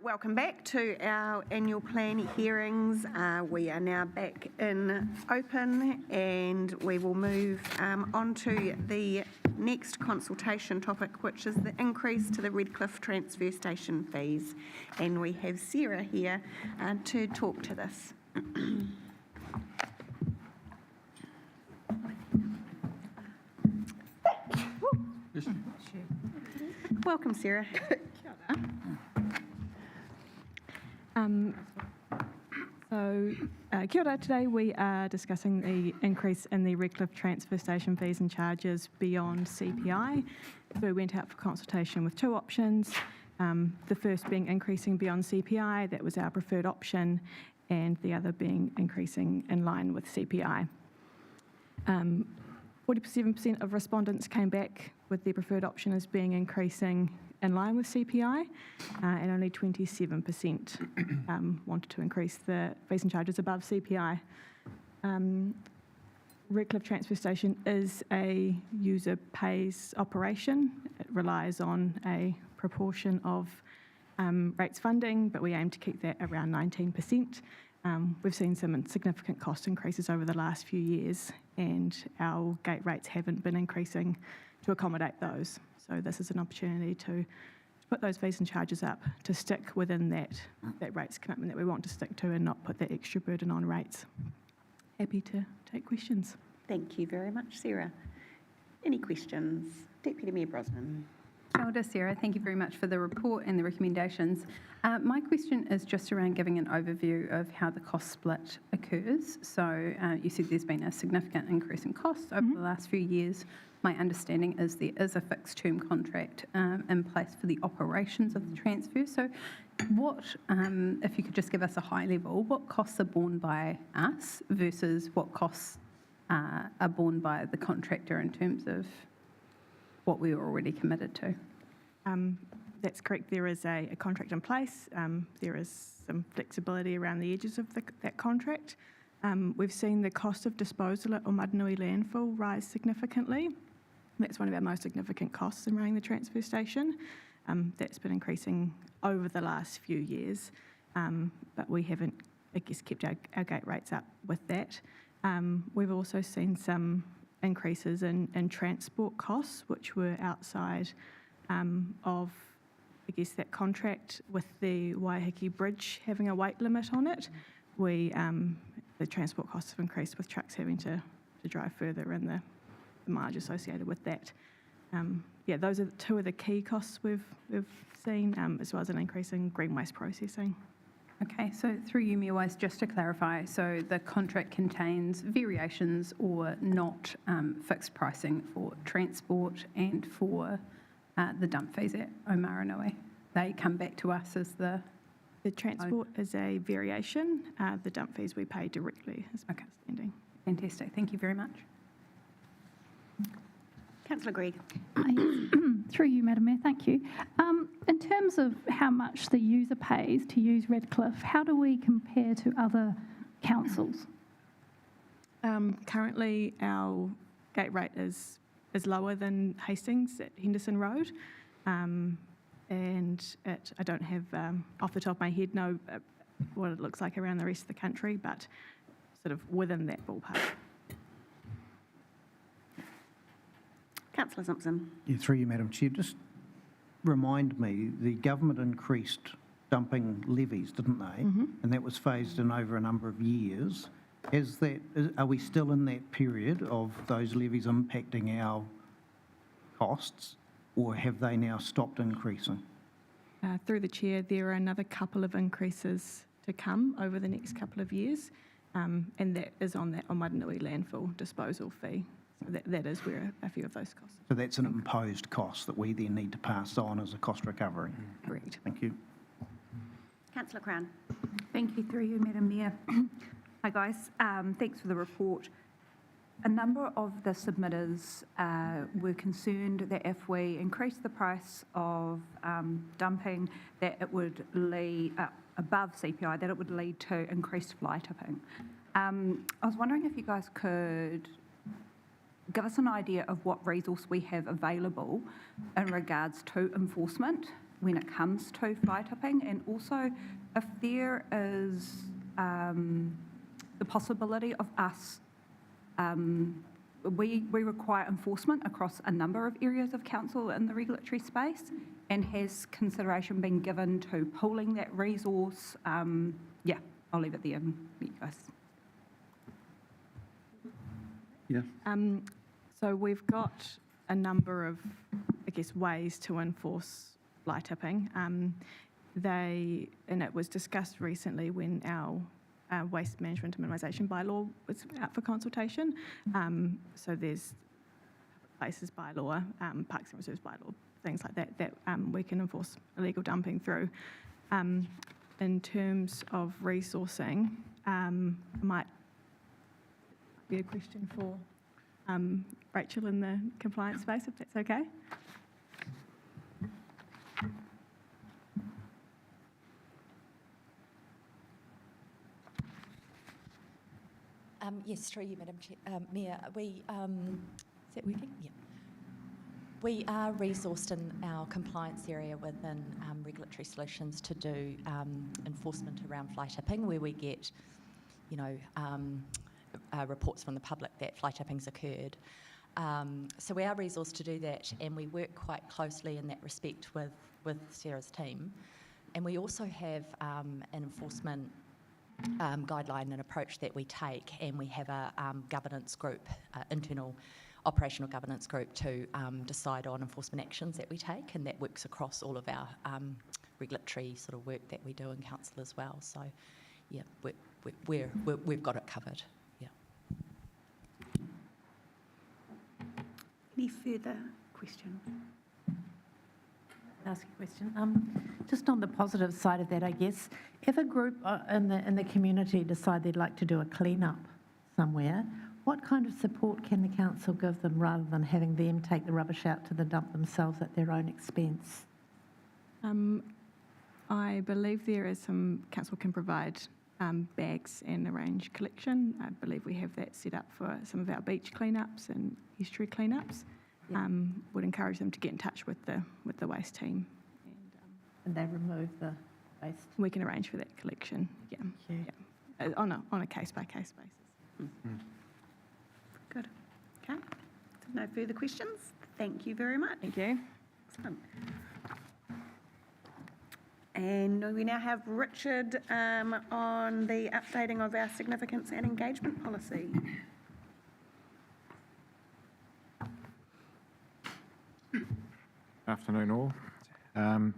Welcome back to our annual plan hearings. We are now back in open and we will move on to the next consultation topic, which is the increase to the Redcliffe transfer station fees. And we have Sarah here to talk to this. Welcome, Sarah. Kia ora. Today we are discussing the increase in the Redcliffe transfer station fees and charges beyond CPI. So we went out for consultation with two options. The first being increasing beyond CPI, that was our preferred option, and the other being increasing in line with CPI. 47% of respondents came back with their preferred option as being increasing in line with CPI, and only 27% wanted to increase the fees and charges above CPI. Redcliffe Transfer Station is a user pays operation. It relies on a proportion of rates funding, but we aim to keep that around 19%. We've seen some significant cost increases over the last few years, and our gate rates haven't been increasing to accommodate those. So this is an opportunity to put those fees and charges up, to stick within that rates commitment that we want to stick to and not put that extra burden on rates. Happy to take questions. Thank you very much, Sarah. Any questions? Deputy Mayor Brosnan. Kia ora, Sarah. Thank you very much for the report and the recommendations. My question is just around giving an overview of how the cost split occurs. So you said there's been a significant increase in costs over the last few years. My understanding is there is a fixed term contract in place for the operations of the transfer. So what, if you could just give us a high level, what costs are borne by us versus what costs are borne by the contractor in terms of what we were already committed to? That's correct. There is a contract in place. There is some flexibility around the edges of that contract. We've seen the cost of disposal at Omaranui landfill rise significantly. That's one of our most significant costs in running the transfer station. That's been increasing over the last few years, but we haven't, I guess, kept our gate rates up with that. We've also seen some increases in transport costs, which were outside of, I guess, that contract with the Waiheke Bridge having a weight limit on it. The transport costs have increased with trucks having to drive further and the mileage associated with that. Those are two of the key costs we've seen, as well as an increase in green waste processing. Okay, so through you, Mayor Wise, just to clarify, so the contract contains variations or not fixed pricing for transport and for the dump fees at Omaranui. They come back to us as the transport is a variation. The dump fees we pay directly, as my understanding. Fantastic. Thank you very much. Councillor Gregg. Through you, Madam Mayor, thank you. In terms of how much the user pays to use Redcliffe, how do we compare to other councils? Currently, our gate rate is lower than Hastings at Henderson Road, and I don't have, off the top of my head, know what it looks like around the rest of the country, but sort of within that ballpark. Councillor Simpson. Yeah, through you, Madam Chair. Just remind me, the government increased dumping levies, didn't they? And that was phased in over a number of years. Are we still in that period of those levies impacting our costs, or have they now stopped increasing? Through the Chair, there are another couple of increases to come over the next couple of years, and that is on that Omaranui landfill disposal fee. So that is where a few of those costs. So that's an imposed cost that we then need to pass on as a cost recovery. Correct. Thank you. Councillor Crown. Thank you, through you, Madam Mayor. Hi guys, thanks for the report. A number of the submitters were concerned that if we increase the price of dumping, that it would lead above CPI, that it would lead to increased fly tipping. I was wondering if you guys could give us an idea of what resource we have available in regards to enforcement when it comes to fly tipping, and also if there is the possibility of us, we require enforcement across a number of areas of council in the regulatory space, and has consideration been given to pooling that resource? Yeah, I'll leave it there and let you guys. Yeah. So we've got a number of, I guess, ways to enforce fly tipping. And it was discussed recently when our waste management and minimisation bylaw was out for consultation. So there's places bylaw, parks and reserves bylaw, things like that we can enforce illegal dumping through. In terms of resourcing, might be a question for Rachel in the compliance space, if that's okay. Yes, through you, Madam Mayor. Is that working? Yeah. We are resourced in our compliance area within Regulatory Solutions to do enforcement around fly tipping, where we get, reports from the public that fly tipping's occurred. So we are resourced to do that, and we work quite closely in that respect with Sarah's team. And we also have an enforcement guideline and approach that we take, and we have a governance group, internal operational governance group to decide on enforcement actions that we take, and that works across all of our regulatory sort of work that we do in council as well. So, yeah, we've got it covered. Yeah. Any further questions? Ask a question. Just on the positive side of that, I guess, if a group in the community decide they'd like to do a clean-up somewhere, what kind of support can the council give them rather than having them take the rubbish out to the dump themselves at their own expense? I believe there is council can provide bags and arrange collection. I believe we have that set up for some of our beach cleanups and estuary cleanups. Yeah. Would encourage them to get in touch with the waste team. And they remove the waste. We can arrange for that collection. Yeah, Yeah. on a case by case basis. Good. Okay. No further questions? Thank you very much. Thank you. Excellent. And we now have Richard on the updating of our significance and engagement policy. Afternoon all. The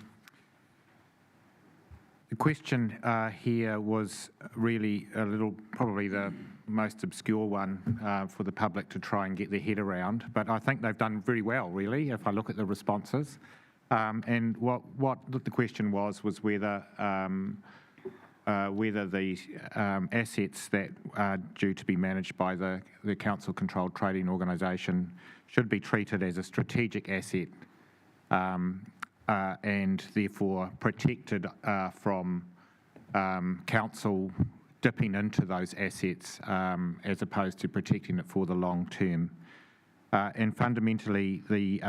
question here was really probably the most obscure one for the public to try and get their head around, but I think they've done very well, really, if I look at the responses. And what the question was whether the assets that are due to be managed by the council-controlled trading organisation should be treated as a strategic asset and therefore protected from council dipping into those assets as opposed to protecting it for the long term. And fundamentally, the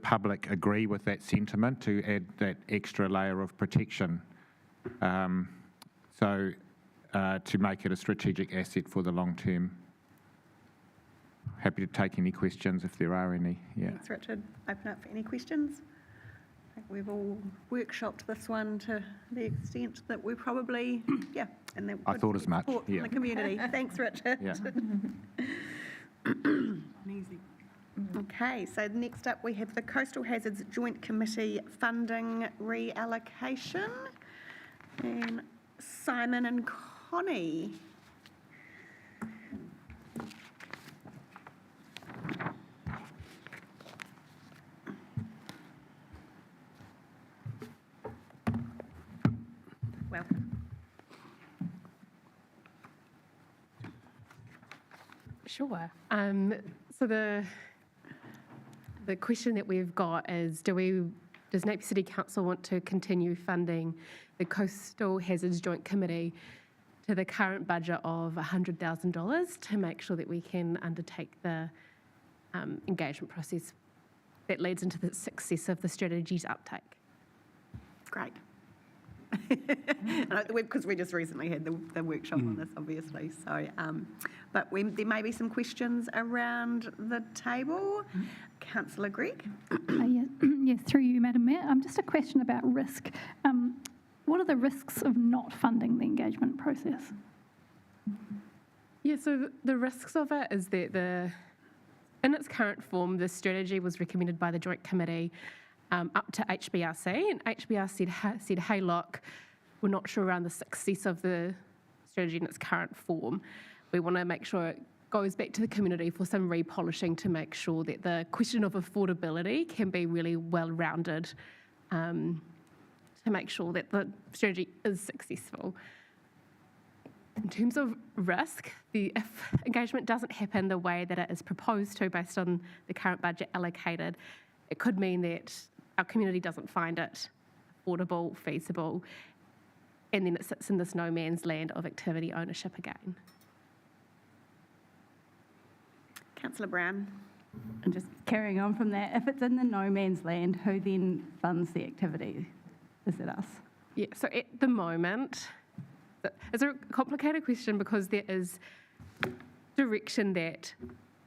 public agree with that sentiment to add that extra layer of protection. To make it a strategic asset for the long term. Happy to take any questions if there are any. Yeah. Thanks, Richard. Open up for any questions. I think we've all workshopped this one to the extent that we're probably, and that I thought as much, support from yeah. the community. Thanks, Richard. Yeah. Okay, so next up we have the Coastal Hazards Joint Committee funding reallocation. And Simon and Connie. Welcome. Sure. So the question that we've got is, does Napier City Council want to continue funding the Coastal Hazards Joint Committee to the current budget of $100,000 to make sure that we can undertake the engagement process that leads into the success of the strategy's uptake? Great. Because we just recently had the workshop on this, obviously. So, but there may be some questions around the table. Councillor Gregg. Yes, through you, Madam Mayor. Just a question about risk. What are the risks of not funding the engagement process? Yeah, so the risks of it is that in its current form, the strategy was recommended by the Joint Committee up to HBRC, and HBRC said, hey, look, we're not sure around the success of the strategy in its current form. We want to make sure it goes back to the community for some repolishing to make sure that the question of affordability can be really well-rounded to make sure that the strategy is successful. In terms of risk, if engagement doesn't happen the way that it is proposed to based on the current budget allocated, it could mean that our community doesn't find it affordable, feasible, and then it sits in this no man's land of activity ownership again. Councillor Brown. And just carrying on from that, if it's in the no man's land, who then funds the activity? Is it us? Yeah, so at the moment, it's a complicated question because there is direction that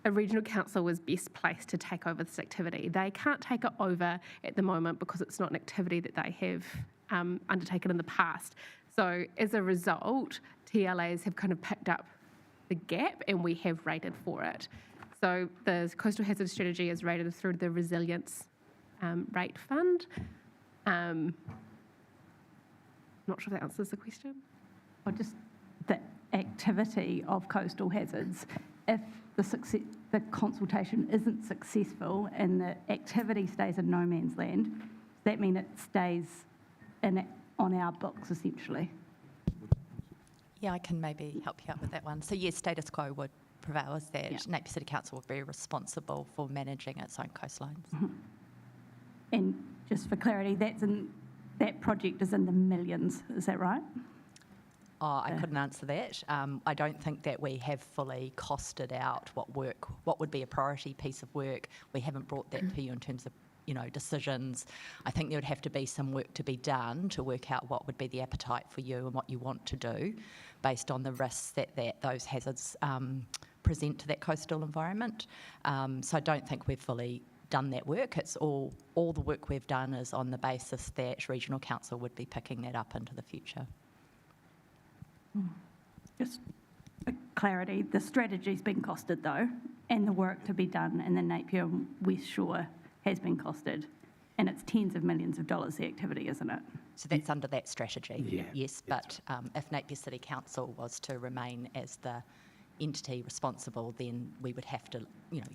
a regional council is best placed to take over this activity. They can't take it over at the moment because it's not an activity that they have undertaken in the past. So as a result, TLAs have kind of picked up the gap and we have rated for it. So the Coastal Hazard Strategy is rated through the Resilience Rate Fund. Not sure if that answers the question. Or just the activity of coastal hazards. If the consultation isn't successful and the activity stays in no man's land, does that mean it stays on our books, essentially? Yeah, I can maybe help you out with that one. So yes, status quo would prevail, is that Napier City Council would be responsible for managing its own coastlines. Mm-hmm. And just for clarity, that project is in the millions, is that right? Oh, I couldn't answer that. I don't think that we have fully costed out what would be a priority piece of work. We haven't brought that to you in terms of, decisions. I think there would have to be some work to be done to work out what would be the appetite for you and what you want to do based on the risks that those hazards present to that coastal environment. So I don't think we've fully done that work. It's all the work we've done is on the basis that Regional Council would be picking that up into the future. Just for clarity, the strategy's been costed though, and the work to be done in the Napier West Shore has been costed, and it's tens of millions of dollars, the activity, isn't it? So that's under that strategy, Yeah. yes, but if Napier City Council was to remain as the entity responsible, then we would have to,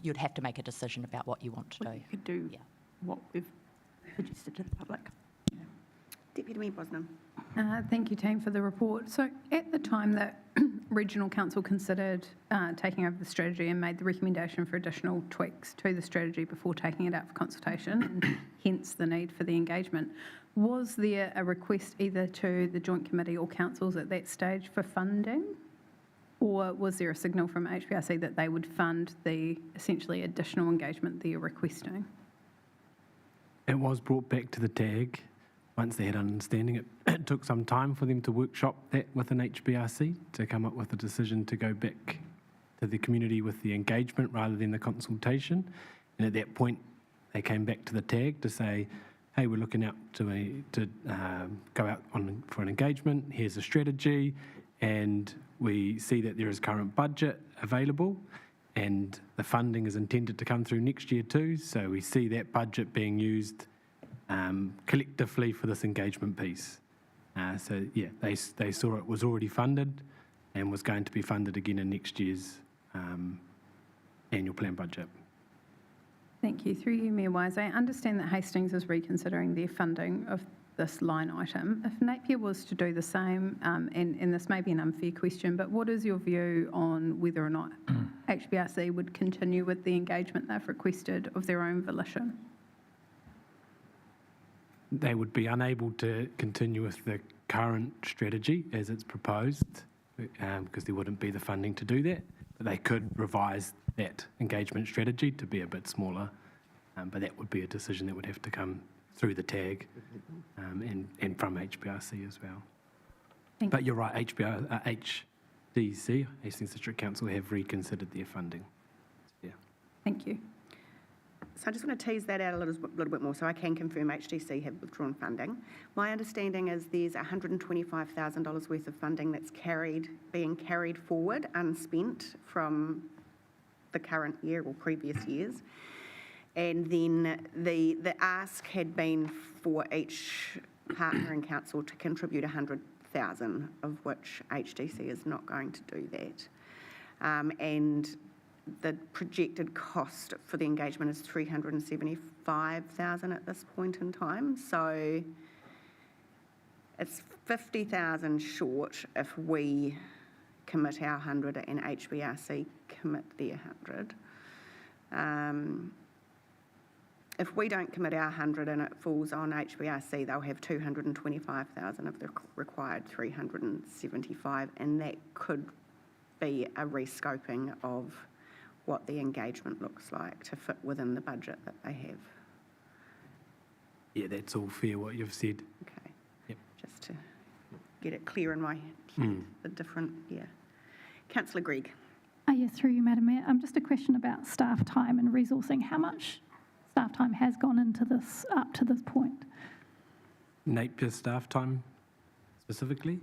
you'd have to make a decision about what you want to do. You could do what we've suggested to the public. Deputy Mayor Bosnam. Thank you, team, for the report. So at the time that Regional Council considered taking over the strategy and made the recommendation for additional tweaks to the strategy before taking it out for consultation, and hence the need for the engagement, was there a request either to the Joint Committee or councils at that stage for funding? Or was there a signal from HBRC that they would fund the essentially additional engagement that you're requesting? It was brought back to the TAG. Once they had understanding, it took some time for them to workshop that within HBRC to come up with a decision to go back to the community with the engagement rather than the consultation. And at that point, they came back to the TAG to say, hey, we're looking out to go out for an engagement. Here's a strategy. And we see that there is current budget available and the funding is intended to come through next year too. So we see that budget being used collectively for this engagement piece. So yeah, they saw it was already funded and was going to be funded again in next year's annual plan budget. Thank you. Through you, Mayor Wise, I understand that Hastings is reconsidering their funding of this line item. If Napier was to do the same, and this may be an unfair question, but what is your view on whether or not HBRC would continue with the engagement they've requested of their own volition? They would be unable to continue with the current strategy as it's proposed because there wouldn't be the funding to do that. But they could revise that engagement strategy to be a bit smaller, but that would be a decision that would have to come through the tag and from HBRC as well. Thank But you're right, HDC, Hastings District Council, have reconsidered their funding. Yeah. Thank you. So I just want to tease that out a little bit more, so I can confirm HDC have withdrawn funding. My understanding is there's $125,000 worth of funding that's being carried forward, unspent from the current year or previous years. And then the ask had been for each partner in council to contribute $100,000, of which HDC is not going to do that. And the projected cost for the engagement is $375,000 at this point in time. So it's $50,000 short if we commit our 100 and HBRC commit their 100. If we don't commit our 100 and it falls on HBRC, they'll have 225,000 of the required 375, and that could be a rescoping of what the engagement looks like to fit within the budget that they have. Yeah, that's all fair what you've said. Okay. Yep. Just to get it clear in my head, the different, yeah. Councillor Gregg. Yes, through you, Madam Mayor. Just a question about staff time and resourcing. How much staff time has gone into this up to this point? Napier staff time specifically.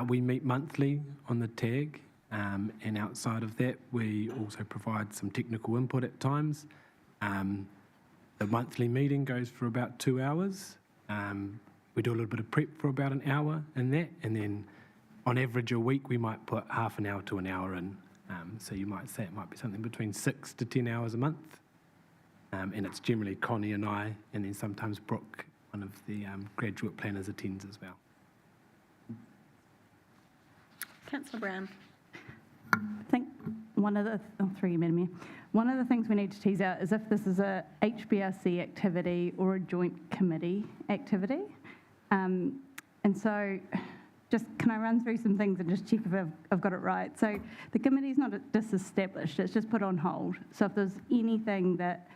We meet monthly on the tag, and outside of that, we also provide some technical input at times. The monthly meeting goes for about 2 hours. We do a little bit of prep for about an hour in that, and then on average a week we might put half an hour to an hour in. So you might say it might be something between 6 to 10 hours a month. And it's generally Connie and I, and then sometimes Brooke, one of the graduate planners, attends as well. Councillor Brown. I think through you, Madam Mayor, one of the things we need to tease out is if this is a HBRC activity or a joint committee activity. And so just can I run through some things and just check if I've got it right? So the committee's not disestablished, it's just put on hold. So if there's anything that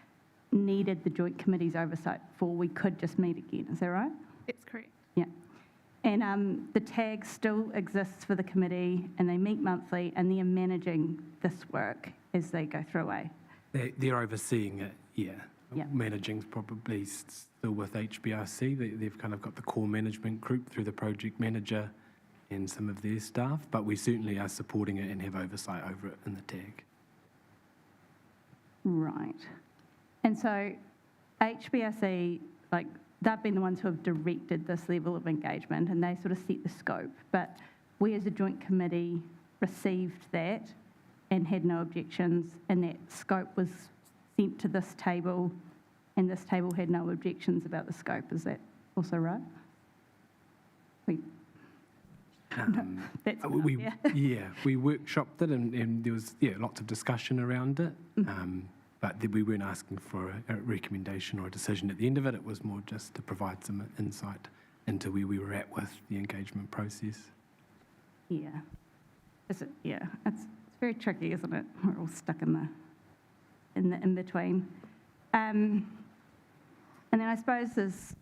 needed the joint committee's oversight for, we could just meet again, is that right? That's correct. Yeah. And the tag still exists for the committee, and they meet monthly, and they're managing this work as they go through They're overseeing it, yeah. Yeah. Managing's probably still with HBRC. They've kind of got the core management group through the project manager and some of their staff, but we certainly are supporting it and have oversight over it in the tag. Right. And so HBRC, they've been the ones who have directed this level of engagement, and they sort of set the scope. But we as a joint committee received that and had no objections, and that scope was sent to this table, and this table had no objections about the scope. Is that also right? That's we workshopped it, and there was lots of discussion around it. But we weren't asking for a recommendation or a decision at the end of it. It was more just to provide some insight into where we were at with the engagement process. Yeah. It's very tricky, isn't it? We're all stuck in the in-between. And then I suppose there's,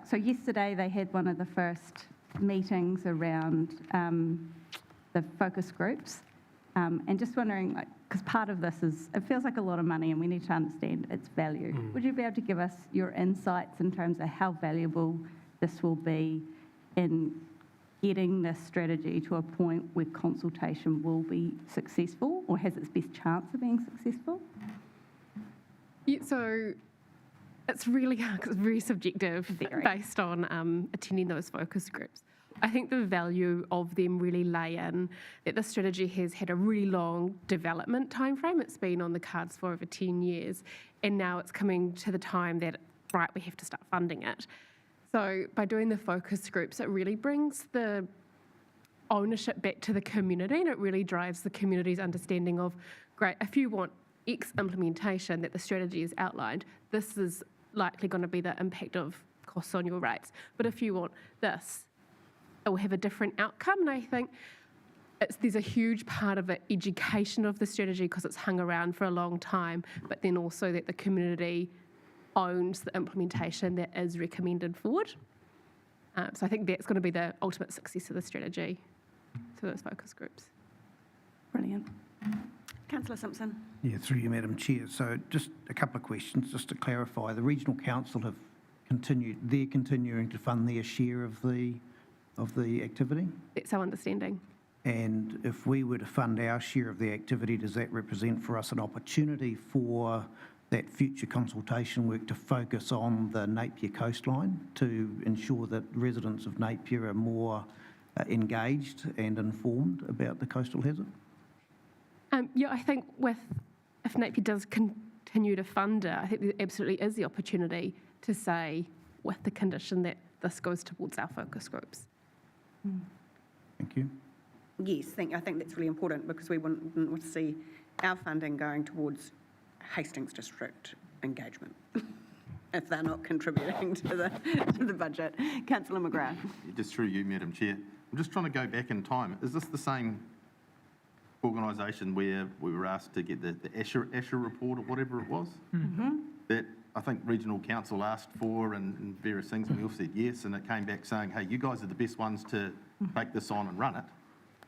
so yesterday they had one of the first meetings around the focus groups. And just wondering, because part of this is, it feels like a lot of money and we need to understand its value. Would you be able to give us your insights in terms of how valuable this will be in getting this strategy to a point where consultation will be successful or has its best chance of being successful? Yeah, so it's really hard because it's very subjective based on attending those focus groups. I think the value of them really lay in that the strategy has had a really long development timeframe. It's been on the cards for over 10 years, and now it's coming to the time that, right, we have to start funding it. So by doing the focus groups, it really brings the ownership back to the community, and it really drives the community's understanding of, great, if you want X implementation that the strategy has outlined, this is likely going to be the impact of costs on your rates. But if you want this, it will have a different outcome. And I think there's a huge part of it, education of the strategy, because it's hung around for a long time, but then also that the community owns the implementation that is recommended forward. So I think that's going to be the ultimate success of the strategy to those focus groups. Brilliant. Councillor Simpson. Yeah, through you, Madam Chair. So just a couple of questions, just to clarify. The Regional Council have continuing to fund their share of the activity? That's our understanding. And if we were to fund our share of the activity, does that represent for us an opportunity for that future consultation work to focus on the Napier coastline to ensure that residents of Napier are more engaged and informed about the coastal hazard? Yeah, I think if Napier does continue to fund it, I think there absolutely is the opportunity to say, with the condition that this goes towards our focus groups. Thank you. Yes, I think that's really important because we wouldn't want to see our funding going towards Hastings District engagement if they're not contributing to the budget. Councillor McGrath. Just through you, Madam Chair. I'm just trying to go back in time. Is this the same organisation where we were asked to get the Asher report or whatever it was? Mm-hmm. That I think Regional Council asked for and various things, and we all said yes, and it came back saying, hey, you guys are the best ones to take this on and run it.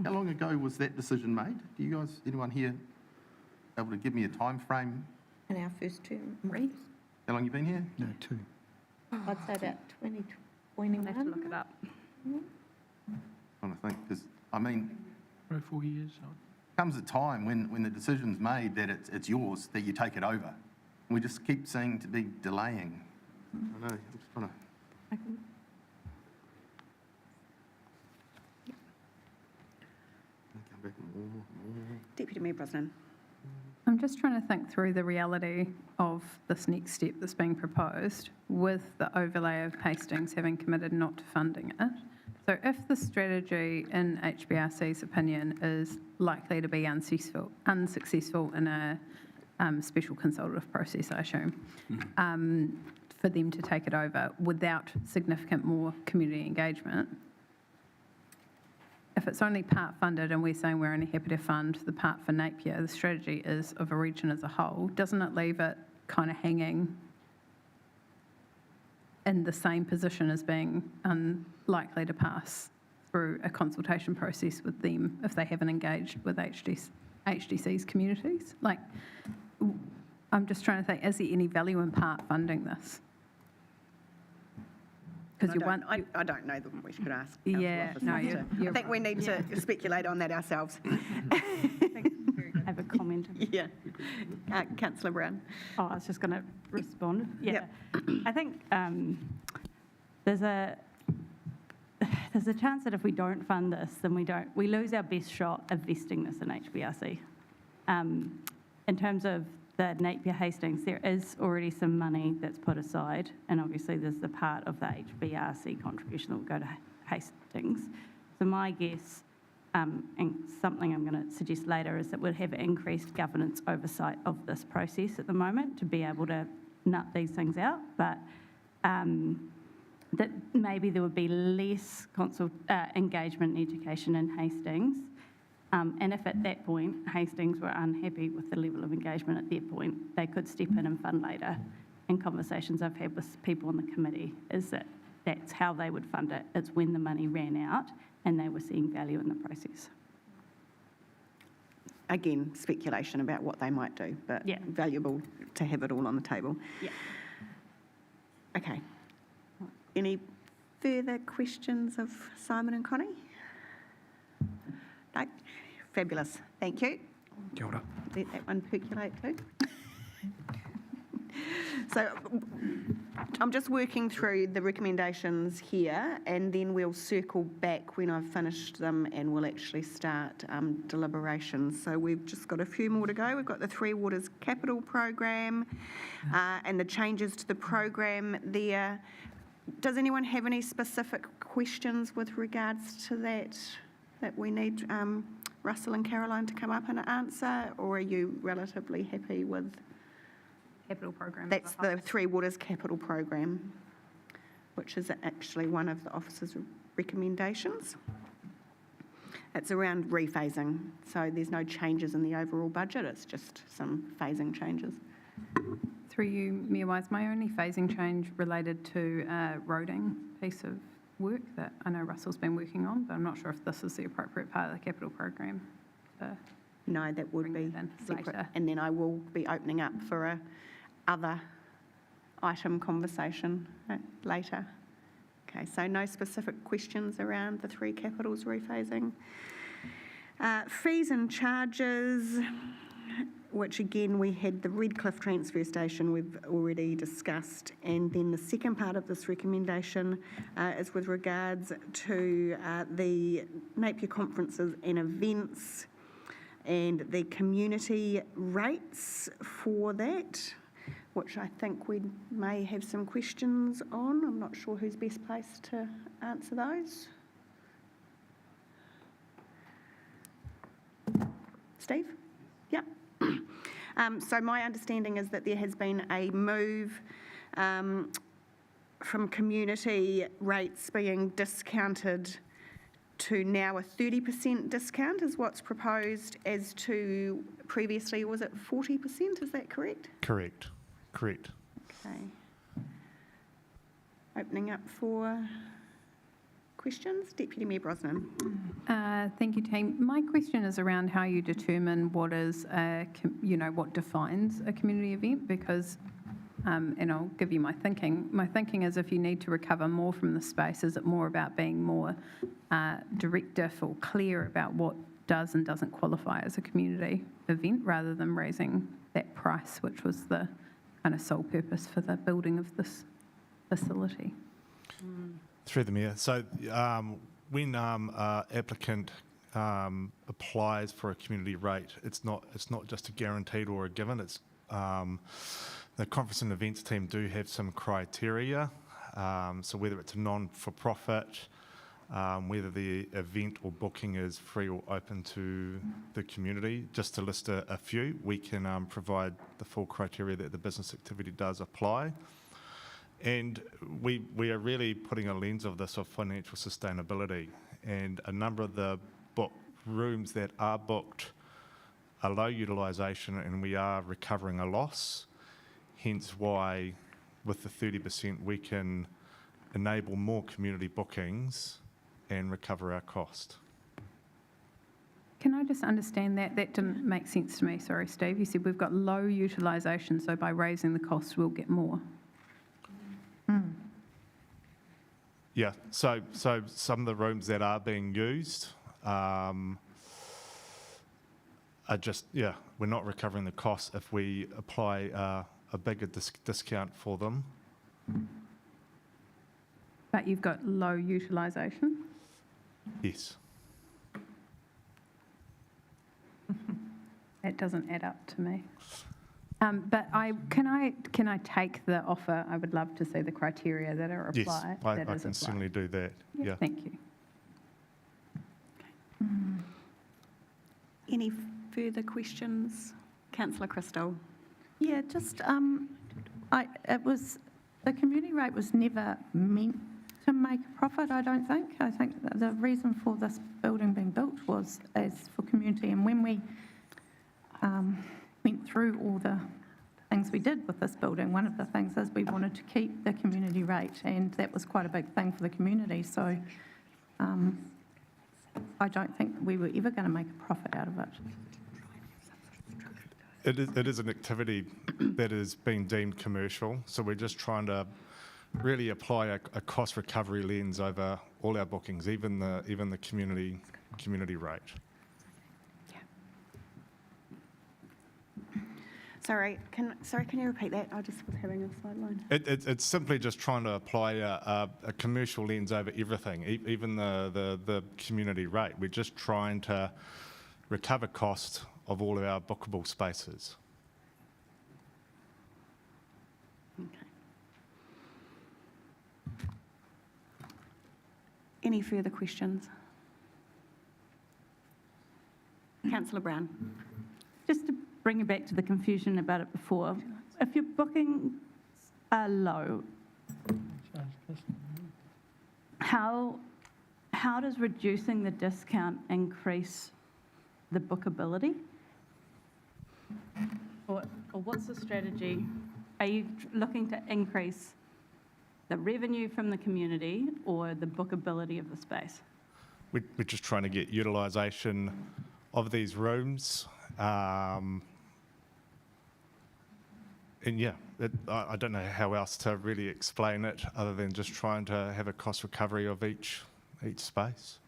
How long ago was that decision made? Do you guys, anyone here, able to give me a time frame? In our first term, Marie? How long you been here? No, 2. I'd say about 2021. I'll have to look it up. Trying to think, because, I mean, 4 years. comes a time when the decision's made that it's yours, that you take it over. We just keep seeming to be delaying. I know, I'm just trying to... Come back more. Deputy Mayor Brosnan. I'm just trying to think through the reality of this next step that's being proposed with the overlay of Hastings having committed not to funding it. So if the strategy, in HBRC's opinion, is likely to be unsuccessful in a special consultative process, I assume, for them to take it over without significant more community engagement, if it's only part funded and we're saying we're only happy to fund the part for Napier, the strategy is of a region as a whole, doesn't it leave it kind of hanging in the same position as being unlikely to pass through a consultation process with them if they haven't engaged with HDC's communities? Like, I'm just trying to think, is there any value in part funding this? Because I don't know that we should ask. Yeah, no, I think we need to speculate on that ourselves. I have a comment. Yeah. Councillor Brown. Oh, I was just going to respond. Yeah. Yep. I think there's a chance that if we don't fund this, then we lose our best shot of vesting this in HBRC. In terms of the Napier Hastings, there is already some money that's put aside, and obviously there's the part of the HBRC contribution that will go to Hastings. So my guess, and something I'm going to suggest later, is that we'll have increased governance oversight of this process at the moment to be able to nut these things out, but that maybe there would be less engagement and education in Hastings. And if at that point Hastings were unhappy with the level of engagement at that point, they could step in and fund later. And conversations I've had with people on the committee is that that's how they would fund it. It's when the money ran out and they were seeing value in the process. Again, speculation about what they might do, but valuable to have it all on the table. Yeah. Okay. Any further questions of Simon and Connie? No? Fabulous. Thank you. Kia ora. Let that one percolate too. So I'm just working through the recommendations here, and then we'll circle back when I've finished them and we'll actually start deliberations. So we've just got a few more to go. We've got the Three Waters Capital Program and the changes to the program there. Does anyone have any specific questions with regards to that we need Russell and Caroline to come up and answer, or are you relatively happy with? Capital program. That's the Three Waters Capital Program, which is actually one of the officer's recommendations. It's around rephasing, so there's no changes in the overall budget, it's just some phasing changes. Through you, Mayor Wise, my only phasing change related to a roading piece of work that I know Russell's been working on, but I'm not sure if this is the appropriate part of the capital program. No, that would Bring be it in separate. later. And then I will be opening up for a other item conversation later. Okay, so no specific questions around the three capitals rephasing. Fees and charges, which again, we had the Redcliffe transfer station we've already discussed. And then the second part of this recommendation is with regards to the Napier conferences and events and the community rates for that, which I think we may have some questions on. I'm not sure who's best placed to answer those. Steve? Yeah. So my understanding is that there has been a move from community rates being discounted to now a 30% discount is what's proposed, as to previously, was it 40%? Is that correct? Correct. Okay. Opening up for questions. Deputy Mayor Brosnan. Thank you, team. My question is around how you determine what is, what defines a community event, because, and I'll give you my thinking. My thinking is, if you need to recover more from the space, is it more about being more directive or clear about what does and doesn't qualify as a community event, rather than raising that price, which was the kind of sole purpose for the building of this facility? Through the Mayor. So when applicant applies for a community rate, it's not just a guaranteed or a given. It's the conference and events team do have some criteria. So whether it's a non-for-profit, whether the event or booking is free or open to the community, just to list a few, we can provide the full criteria that the business activity does apply. And we are really putting a lens of this of financial sustainability, and a number of the rooms that are booked are low utilisation, and we are recovering a loss, hence why with the 30% we can enable more community bookings and recover our cost. Can I just understand that? That didn't make sense to me. Sorry, Steve. You said we've got low utilisation, so by raising the cost we'll get more. Yeah, so some of the rooms that are being used are just, we're not recovering the cost if we apply a bigger discount for them. But you've got low utilisation? Yes. That doesn't add up to me. But can I take the offer? I would love to see the criteria that are applied. Yes, I can certainly do that. Yeah. Thank you. Any further questions? Councillor Crystal. Yeah, just, the community rate was never meant to make a profit, I don't think. I think the reason for this building being built was as for community, and when we went through all the things we did with this building, one of the things is we wanted to keep the community rate, and that was quite a big thing for the community. So I don't think we were ever going to make a profit out of it. It is an activity that is being deemed commercial, so we're just trying to really apply a cost recovery lens over all our bookings, even the community rate. Sorry, can you repeat that? I just was having a sideline. It's simply just trying to apply a commercial lens over everything, even the community rate. We're just trying to recover cost of all of our bookable spaces. Okay. Any further questions? Councillor Brown. Just to bring you back to the confusion about it before, if your bookings are low, how does reducing the discount increase the bookability? Or what's the strategy are you looking to increase the revenue from the community or the bookability of the space? We're just trying to get utilisation of these rooms. And yeah, I don't know how else to really explain it other than just trying to have a cost recovery of each space.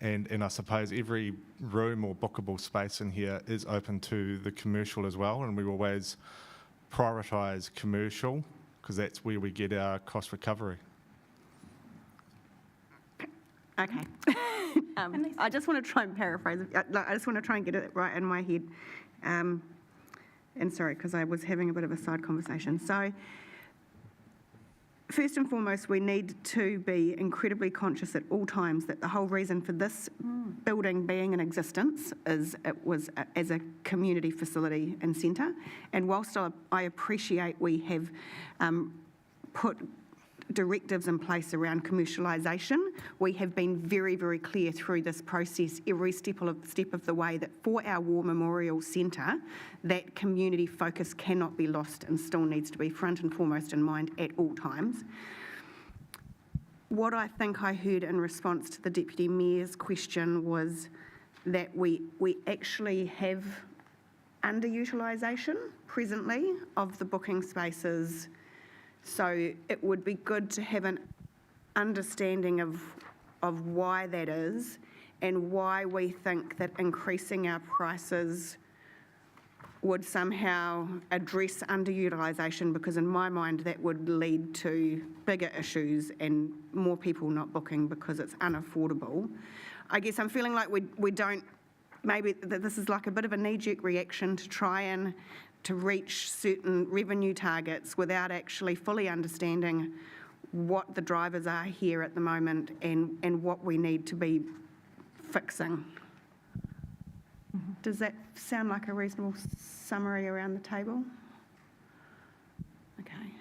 And I suppose every room or bookable space in here is open to the commercial as well, and we always prioritise commercial because that's where we get our cost recovery. Okay. I just want to try and paraphrase. I just want to try and get it right in my head. And sorry, because I was having a bit of a side conversation. So, first and foremost, we need to be incredibly conscious at all times that the whole reason for this building being in existence is it was as a community facility and centre. And whilst I appreciate we have put directives in place around commercialisation, we have been very, very clear through this process, every step of the way, that for our War Memorial Centre, that community focus cannot be lost and still needs to be front and foremost in mind at all times. What I think I heard in response to the Deputy Mayor's question was that we actually have underutilisation presently of the booking spaces. So it would be good to have an understanding of why that is and why we think that increasing our prices would somehow address underutilisation, because in my mind that would lead to bigger issues and more people not booking because it's unaffordable. I guess I'm feeling like we don't, maybe that this is like a bit of a knee-jerk reaction to try and to reach certain revenue targets without actually fully understanding what the drivers are here at the moment and what we need to be fixing. Does that sound like a reasonable summary around the table? Okay.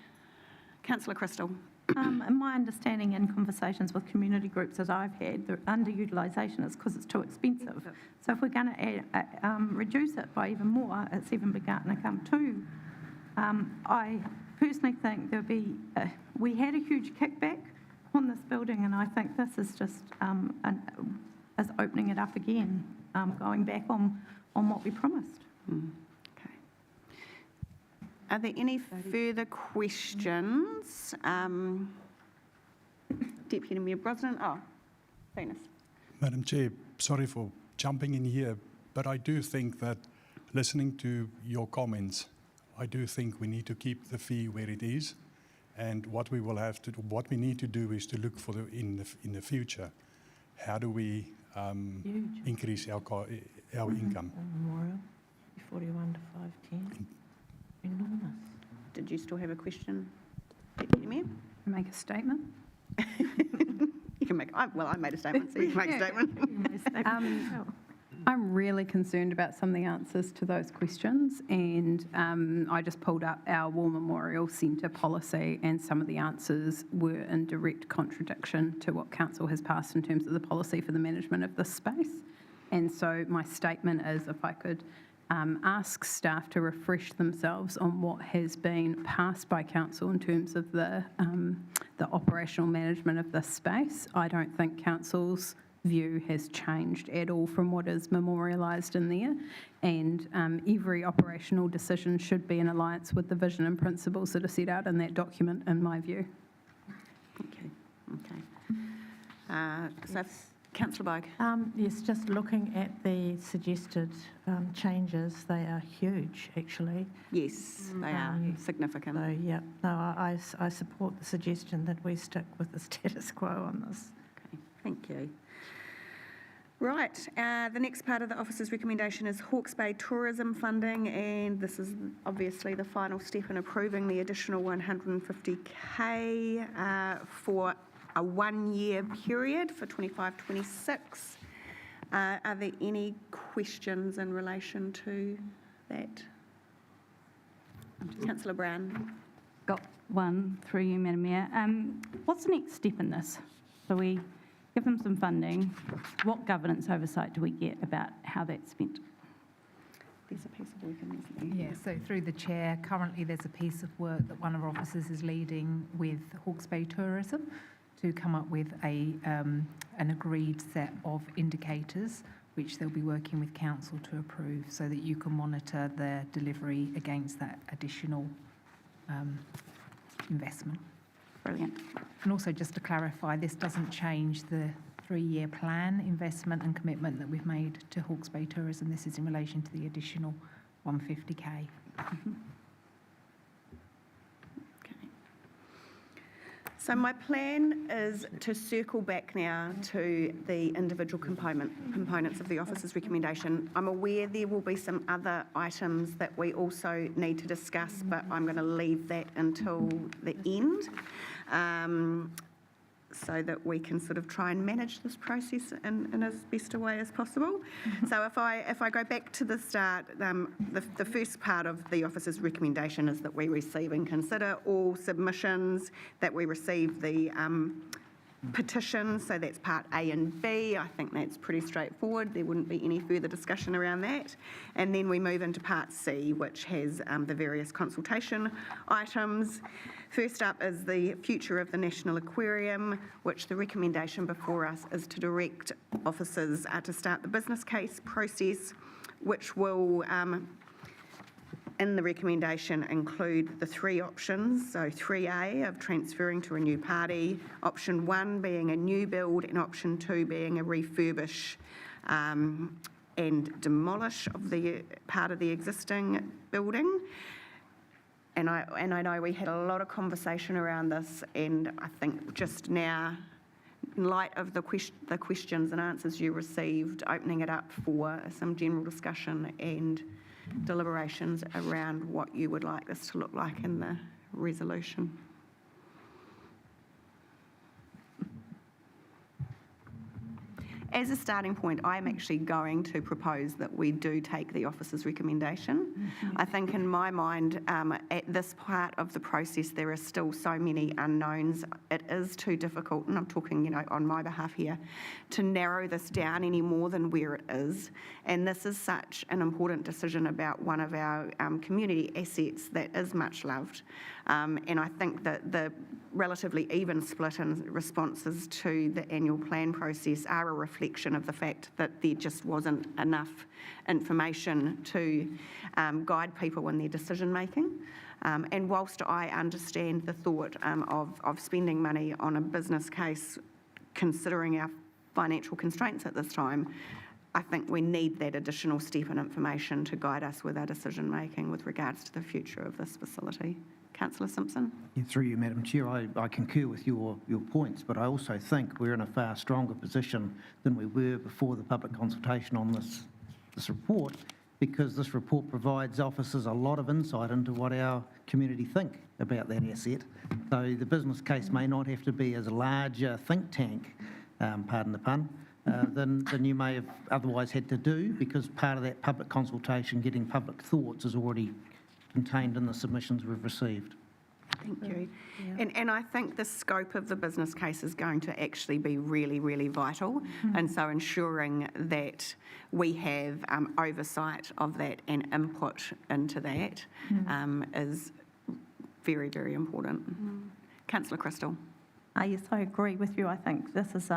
Councillor Crystal. In my understanding and conversations with community groups that I've had, the underutilisation is because it's too expensive. So if we're going to reduce it by even more, it's even going to come to. I personally think there'll be, we had a huge kickback on this building, and I think this is just is opening it up again, going back on what we promised. Okay. Are there any further questions? Deputy Mayor Brosnan. Oh, Venus. Madam Chair, sorry for jumping in here, but I do think that listening to your comments, I do think we need to keep the fee where it is, and what we will have to, what we need to do is to look for in the future, how do we increase our income? Memorial, 41 to 510. Enormous. Did you still have a question, Deputy Mayor? Make a statement. You can make, well, I made a statement, so you can make a statement. I'm really concerned about some of the answers to those questions, and I just pulled up our War Memorial Centre policy, and some of the answers were in direct contradiction to what Council has passed in terms of the policy for the management of this space. And so my statement is, if I could ask staff to refresh themselves on what has been passed by Council in terms of the operational management of this space. I don't think Council's view has changed at all from what is memorialised in there, and every operational decision should be in alliance with the vision and principles that are set out in that document, in my view. Okay. So, Councillor Bogue. Yes, just looking at the suggested changes, they are huge, actually. Yes, they are significant. So, yeah, no, I support the suggestion that we stick with the status quo on this. Okay, thank you. Right, the next part of the officer's recommendation is Hawke's Bay tourism funding, and this is obviously the final step in approving the additional 150k for a one-year period for 25-26. Are there any questions in relation to that? Councillor Brown. Got one through you, Madam Mayor. What's the next step in this? So we give them some funding. What governance oversight do we get about how that's spent? There's a piece of work in this, isn't there? Yeah, so through the chair, currently there's a piece of work that one of our officers is leading with Hawke's Bay Tourism to come up with an agreed set of indicators which they'll be working with council to approve so that you can monitor their delivery against that additional investment. Brilliant. And also just to clarify, this doesn't change the 3-year plan investment and commitment that we've made to Hawke's Bay Tourism. This is in relation to the additional 150K. So my plan is to circle back now to the individual components of the officer's recommendation. I'm aware there will be some other items that we also need to discuss, but I'm going to leave that until the end, so that we can sort of try and manage this process in as best a way as possible. So if I go back to the start, the first part of the officer's recommendation is that we receive and consider all submissions, that we receive the petitions, so that's part A and B. I think that's pretty straightforward. There wouldn't be any further discussion around that. And then we move into part C, which has the various consultation items. First up is the future of the National Aquarium, which the recommendation before us is to direct officers to start the business case process, which will in the recommendation include the 3 options, so 3A of transferring to a new party, option 1 being a new build, and option 2 being a refurbish and demolish of the part of the existing building. And I know we had a lot of conversation around this, and I think just now, in light of the questions and answers you received, opening it up for some general discussion and deliberations around what you would like this to look like in the resolution. As a starting point, I'm actually going to propose that we do take the officer's recommendation. I think in my mind, at this part of the process, there are still so many unknowns. It is too difficult, and I'm talking, on my behalf here, to narrow this down any more than where it is. And this is such an important decision about one of our community assets that is much loved. And I think that the relatively even split in responses to the annual plan process are a reflection of the fact that there just wasn't enough information to guide people in their decision making. And whilst I understand the thought of spending money on a business case, considering our financial constraints at this time, I think we need that additional step in information to guide us with our decision making with regards to the future of this facility. Councillor Simpson? Yeah, through you, Madam Chair, I concur with your points, but I also think we're in a far stronger position than we were before the public consultation on this report, because this report provides officers a lot of insight into what our community think about that asset. So the business case may not have to be as large a think tank, pardon the pun, than you may have otherwise had to do, because part of that public consultation, getting public thoughts, is already contained in the submissions we've received. Thank you. Yeah. And I think the scope of the business case is going to actually be really, really vital. And so ensuring that we have oversight of that and input into that is very, very important. Councillor Crystal? Yes, I agree with you. I think this is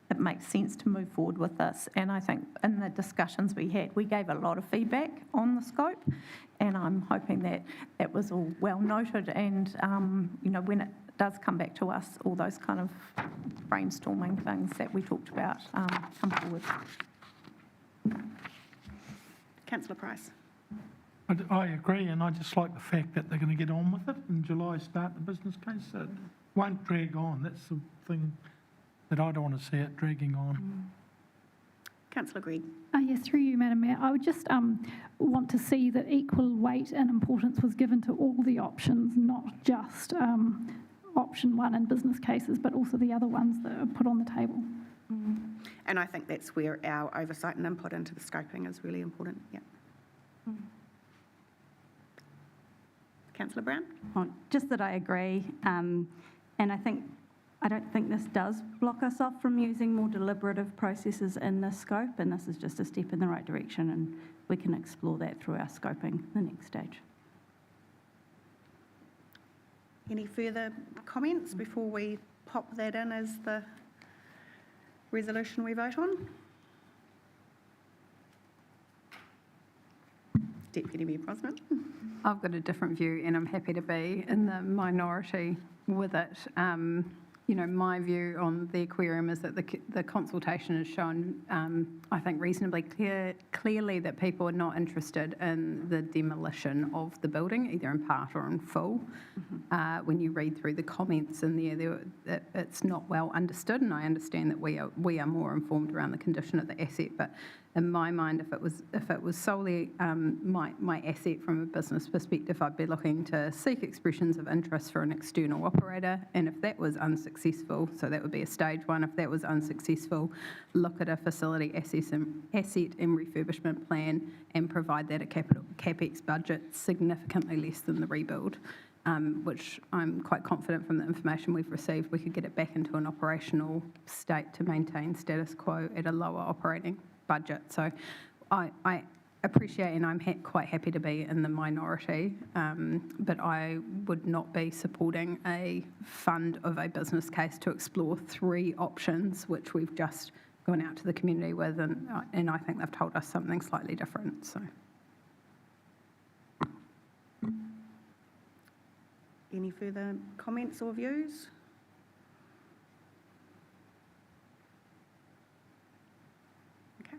it makes sense to move forward with this. And I think in the discussions we had, we gave a lot of feedback on the scope, and I'm hoping that that was all well noted. And, when it does come back to us, all those kind of brainstorming things that we talked about come forward. Councillor Price? I agree, and I just like the fact that they're going to get on with it in July, start the business case. So it won't drag on. That's the thing that I don't want to see it dragging on. Councillor Green. Yes, through you, Madam Mayor. I would just want to see that equal weight and importance was given to all the options, not just option 1 in business cases, but also the other ones that are put on the table. And I think that's where our oversight and input into the scoping is really important. Yeah. Councillor Brown? Just that I agree, and I think I don't think this does block us off from using more deliberative processes in this scope, and this is just a step in the right direction, and we can explore that through our scoping the next stage. Any further comments before we pop that in as the resolution we vote on? Deputy Mayor Brosnan. I've got a different view and I'm happy to be in the minority with it. You know, my view on the aquarium is that the consultation has shown, I think, reasonably clearly that people are not interested in the demolition of the building, either in part or in full. When you read through the comments in there, it's not well understood, and I understand that we are more informed around the condition of the asset. But in my mind, if it was solely my asset from a business perspective, I'd be looking to seek expressions of interest for an external operator, and if that was unsuccessful, so that would be a stage one. If that was unsuccessful, look at a facility asset and refurbishment plan and provide that a capex budget significantly less than the rebuild. Which I'm quite confident from the information we've received, we could get it back into an operational state to maintain status quo at a lower operating budget. So I appreciate, and I'm quite happy to be in the minority, but I would not be supporting a fund of a business case to explore 3 options, which we've just gone out to the community with, and I think they've told us something slightly different. So. Any further comments or views? Okay.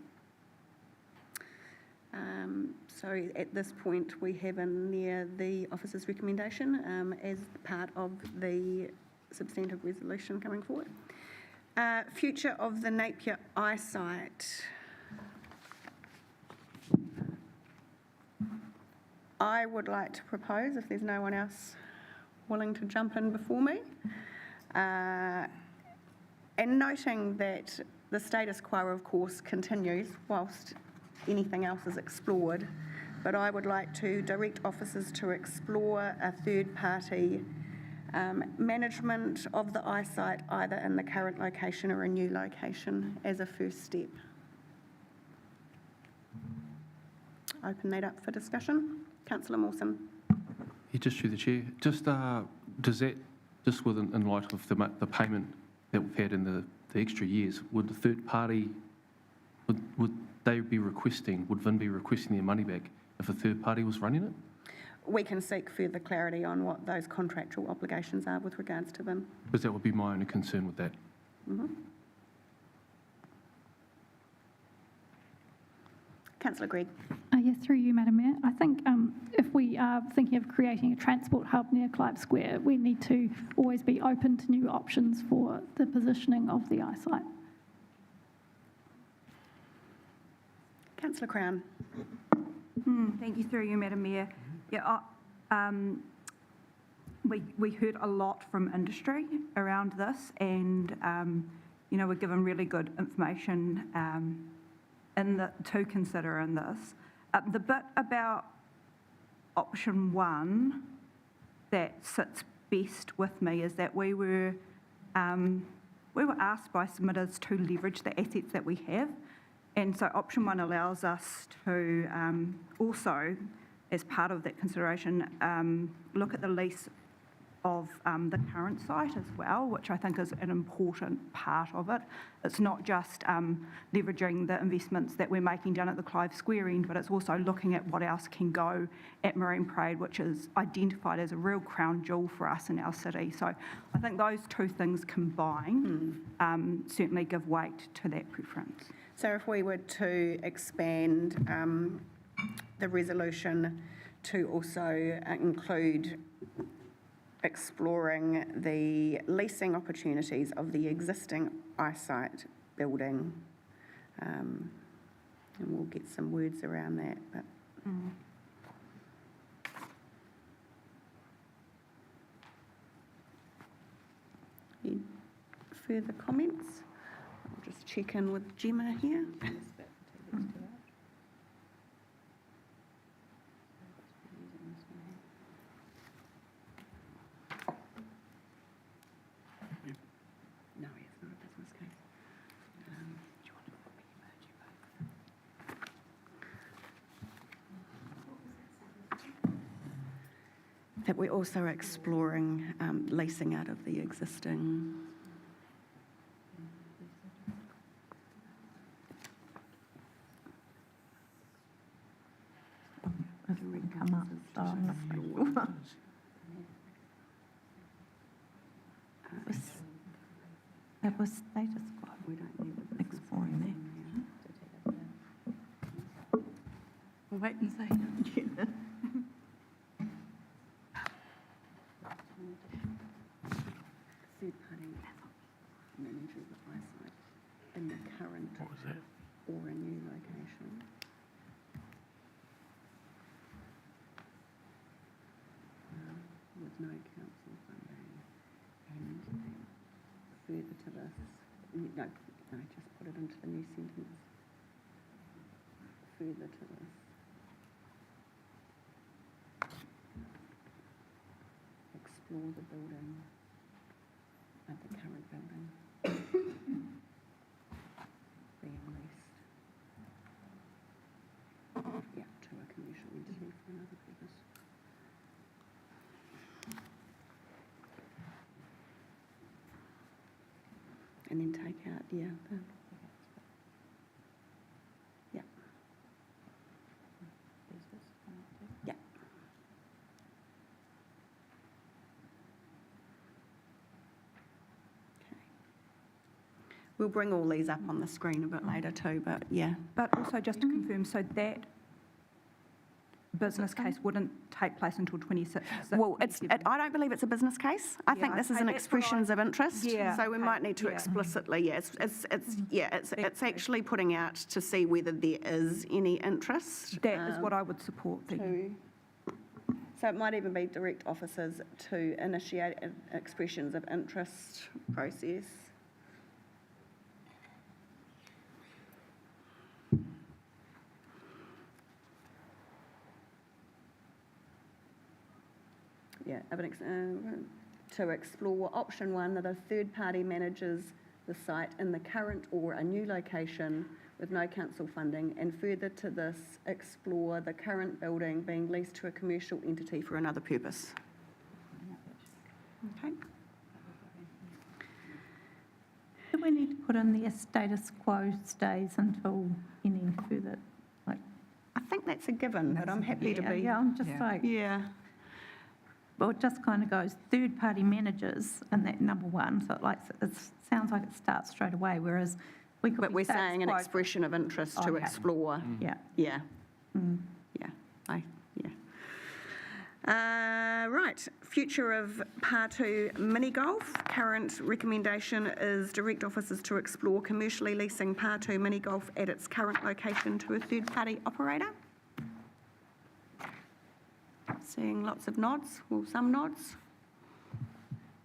So at this point, we have in there the officer's recommendation as part of the substantive resolution coming forward. Future of the Napier eyesite. I would like to propose, if there's no one else willing to jump in before me, and noting that the status quo, of course, continues whilst anything else is explored, but I would like to direct officers to explore a third-party management of the eyesite, either in the current location or a new location, as a first step. Open that up for discussion. Councillor Mawson. Yeah, just through the chair. Just does that, just in light of the payment that we've had in the extra years, would the third party, would they be requesting, would Vin be requesting their money back if a third party was running it? We can seek further clarity on what those contractual obligations are with regards to them. Because that would be my only concern with that. Councillor Gregg. Yes, through you, Madam Mayor. I think if we are thinking of creating a transport hub near Clive Square, we need to always be open to new options for the positioning of the eyesite. Councillor Crown. Thank you, through you, Madam Mayor. Yeah, we heard a lot from industry around this, and you know, we're given really good information to consider in this. The bit about option 1 that sits best with me is that we were asked by submitters to leverage the assets that we have, and so option 1 allows us to also, as part of that consideration, look at the lease of the current site as well, which I think is an important part of it. It's not just leveraging the investments that we're making down at the Clive Square end, but it's also looking at what else can go at Marine Parade, which is identified as a real crown jewel for us in our city. So I think those 2 things combined certainly give weight to that preference. So if we were to expand the resolution to also include exploring the leasing opportunities of the existing eyesite building, and we'll get some words around that. But any further comments? I'll just check in with Gemma here. that we're also exploring leasing out of the existing. Come up. That was status quo. We don't need exploring that. We'll wait and see. Third-party managers of eyesight in the current or a new location. With no council funding. And further to this, no, just put it into the new sentence. Further to this. Explore the building, the current building being leased. Yeah, to a commercial entity for another purpose. And then take out, yeah, yeah. Yeah. We'll bring all these up on the screen a bit later too, but yeah. But also just to confirm, so that business case wouldn't take place until 26? Well, I don't believe it's a business case. I think this is an expressions of interest. Yeah, So we might need to explicitly, it's actually putting out to see whether there is any interest. That is what I would support. So it might even be direct officers to initiate an expressions of interest process. Yeah, to explore option one, that a third party manages the site in the current or a new location with no council funding, and further to this, explore the current building being leased to a commercial entity for another purpose. Okay. Do we need to put in the status quo stays until any further, like? I think that's a given, but I'm happy to be. Yeah, I'm just like. Yeah. Well, it just kind of goes third-party managers and that number one, so it sounds like it starts straight away, whereas we could. But we're saying an expression of interest to explore. Yeah. Yeah. Yeah. Right, future of Pārtu mini golf. Current recommendation is direct officers to explore commercially leasing Pārtu mini golf at its current location to a third-party operator. Seeing lots of nods, well, some nods.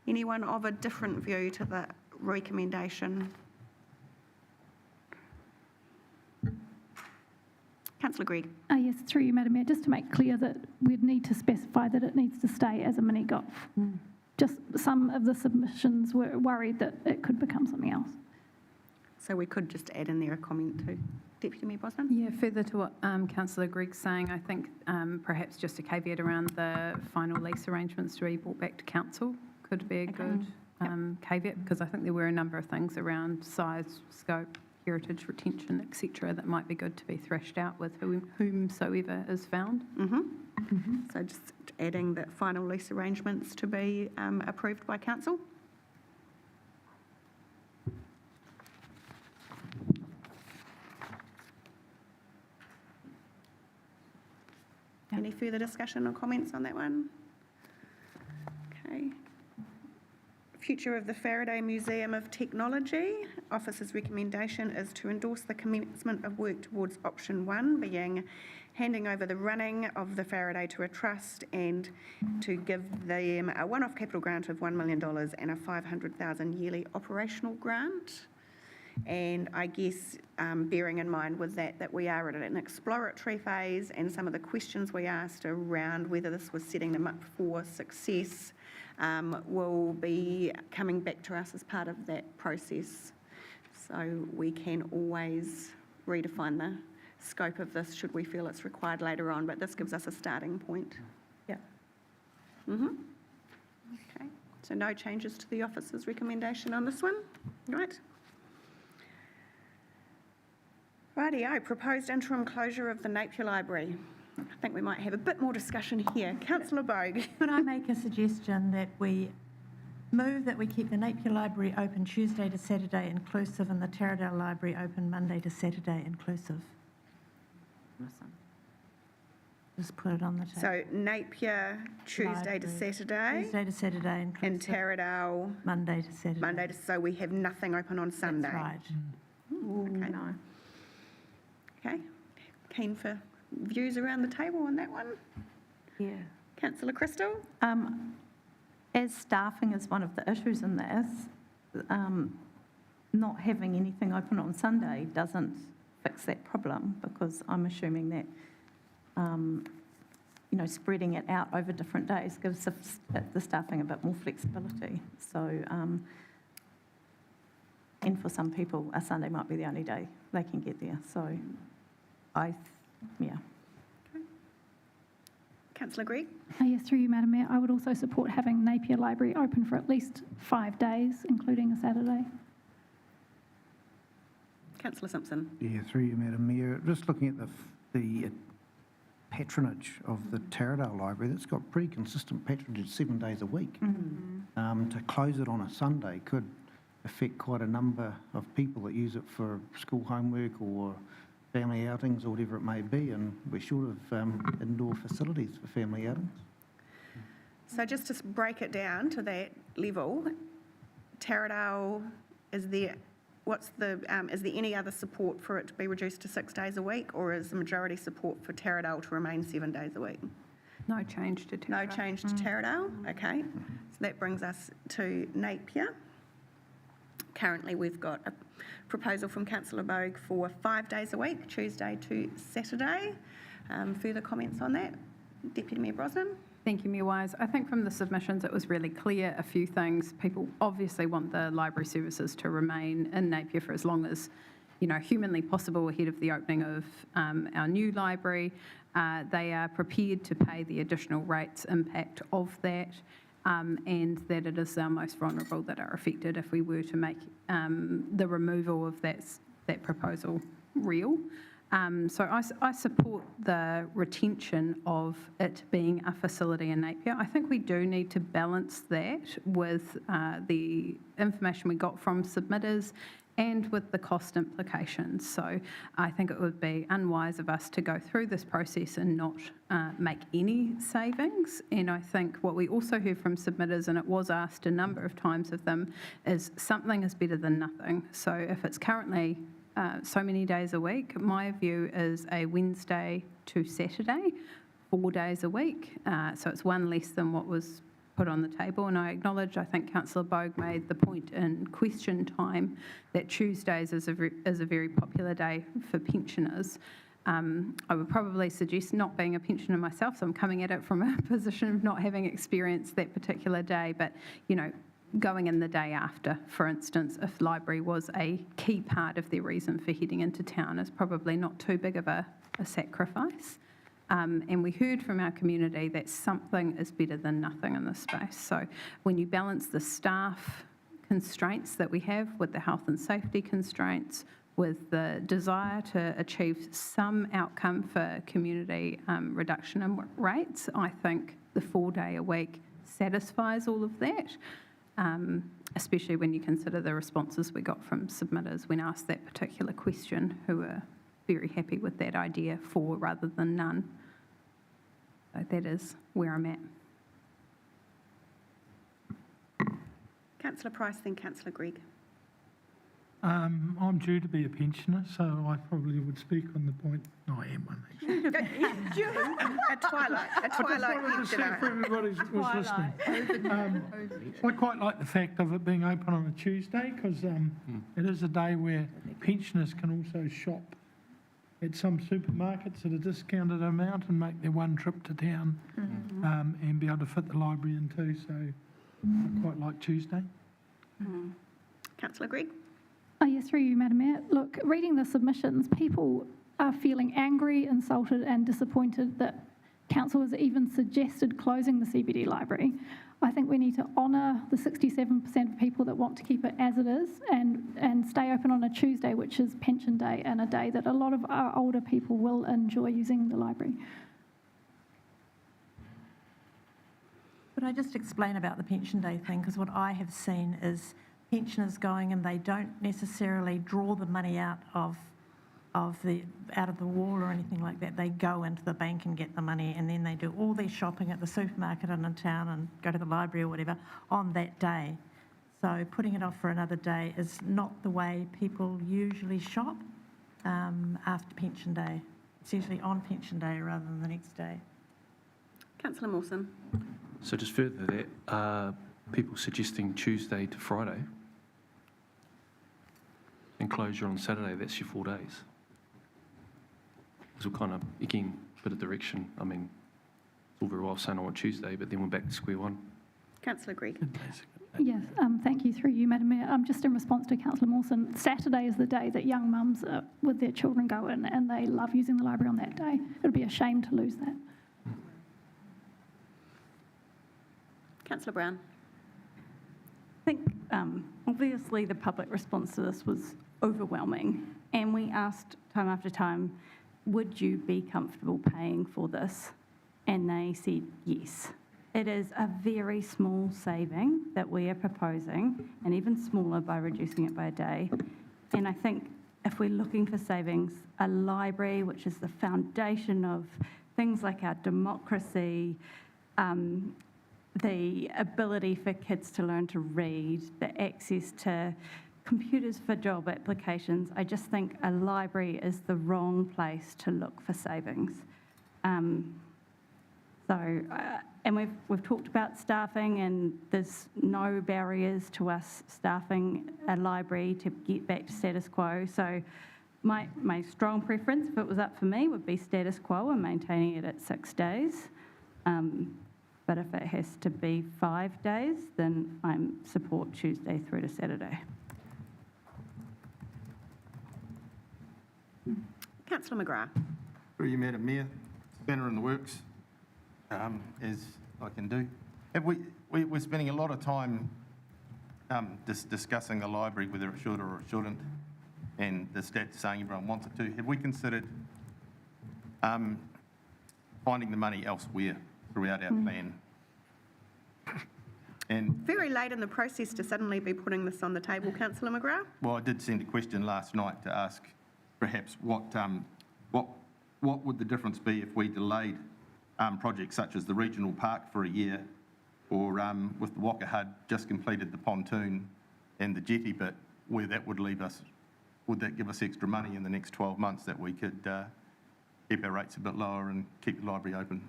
Anyone of a different view to the recommendation? Councillor Gregg. Yes, through you, Madam Mayor, just to make clear that we'd need to specify that it needs to stay as a mini golf. Just some of the submissions were worried that it could become something else. So we could just add in there a comment too. Deputy Mayor Bosman? Yeah, further to what Councillor Gregg's saying, I think perhaps just a caveat around the final lease arrangements to be brought back to council could be a good caveat, because I think there were a number of things around size, scope, heritage retention, etc., that might be good to be thrashed out with whomsoever is found. So just adding that final lease arrangements to be approved by council. Any further discussion or comments on that one? Okay. Future of the Faraday Museum of Technology. Officer's recommendation is to endorse the commencement of work towards option one, being handing over the running of the Faraday to a trust and to give them a one-off capital grant of $1 million and a $500,000 yearly operational grant. And I guess bearing in mind with that we are at an exploratory phase, and some of the questions we asked around whether this was setting them up for success will be coming back to us as part of that process. So we can always redefine the scope of this should we feel it's required later on, but this gives us a starting point. Yeah. Okay, so no changes to the officer's recommendation on this one, right? Rightio, proposed interim closure of the Napier Library. I think we might have a bit more discussion here. Councillor Bogue. Could I make a suggestion that we move that we keep the Napier Library open Tuesday to Saturday inclusive and the Taradale Library open Monday to Saturday inclusive? Just put it on the table. So Napier, Tuesday to Library. Saturday. Tuesday to Saturday inclusive. And Taradale. Monday to Saturday. So we have nothing open on Sunday. That's right. Okay. No. Okay. Keen for views around the table on that one? Yeah. Councillor Crystal? As staffing is one of the issues in this, not having anything open on Sunday doesn't fix that problem, because I'm assuming that, spreading it out over different days gives the staffing a bit more flexibility. So, and for some people, a Sunday might be the only day they can get there. So, yeah. Councillor Greig? Yes, through you, Madam Mayor, I would also support having Napier Library open for at least 5 days, including a Saturday. Councillor Simpson? Yeah, through you, Madam Mayor. Just looking at the patronage of the Taradale Library, that's got pretty consistent patronage 7 days a week. To close it on a Sunday could affect quite a number of people that use it for school homework or family outings or whatever it may be, and we're short of indoor facilities for family outings. So just to break it down to that level, Taradale, is there any other support for it to be reduced to 6 days a week, or is the majority support for Taradale to remain 7 days a week? No change to Taradale. No change to Taradale, okay. So that brings us to Napier. Currently, we've got a proposal from Councillor Bogue for 5 days a week, Tuesday to Saturday. Further comments on that? Deputy Mayor Brosnan? Thank you, Mayor Wise. I think from the submissions, it was really clear a few things. People obviously want the library services to remain in Napier for as long as, humanly possible ahead of the opening of our new library. They are prepared to pay the additional rates impact of that. And that it is our most vulnerable that are affected if we were to make the removal of that proposal real. So I support the retention of it being a facility in Napier. I think we do need to balance that with the information we got from submitters and with the cost implications. So I think it would be unwise of us to go through this process and not make any savings. And I think what we also heard from submitters, and it was asked a number of times of them, is something is better than nothing. So if it's currently so many days a week, my view is a Wednesday to Saturday, 4 days a week. So it's one less than what was put on the table, and I acknowledge, I think Councillor Bogue made the point in question time that Tuesdays is a very popular day for pensioners. I would probably suggest, not being a pensioner myself, so I'm coming at it from a position of not having experienced that particular day, but, going in the day after, for instance, if library was a key part of their reason for heading into town, is probably not too big of a sacrifice. And we heard from our community that something is better than nothing in this space. So when you balance the staff constraints that we have with the health and safety constraints, with the desire to achieve some outcome for community reduction in rates, I think the 4 day a week satisfies all of that, especially when you consider the responses we got from submitters when asked that particular question, who were very happy with that idea, 4 rather than none. So that is where I'm at. Councillor Price, then Councillor Greig. I'm due to be a pensioner, so I probably would speak on the point. No, I am one, actually. A twilight I just wanted to see if everybody was listening. I quite like the fact of it being open on a Tuesday, because it is a day where pensioners can also shop at some supermarkets at a discounted amount and make their one trip to town and be able to fit the library in too. So I quite like Tuesday. Councillor Greig. Oh, yes, through you, Madam Mayor. Look, reading the submissions, people are feeling angry, insulted and disappointed that council has even suggested closing the CBD library. I think we need to honour the 67% of people that want to keep it as it is and stay open on a Tuesday, which is pension day, and a day that a lot of our older people will enjoy using the library. Could I just explain about the pension day thing? Because what I have seen is pensioners going and they don't necessarily draw the money out of the wall or anything like that. They go into the bank and get the money, and then they do all their shopping at the supermarket in town and go to the library or whatever on that day. So putting it off for another day is not the way people usually shop after pension day. It's usually on pension day rather than the next day. Councillor Mawson. So just further to that, are people suggesting Tuesday to Friday and closure on Saturday? That's your 4 days. Because we're kind of, again, bit of direction. I mean, it's all very well saying I want Tuesday, but then we're back to square one. Councillor Greig. Yes, thank you through you, Madam Mayor. Just in response to Councillor Mawson, Saturday is the day that young mums with their children go in, and they love using the library on that day. It would be a shame to lose that. Councillor Brown. I think obviously the public response to this was overwhelming, and we asked time after time, would you be comfortable paying for this? And they said yes. It is a very small saving that we are proposing, and even smaller by reducing it by a day. And I think if we're looking for savings, a library, which is the foundation of things like our democracy, the ability for kids to learn to read, the access to computers for job applications, I just think a library is the wrong place to look for savings. And we've talked about staffing, and there's no barriers to us staffing a library to get back to status quo. So my strong preference, if it was up for me, would be status quo and maintaining it at 6 days. But if it has to be 5 days, then I support Tuesday through to Saturday. Councillor McGrath. Through you, Madam Mayor, spanner in the works, as I can do. We're spending a lot of time discussing the library, whether it should or it shouldn't, and the stats saying everyone wants it to. Have we considered finding the money elsewhere throughout our plan? And Very late in the process to suddenly be putting this on the table, Councillor McGrath. well, I did send a question last night to ask perhaps what would the difference be if we delayed projects such as the regional park for a year, or with the Waka HUD just completed the pontoon and the jetty bit, where that would leave us. Would that give us extra money in the next 12 months that we could keep our rates a bit lower and keep the library open?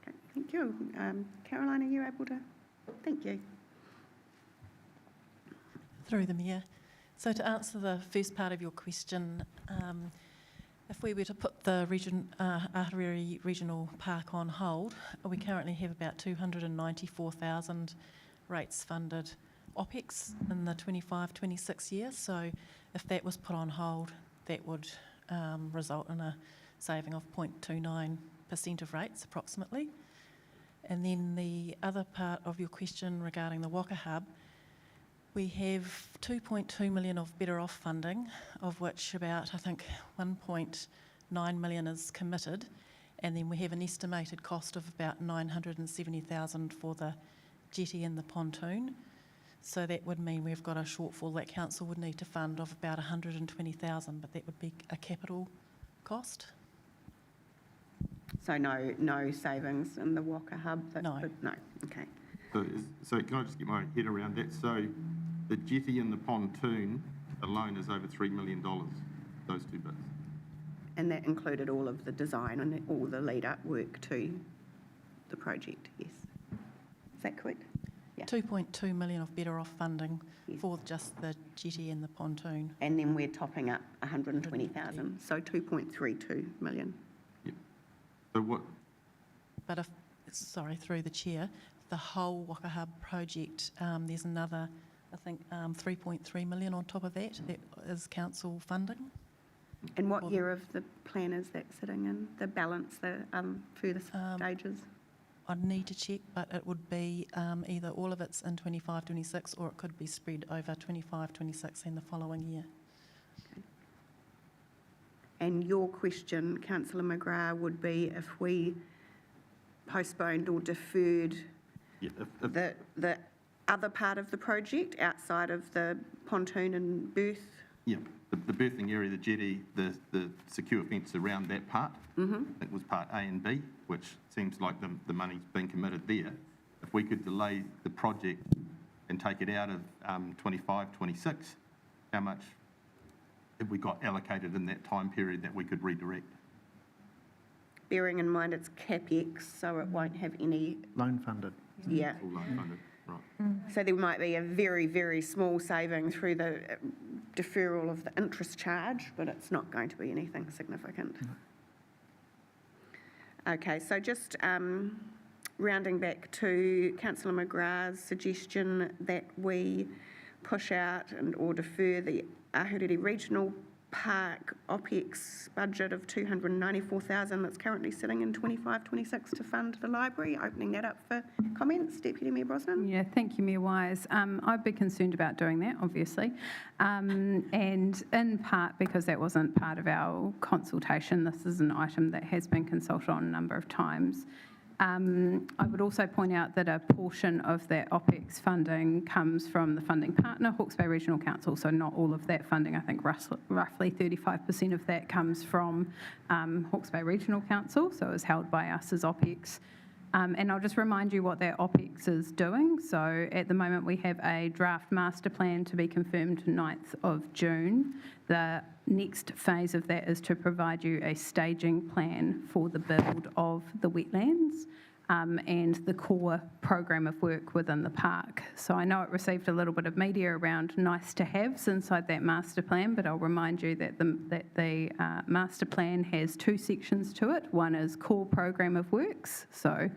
Okay, thank you. Caroline, are you able to? Thank you. Through the Mayor. So to answer the first part of your question, if we were to put the Ahuriri Regional Park on hold, we currently have about 294,000 rates funded OPEX in the 25-26 year. So if that was put on hold, that would result in a saving of 0.29% of rates approximately. And then the other part of your question regarding the Waka Hub, we have 2.2 million of Better Off funding, of which about, I think, 1.9 million is committed. And then we have an estimated cost of about 970,000 for the jetty and the pontoon. So that would mean we've got a shortfall that council would need to fund of about 120,000, but that would be a capital cost. So no savings in the Waka Hub? No. No, okay. So can I just get my head around that? So the jetty and the pontoon alone is over $3 million, those two bits. And that included all of the design and all the lead-up work to the project, yes. Is that correct? Yeah. 2.2 million of Better Off funding for just the jetty and the pontoon. And then we're topping up 120,000, so 2.32 million. So what? But if, sorry, through the chair, the whole Waka Hub project, there's another, I think, 3.3 million on top of that. That is council funding. And what year of the plan is that sitting in, the balance, the further stages? I'd need to check, but it would be either all of it's in 25, 26, or it could be spread over 25, 26 and the following year. And your question, Councillor McGrath, would be if we postponed or deferred Yeah, the other part of the project outside of the pontoon and berth? yeah, the berthing area, the jetty, the secure fence around that part, I think was part A and B, which seems like the money's been committed there. If we could delay the project and take it out of 25, 26, how much have we got allocated in that time period that we could redirect? Bearing in mind it's CapEx, so it won't have any, Loan funded. yeah. All loan funded, right. So there might be a very, very small saving through the deferral of the interest charge, but it's not going to be anything significant. Okay, so just rounding back to Councillor McGrath's suggestion that we push out or defer the Ahuriri Regional Park OPEX budget of 294,000 that's currently sitting in 25-26 to fund the library, opening that up for comments. Deputy Mayor Brosnan. Yeah, thank you, Mayor Wise. I'd be concerned about doing that, obviously, and in part because that wasn't part of our consultation. This is an item that has been consulted on a number of times. I would also point out that a portion of that OPEX funding comes from the funding partner, Hawke's Bay Regional Council, so not all of that funding. I think roughly 35% of that comes from Hawke's Bay Regional Council, so it's held by us as OPEX. And I'll just remind you what that OPEX is doing. So at the moment we have a draft master plan to be confirmed 9th of June. The next phase of that is to provide you a staging plan for the build of the wetlands and the core program of work within the park. So I know it received a little bit of media around nice to haves inside that master plan, but I'll remind you that the master plan has two sections to it. One is core program of works, so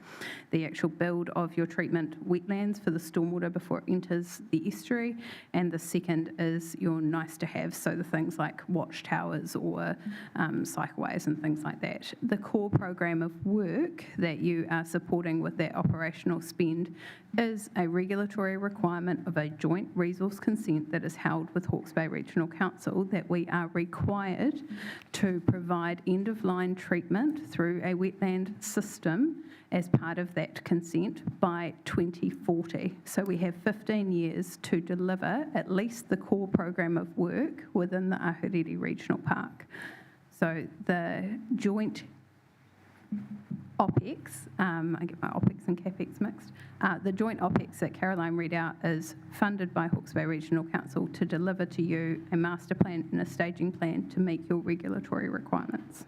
the actual build of your treatment wetlands for the stormwater before it enters the estuary, and the second is your nice to have, so the things like watchtowers or cycleways and things like that. The core program of work that you are supporting with that operational spend is a regulatory requirement of a joint resource consent that is held with Hawke's Bay Regional Council that we are required to provide end-of-line treatment through a wetland system as part of that consent by 2040. So we have 15 years to deliver at least the core program of work within the Ahuriri Regional Park. So the joint OPEX, I get my OPEX and CAPEX mixed, the joint OPEX that Caroline read out is funded by Hawke's Bay Regional Council to deliver to you a master plan and a staging plan to meet your regulatory requirements.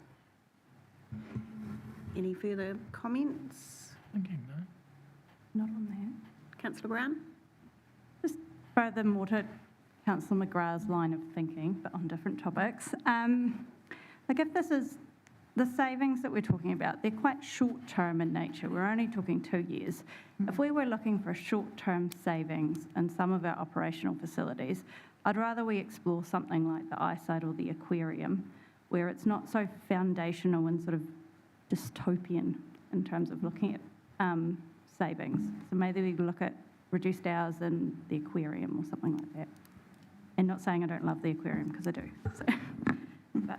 Any further comments? Not on that. Councillor Brown? Just furthermore to Councillor McGrath's line of thinking, but on different topics. Like if this is the savings that we're talking about, they're quite short-term in nature. We're only talking 2 years. If we were looking for short-term savings in some of our operational facilities, I'd rather we explore something like the eyesight or the aquarium, where it's not so foundational and sort of dystopian in terms of looking at savings. So maybe we look at reduced hours in the aquarium or something like that. And not saying I don't love the aquarium, because I do. So, but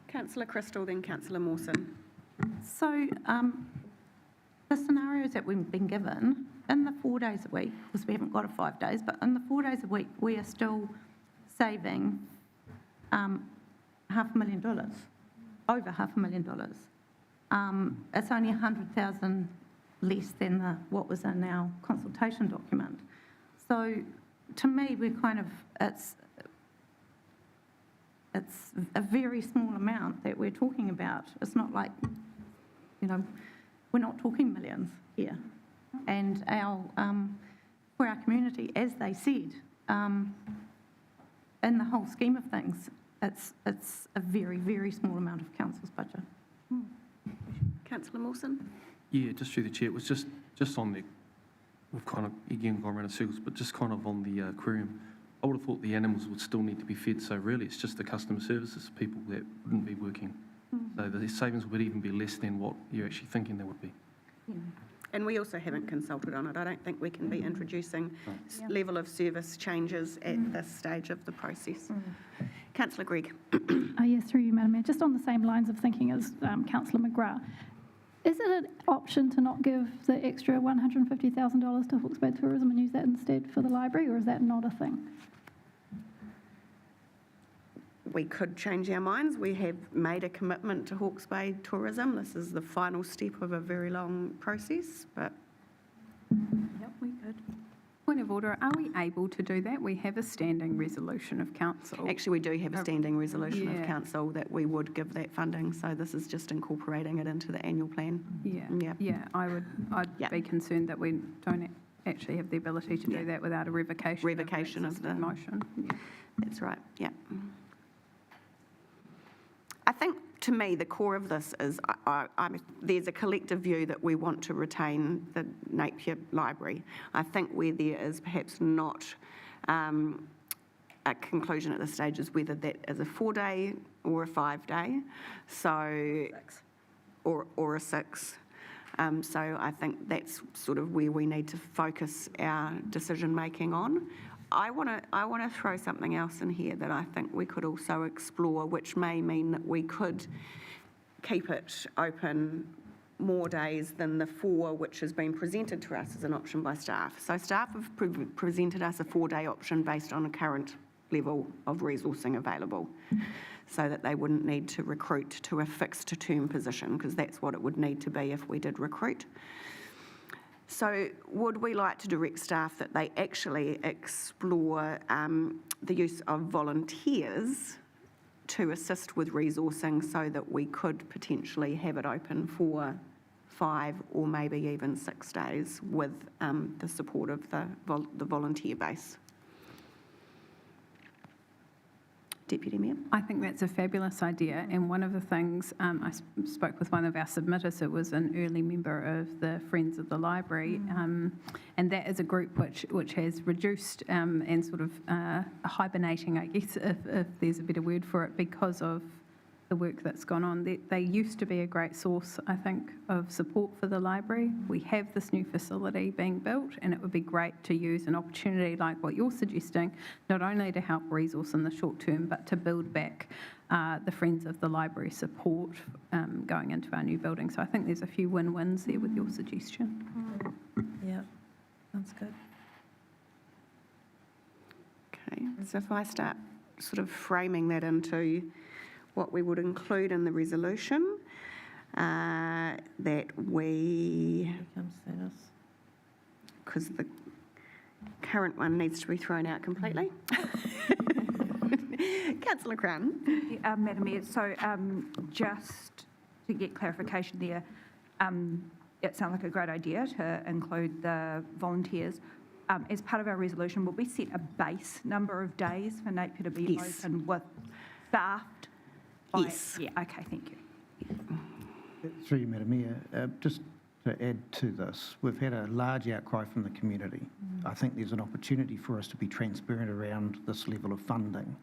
Councillor Crystal, then Councillor Mawson. So the scenarios that we've been given, in the 4 days a week, because we haven't got it 5 days, but in the 4 days a week, we are still saving $500,000, over $500,000. It's only 100,000 less than what was in our consultation document. So to me, we're kind of, it's a very small amount that we're talking about. It's not like, you know, we're not talking millions here. And our, for our community, as they said, in the whole scheme of things, it's a very, very small amount of council's budget. Councillor Mawson? Yeah, just through the chair, it was just on the, we've kind of, again, gone around in circles, but just kind of on the aquarium. I would have thought the animals would still need to be fed, so really it's just the customer services people that wouldn't be working. So the savings would even be less than what you're actually thinking they would be. And we also haven't consulted on it. I don't think we can be introducing level of service changes at this stage of the process. Councillor Gregg. Yes, through you, Madam Mayor. Just on the same lines of thinking as Councillor McGrath, is it an option to not give the extra $150,000 to Hawke's Bay Tourism and use that instead for the library, or is that not a thing? We could change our minds. We have made a commitment to Hawke's Bay Tourism. This is the final step of a very long process, but... Yep, we could. Point of order, are we able to do that? We have a standing resolution of council. Actually, we do have a standing resolution Yeah. of council that we would give that funding, so this is just incorporating it into the annual plan. Yeah, I'd be concerned that we don't actually have the ability to do that without a revocation. Revocation of the motion. Yeah. That's right, yeah. I think, to me, the core of this is there's a collective view that we want to retain the Napier Library. I think where there is perhaps not a conclusion at this stage is whether that is a 4-day or a 5-day, so or a 6. So I think that's sort of where we need to focus our decision making on. I want to throw something else in here that I think we could also explore, which may mean that we could keep it open more days than the 4 which has been presented to us as an option by staff. So staff have presented us a 4-day option based on a current level of resourcing available, so that they wouldn't need to recruit to a fixed term position, because that's what it would need to be if we did recruit. So would we like to direct staff that they actually explore the use of volunteers to assist with resourcing, so that we could potentially have it open for 5 or maybe even 6 days with the support of the volunteer base? Deputy Mayor. I think that's a fabulous idea, and one of the things, I spoke with one of our submitters who was an early member of the Friends of the Library, and that is a group which has reduced and sort of hibernating, I guess, if there's a better word for it, because of the work that's gone on. They used to be a great source, I think, of support for the library. We have this new facility being built, and it would be great to use an opportunity like what you're suggesting, not only to help resource in the short term, but to build back the Friends of the Library support going into our new building. So I think there's a few win-wins there with your suggestion. Yeah, sounds good. Okay, so if I start sort of framing that into what we would include in the resolution, that we, because the current one needs to be thrown out completely. Councillor Crown. Madam Mayor, so just to get clarification there, it sounds like a great idea to include the volunteers. As part of our resolution, will we set a base number of days for Napier to be open with staffed? Yes. Yeah, okay, thank you. Through you, Madam Mayor, just to add to this, we've had a large outcry from the community. I think there's an opportunity for us to be transparent around this level of funding.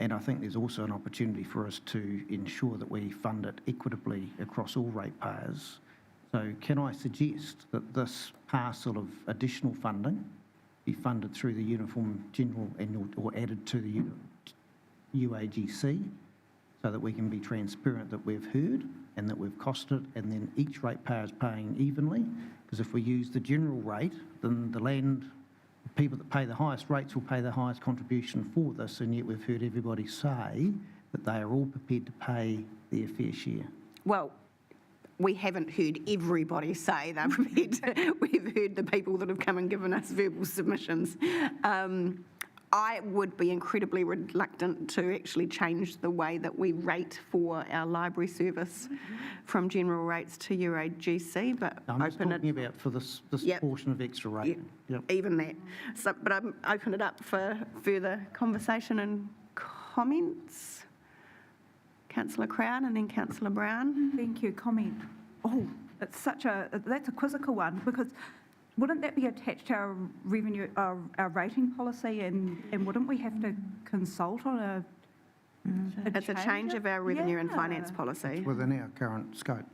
And I think there's also an opportunity for us to ensure that we fund it equitably across all ratepayers. So can I suggest that this parcel of additional funding be funded through the Uniform General Annual, or added to the UAGC, so that we can be transparent that we've heard and that we've costed, and then each ratepayer is paying evenly? Because if we use the general rate, then the people that pay the highest rates will pay the highest contribution for this, and yet we've heard everybody say that they are all prepared to pay their fair share. Well, we haven't heard everybody say they're prepared to. We've heard the people that have come and given us verbal submissions. I would be incredibly reluctant to actually change the way that we rate for our library service from general rates to UAGC, but I'm just talking about for this portion of extra rate. Even that. So, but I'm open it up for further conversation and comments. Councillor Crown and then Councillor Brown. Thank you. Comment. Oh, that's a quizzical one, because wouldn't that be attached to our revenue, our rating policy, and wouldn't we have to consult on a It's a change of our revenue and finance Yeah. policy. Within our current scope.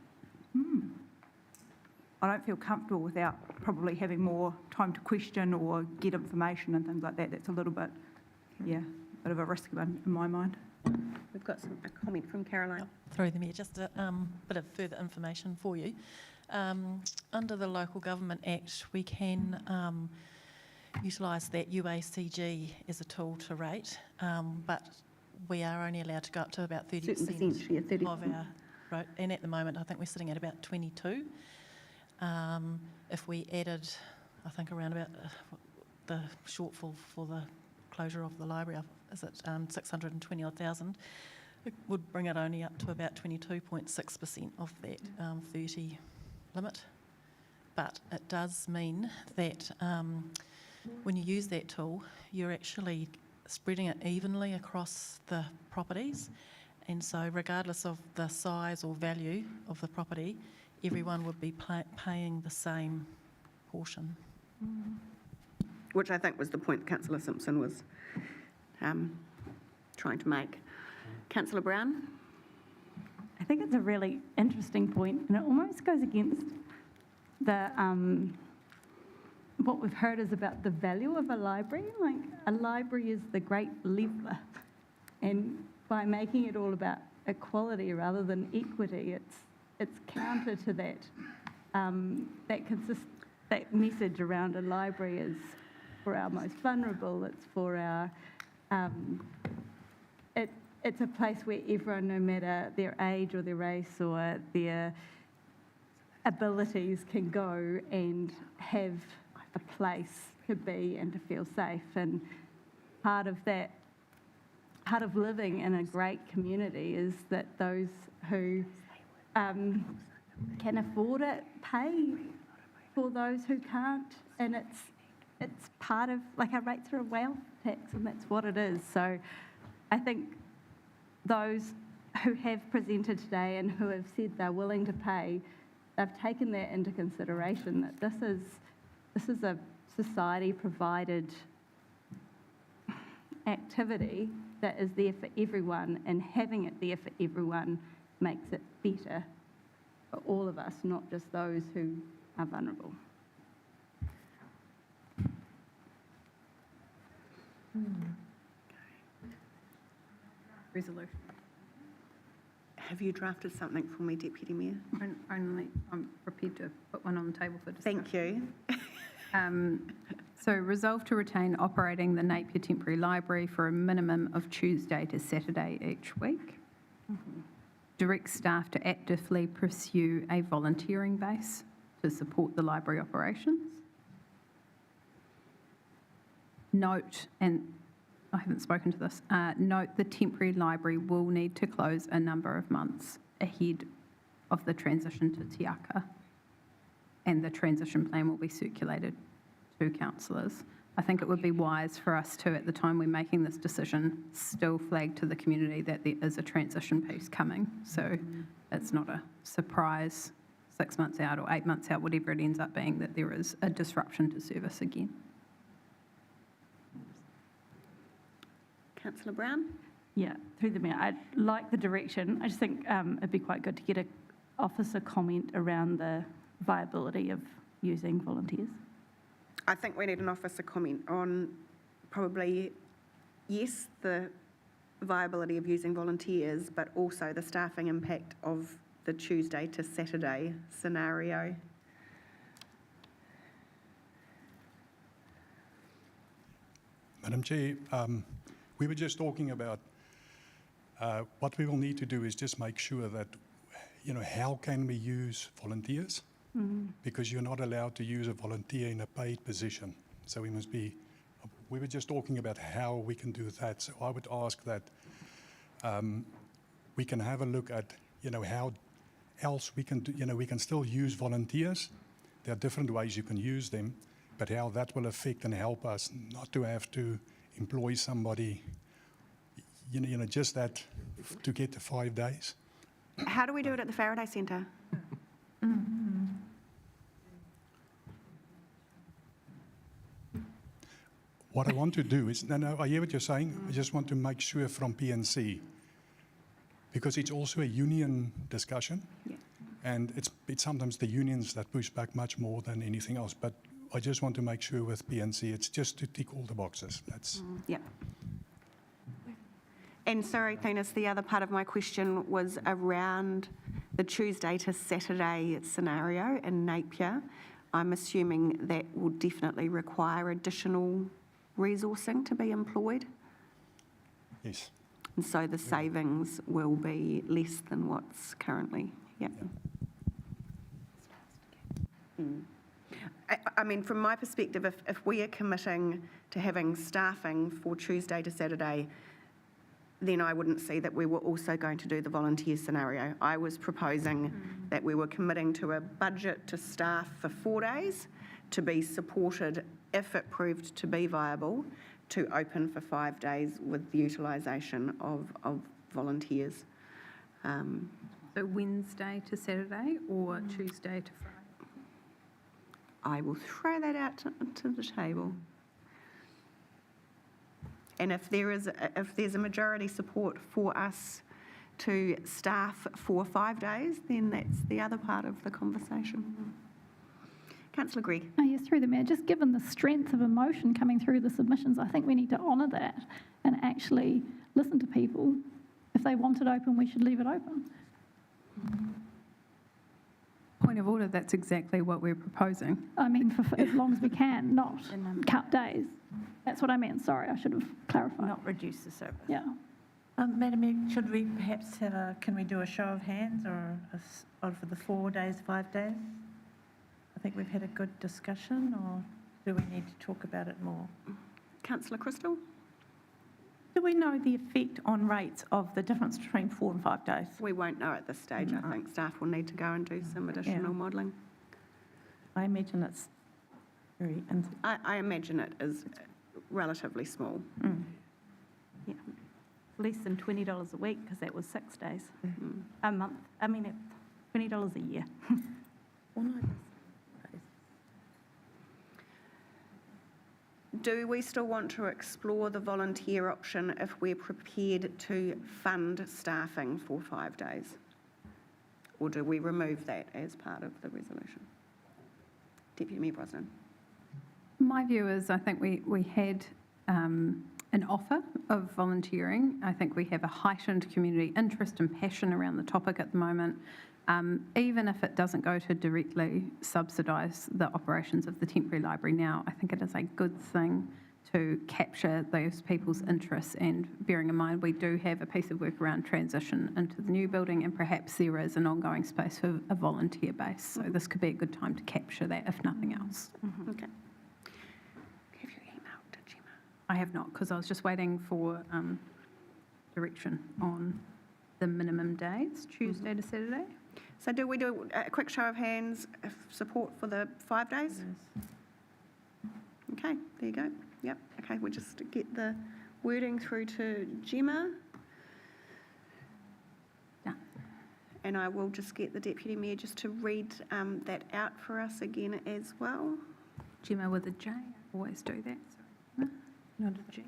I don't feel comfortable without probably having more time to question or get information and things like that. That's a little bit, bit of a risk in my mind. We've got a comment from Caroline. Through the Mayor, just a bit of further information for you. Under the Local Government Act, we can utilise that UACG as a tool to rate, but we are only allowed to go up to about 30% Certain percent, yeah, 30%. of our, and at the moment I think we're sitting at about 22. If we added, I think around about the shortfall for the closure of the library, is it 620 odd thousand, it would bring it only up to about 22.6% of that 30 limit. But it does mean that when you use that tool, you're actually spreading it evenly across the properties, and so regardless of the size or value of the property, everyone would be paying the same portion. Which I think was the point Councillor Simpson was trying to make. Councillor Brown? I think it's a really interesting point, and it almost goes against the what we've heard is about the value of a library. Like, a library is the great leveller, and by making it all about equality rather than equity, it's counter to that. That message around a library is for our most vulnerable. It's for our. It's a place where everyone, no matter their age or their race or their abilities, can go and have a place to be and to feel safe. And part of that, part of living in a great community is that those who can afford it pay for those who can't. And it's part of, like, our rates are a wealth tax, and that's what it is. So I think those who have presented today and who have said they're willing to pay, they've taken that into consideration, that this is a society-provided activity that is there for everyone, and having it there for everyone makes it better for all of us, not just those who are vulnerable. Resolution. Have you drafted something for me, Deputy Mayor? Only, I'm prepared to put one on the table for discussion. Thank you. So resolve to retain operating the Napier Temporary Library for a minimum of Tuesday to Saturday each week. Direct staff to actively pursue a volunteering base to support the library operations. Note, and I haven't spoken to this, note the temporary library will need to close a number of months ahead of the transition to Te Aka, and the transition plan will be circulated to councillors. I think it would be wise for us to, at the time we're making this decision, still flag to the community that there is a transition piece coming. So it's not a surprise 6 months out or 8 months out, whatever it ends up being, that there is a disruption to service again. Councillor Brown? Yeah, through the Mayor, I like the direction. I just think it'd be quite good to get an officer comment around the viability of using volunteers. I think we need an officer comment on probably, yes, the viability of using volunteers, but also the staffing impact of the Tuesday to Saturday scenario. Madam Chair, we were just talking about what we will need to do is just make sure that, how can we use volunteers? Because you're not allowed to use a volunteer in a paid position. So we were just talking about how we can do that. So I would ask that we can have a look at, how else we can do, we can still use volunteers. There are different ways you can use them, but how that will affect and help us not to have to employ somebody, just that to get to 5 days. How do we do it at the Faraday Centre? What I want to do is, no, I hear what you're saying. I just want to make sure from PNC, because it's also a union discussion. Yeah. And it's sometimes the unions that push back much more than anything else. But I just want to make sure with PNC, it's just to tick all the boxes. That's Yeah. And sorry, Thanos, the other part of my question was around the Tuesday to Saturday scenario in Napier. I'm assuming that will definitely require additional resourcing to be employed. Yes. And so the savings will be less than what's currently, yeah. I mean, from my perspective, if we are committing to having staffing for Tuesday to Saturday, then I wouldn't see that we were also going to do the volunteer scenario. I was proposing that we were committing to a budget to staff for 4 days to be supported, if it proved to be viable, to open for 5 days with the utilisation of volunteers. So Wednesday to Saturday or Tuesday to Friday? I will throw that out to the table. And if there's a majority support for us to staff for 5 days, then that's the other part of the conversation. Councillor Gregg. Oh, yes, through the Mayor, just given the strength of emotion coming through the submissions, I think we need to honour that and actually listen to people. If they want it open, we should leave it open. Point of order, that's exactly what we're proposing. I mean, for as long as we can, not cut days. That's what I meant, sorry, I should have clarified. Not reduce the service. Yeah. Madam Mayor, should we perhaps can we do a show of hands or for the 4 days, 5 days? I think we've had a good discussion, or do we need to talk about it more? Councillor Crystal? Do we know the effect on rates of the difference between 4 and 5 days? We won't know at this stage. I think staff will need to go and do some additional modelling. I imagine it's very... I imagine it is relatively small. Yeah. Less than $20 a week, because that was 6 days. A month. I mean, $20 a year. Do we still want to explore the volunteer option if we're prepared to fund staffing for 5 days? Or do we remove that as part of the resolution? Deputy Mayor Brosnan. My view is I think we had an offer of volunteering. I think we have a heightened community interest and passion around the topic at the moment. Even if it doesn't go to directly subsidise the operations of the temporary library now, I think it is a good thing to capture those people's interests, and bearing in mind we do have a piece of work around transition into the new building, and perhaps there is an ongoing space for a volunteer base. So this could be a good time to capture that, if nothing else. Okay. Have you emailed to Gemma? I have not, because I was just waiting for direction on the minimum days, Tuesday to Saturday. So do we do a quick show of hands of support for the 5 days? Yes. Okay, there you go. Yep, okay, we'll just get the wording through to Gemma. Yeah. And I will just get the Deputy Mayor just to read that out for us again as well. Gemma with a J, always do that. Sorry. Not a G.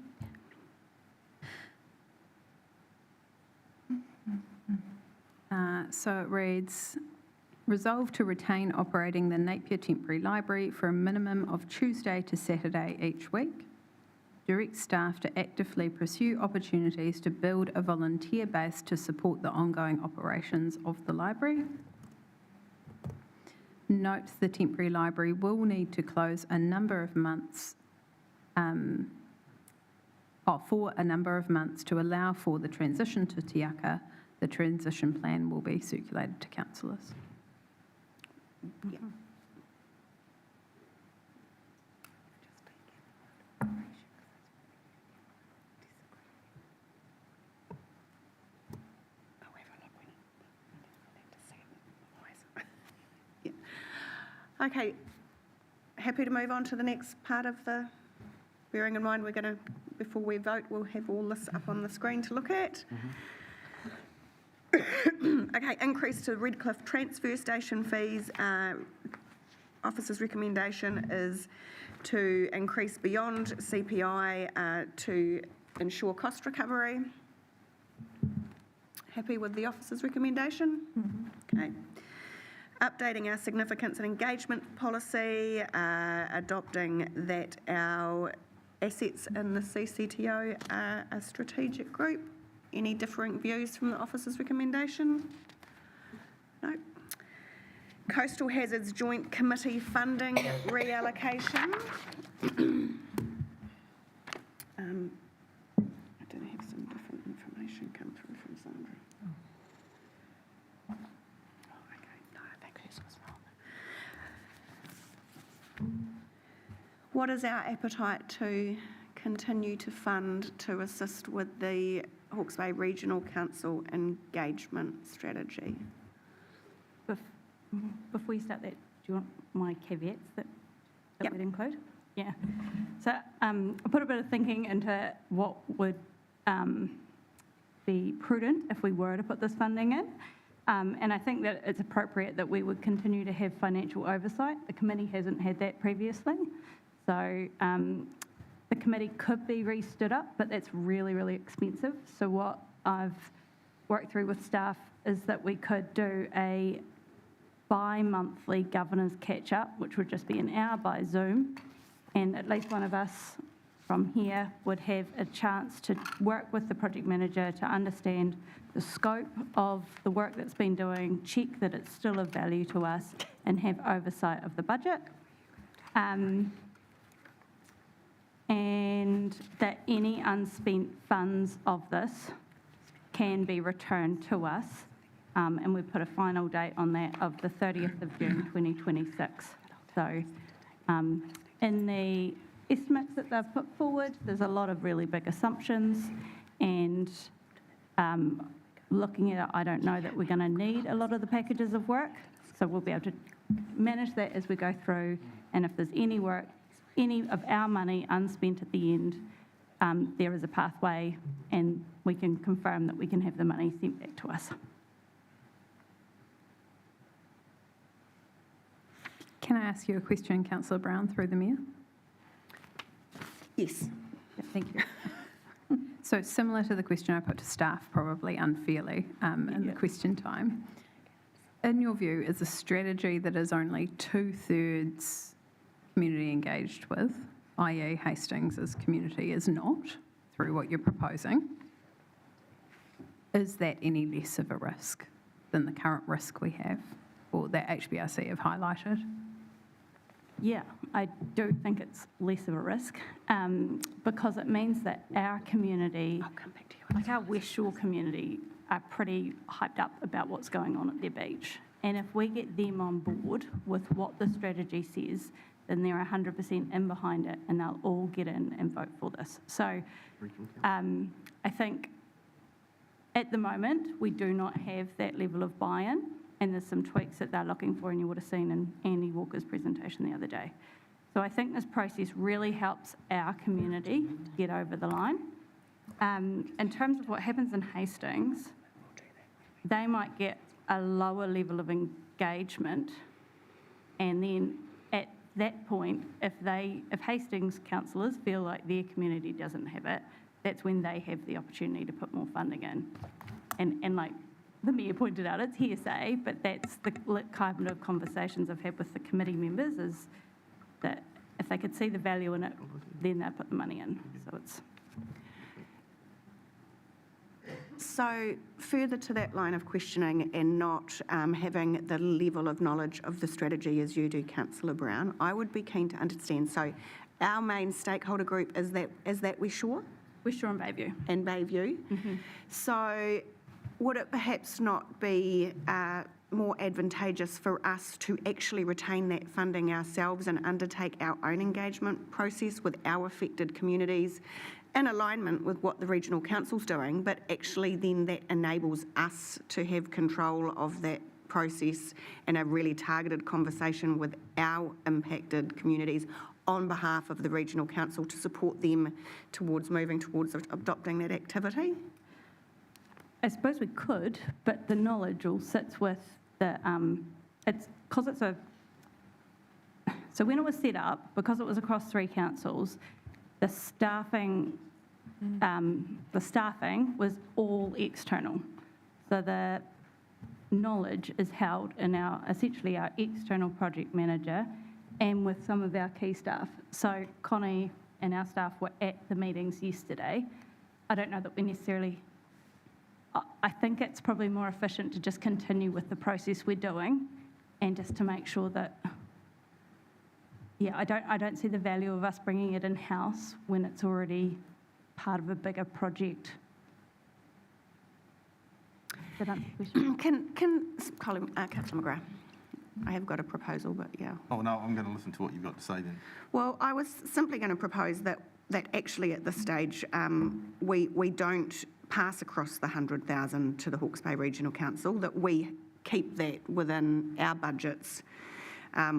So it reads, resolve to retain operating the Napier Temporary Library for a minimum of Tuesday to Saturday each week. Direct staff to actively pursue opportunities to build a volunteer base to support the ongoing operations of the library. Note the temporary library will need to close a number of months for a number of months to allow for the transition to Te Aka. The transition plan will be circulated to councillors. Yeah. Yeah. Okay, happy to move on to the next part of the, bearing in mind we're going to, before we vote, we'll have all this up on the screen to look at. Okay, increase to Redcliffe transfer station fees. Officer's recommendation is to increase beyond CPI to ensure cost recovery. Happy with the officer's recommendation? Okay. Updating our significance and engagement policy, adopting that our assets in the CCTO are a strategic group. Any differing views from the officer's recommendation? No. Coastal Hazards Joint Committee funding reallocation. I did have some different information come through from Sandra. Oh, okay. No, I think hers was wrong. What is our appetite to continue to fund to assist with the Hawke's Bay Regional Council engagement strategy? Before you start that, do you want my caveats that Yep. would include? Yeah. So I put a bit of thinking into what would be prudent if we were to put this funding in. And I think that it's appropriate that we would continue to have financial oversight. The committee hasn't had that previously. So the committee could be re-stood up, but that's really, really expensive. So what I've worked through with staff is that we could do a bi-monthly governors catch-up, which would just be an hour by Zoom, and at least one of us from here would have a chance to work with the project manager to understand the scope of the work that's been doing, check that it's still of value to us, and have oversight of the budget. And that any unspent funds of this can be returned to us. And we put a final date on that of the 30th of June 2026. So in the estimates that they've put forward, there's a lot of really big assumptions, and looking at it, I don't know that we're going to need a lot of the packages of work, so we'll be able to manage that as we go through, and if there's any work, any of our money unspent at the end, there is a pathway, and we can confirm that we can have the money sent back to us. Can I ask you a question, Councillor Brown, through the Mayor? Yes. Yeah, thank you. So similar to the question I put to staff, probably unfairly, in the question time. In your view, is a strategy that is only 2/3 community engaged with, i.e. Hastings as community is not, through what you're proposing, is that any less of a risk than the current risk we have, or that HBRC have highlighted? Yeah, I do think it's less of a risk because it means that our community, like our West Shore community, are pretty hyped up about what's going on at their beach. And if we get them on board with what the strategy says, then they're 100% in behind it, and they'll all get in and vote for this. So I think at the moment, we do not have that level of buy-in, and there's some tweaks that they're looking for, and you would have seen in Andy Walker's presentation the other day. So I think this process really helps our community get over the line. In terms of what happens in Hastings, they might get a lower level of engagement, and then at that point, if Hastings councillors feel like their community doesn't have it, that's when they have the opportunity to put more funding in. And like the Mayor pointed out, it's hearsay, but that's the kind of conversations I've had with the committee members, is that if they could see the value in it, then they'll put the money in. So it's... So further to that line of questioning and not having the level of knowledge of the strategy as you do, Councillor Brown, I would be keen to understand. So our main stakeholder group is that West Shore? West Shore and Bayview. And Bayview. Mm-hmm. So would it perhaps not be more advantageous for us to actually retain that funding ourselves and undertake our own engagement process with our affected communities in alignment with what the Regional Council's doing, but actually then that enables us to have control of that process and a really targeted conversation with our impacted communities on behalf of the Regional Council to support them towards moving towards adopting that activity? I suppose we could, but the knowledge all sits with the, it's because it's So when it was set up, because it was across 3 councils, the staffing was all external. So the knowledge is held in essentially our external project manager and with some of our key staff. So Connie and our staff were at the meetings yesterday. I don't know that we necessarily, I think it's probably more efficient to just continue with the process we're doing and just to make sure that, yeah, I don't see the value of us bringing it in-house when it's already part of a bigger project. Does that answer the question? Councillor McGrath, I have got a proposal, but yeah. Oh, no, I'm going to listen to what you've got to say then. Well, I was simply going to propose that actually at this stage, we don't pass across the 100,000 to the Hawke's Bay Regional Council, that we keep that within our budgets,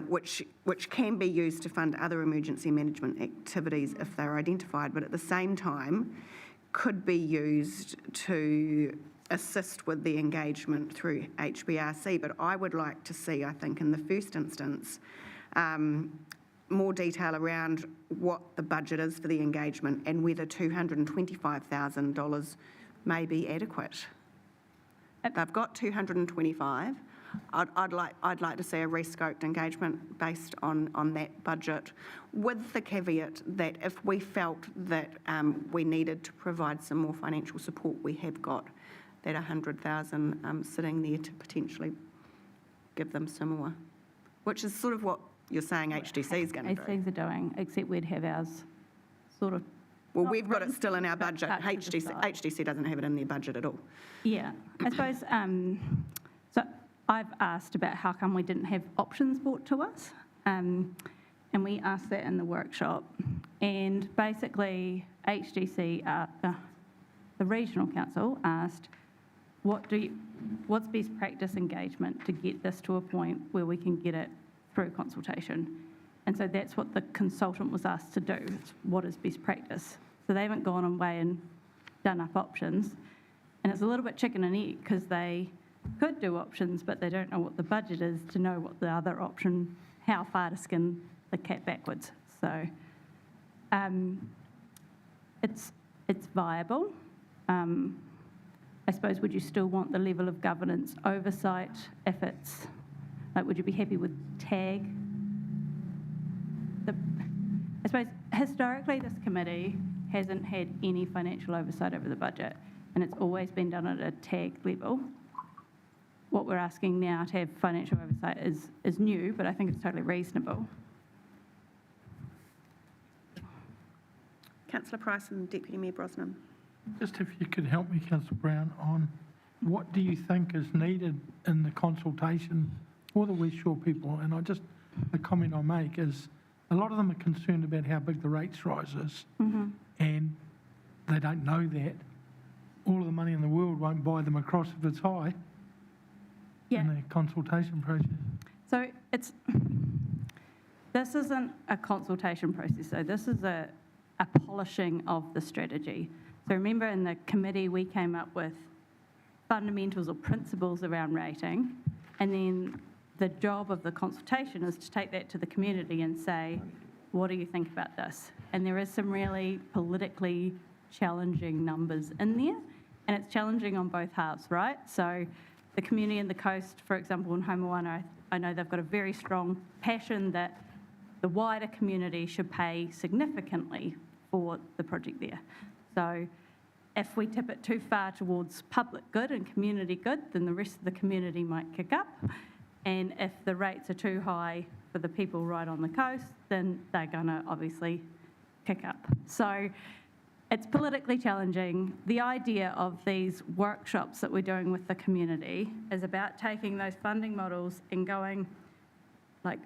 which can be used to fund other emergency management activities if they're identified, but at the same time could be used to assist with the engagement through HBRC. But I would like to see, I think, in the first instance, more detail around what the budget is for the engagement and whether $225,000 may be adequate. They've got 225. I'd like to see a rescoped engagement based on that budget, with the caveat that if we felt that we needed to provide some more financial support, we have got that 100,000 sitting there to potentially give them some more, which is sort of what you're saying HDC is going to do. HDCs are doing, except we'd have ours sort of. Well, we've got it still in our budget. HDC doesn't have it in their budget at all. Yeah, I suppose, so I've asked about how come we didn't have options brought to us, and we asked that in the workshop, and basically HDC, the regional council asked, what's best practice engagement to get this to a point where we can get it through consultation? And so that's what the consultant was asked to do, what is best practice. So they haven't gone away and done up options. And it's a little bit chicken and egg, because they could do options, but they don't know what the budget is to know what the other option, how far to skin the cat backwards. So it's viable. I suppose, would you still want the level of governance oversight if it's, like, would you be happy with TAG? I suppose historically this committee hasn't had any financial oversight over the budget, and it's always been done at a TAG level. What we're asking now to have financial oversight is new, but I think it's totally reasonable. Councillor Price and Deputy Mayor Brosnan. Just if you could help me, Councillor Brown, on what do you think is needed in the consultation for the West Shore people? And the comment I make is a lot of them are concerned about how big the rates rise is, and they don't know that. All of the money in the world won't buy them across if it's high in the consultation process. So this isn't a consultation process, so this is a polishing of the strategy. So remember, in the committee we came up with fundamentals or principles around rating, and then the job of the consultation is to take that to the community and say, what do you think about this? And there is some really politically challenging numbers in there, and it's challenging on both halves, right? So the community in the coast, for example, in Homoana, I know they've got a very strong passion that the wider community should pay significantly for the project there. So if we tip it too far towards public good and community good, then the rest of the community might kick up. And if the rates are too high for the people right on the coast, then they're going to obviously kick up. So it's politically challenging. The idea of these workshops that we're doing with the community is about taking those funding models and going, like,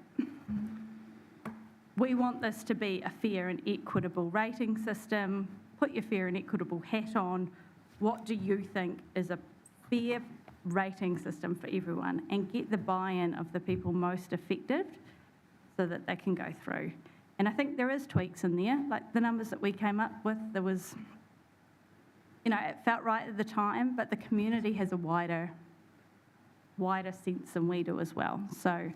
we want this to be a fair and equitable rating system. Put your fair and equitable hat on. What do you think is a fair rating system for everyone, and get the buy-in of the people most affected so that they can go through. And I think there is tweaks in there, like the numbers that we came up with, there was, it felt right at the time, but the community has a wider sense than we do as well. So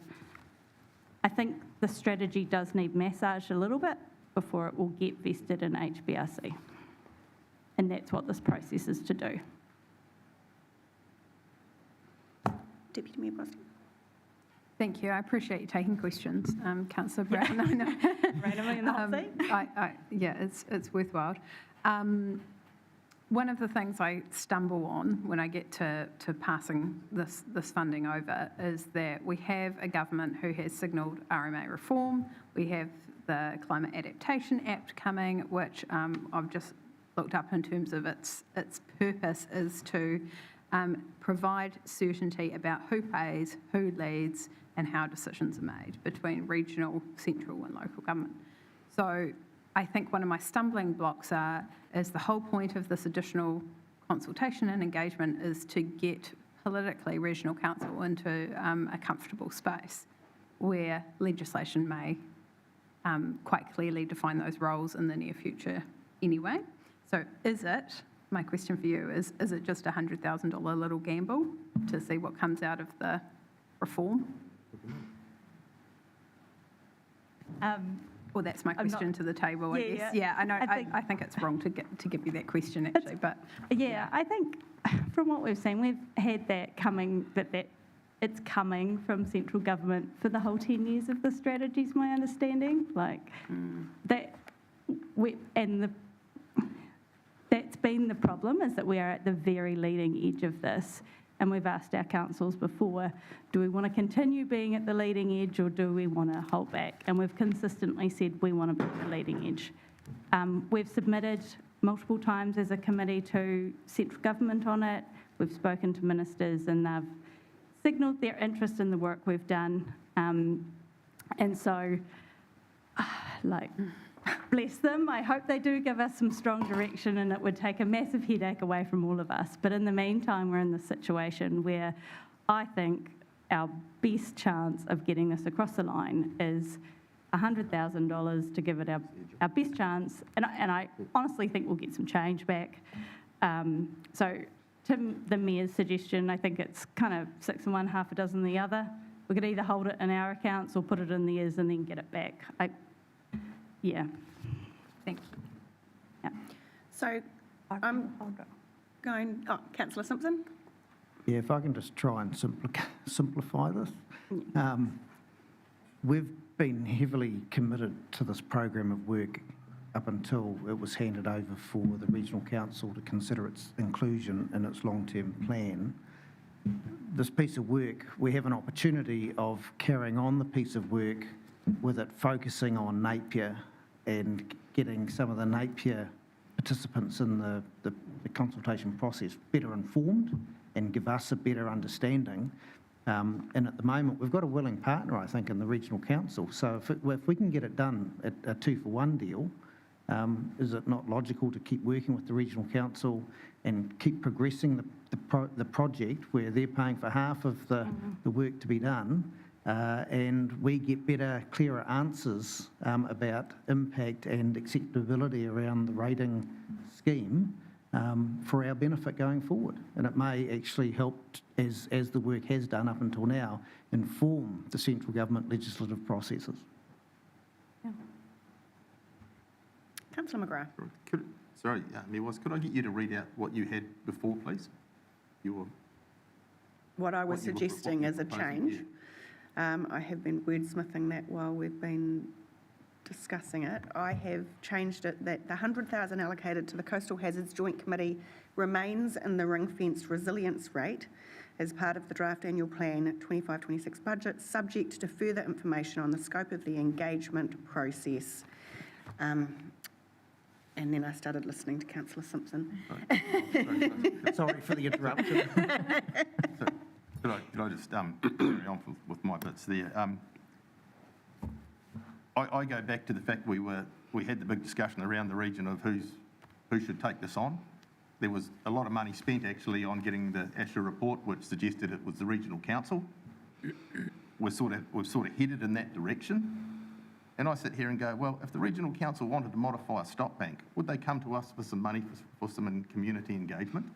I think the strategy does need massage a little bit before it will get vested in HBRC. And that's what this process is to do. Deputy Mayor Boston. Thank you. I appreciate you taking questions, Councillor Brown. I know. Randomly in the hot seat. Yeah, it's worthwhile. One of the things I stumble on when I get to passing this funding over is that we have a government who has signalled RMA reform. We have the Climate Adaptation Act coming, which I've just looked up in terms of its purpose is to provide certainty about who pays, who leads, and how decisions are made between regional, central and local government. So I think one of my stumbling blocks is the whole point of this additional consultation and engagement is to get politically regional council into a comfortable space where legislation may quite clearly define those roles in the near future anyway. So my question for you is it just a $100,000 little gamble to see what comes out of the reform? Well, that's my question to the table, I guess. Yeah, I know. I think it's wrong to give you that question, actually, but... Yeah, I think from what we've seen, we've had that coming, that it's coming from central government for the whole 10 years of the strategy, is my understanding. That's been the problem, is that we are at the very leading edge of this. And we've asked our councils before, do we want to continue being at the leading edge or do we want to hold back? And we've consistently said we want to be at the leading edge. We've submitted multiple times as a committee to central government on it. We've spoken to ministers and they've signalled their interest in the work we've done. And so, bless them. I hope they do give us some strong direction and it would take a massive headache away from all of us. But in the meantime, we're in this situation where I think our best chance of getting this across the line is $100,000 to give it our best chance. And I honestly think we'll get some change back. So to the Mayor's suggestion, I think it's kind of 6 in one, half a dozen the other. We could either hold it in our accounts or put it in theirs and then get it back. Yeah. Thank you. Yeah. So I'm going, Councillor Simpson. Yeah, if I can just try and simplify this. We've been heavily committed to this program of work up until it was handed over for the Regional Council to consider its inclusion in its long-term plan. This piece of work, we have an opportunity of carrying on the piece of work with it focusing on Napier and getting some of the Napier participants in the consultation process better informed and give us a better understanding. And at the moment, we've got a willing partner, I think, in the Regional Council. So if we can get it done at a 2-for-1 deal, is it not logical to keep working with the Regional Council and keep progressing the project where they're paying for half of the work to be done, and we get better, clearer answers about impact and acceptability around the rating scheme for our benefit going forward. And it may actually help, as the work has done up until now, inform the central government legislative processes. Yeah. Councillor McGrath. Sorry, could I get you to read out what you had before, please? What I was suggesting as a change. I have been wordsmithing that while we've been discussing it. I have changed it that the $100,000 allocated to the Coastal Hazards Joint Committee remains in the ring-fenced resilience rate as part of the draft annual plan 25-26 budget, subject to further information on the scope of the engagement process. And then I started listening to Councillor Simpson. Sorry for the interruption. Could I just carry on with my bits there? I go back to the fact we had the big discussion around the region of who should take this on. There was a lot of money spent actually on getting the ASHA report, which suggested it was the Regional Council. We've sort of headed in that direction. And I sit here and go, well, if the Regional Council wanted to modify a stop bank, would they come to us for some money for some community engagement?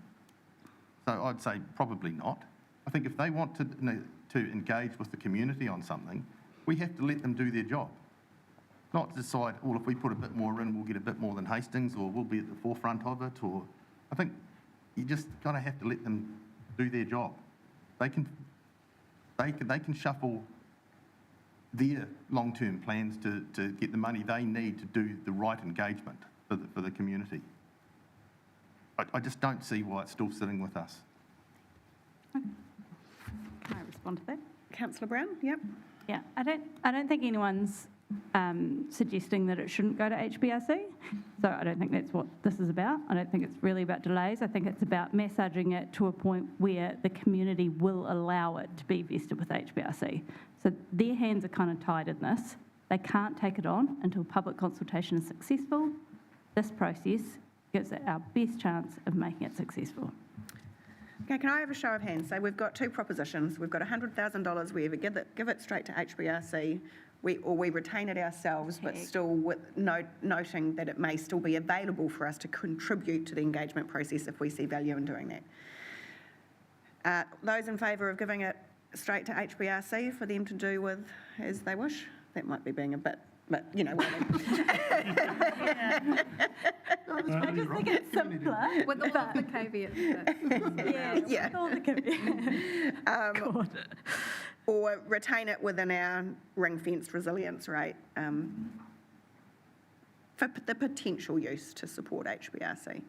So I'd say probably not. I think if they want to engage with the community on something, We have to let them do their job. Not decide, well, if we put a bit more in, we'll get a bit more than Hastings, or we'll be at the forefront of it, or I think you just kind of have to let them do their job. They can shuffle their long-term plans to get the money they need to do the right engagement for the community. I just don't see why it's still sitting with us. Can I respond to that? Councillor Brown, yep. Yeah, I don't think anyone's suggesting that it shouldn't go to HBRC. So I don't think that's what this is about. I don't think it's really about delays. I think it's about massaging it to a point where the community will allow it to be vested with HBRC. So their hands are kind of tied in this. They can't take it on until public consultation is successful. This process gives it our best chance of making it successful. Okay, can I have a show of hands? So we've got two propositions. We've got $100,000, we either give it straight to HBRC, or we retain it ourselves, but still with noting that it may still be available for us to contribute to the engagement process if we see value in doing that. Those in favour of giving it straight to HBRC for them to do with as they wish? That might be being a bit, but you know what I mean. I just think it's simpler. With all of the caveats. Yeah. With all the caveats. Or retain it within our ring-fenced resilience rate for the potential use to support HBRC.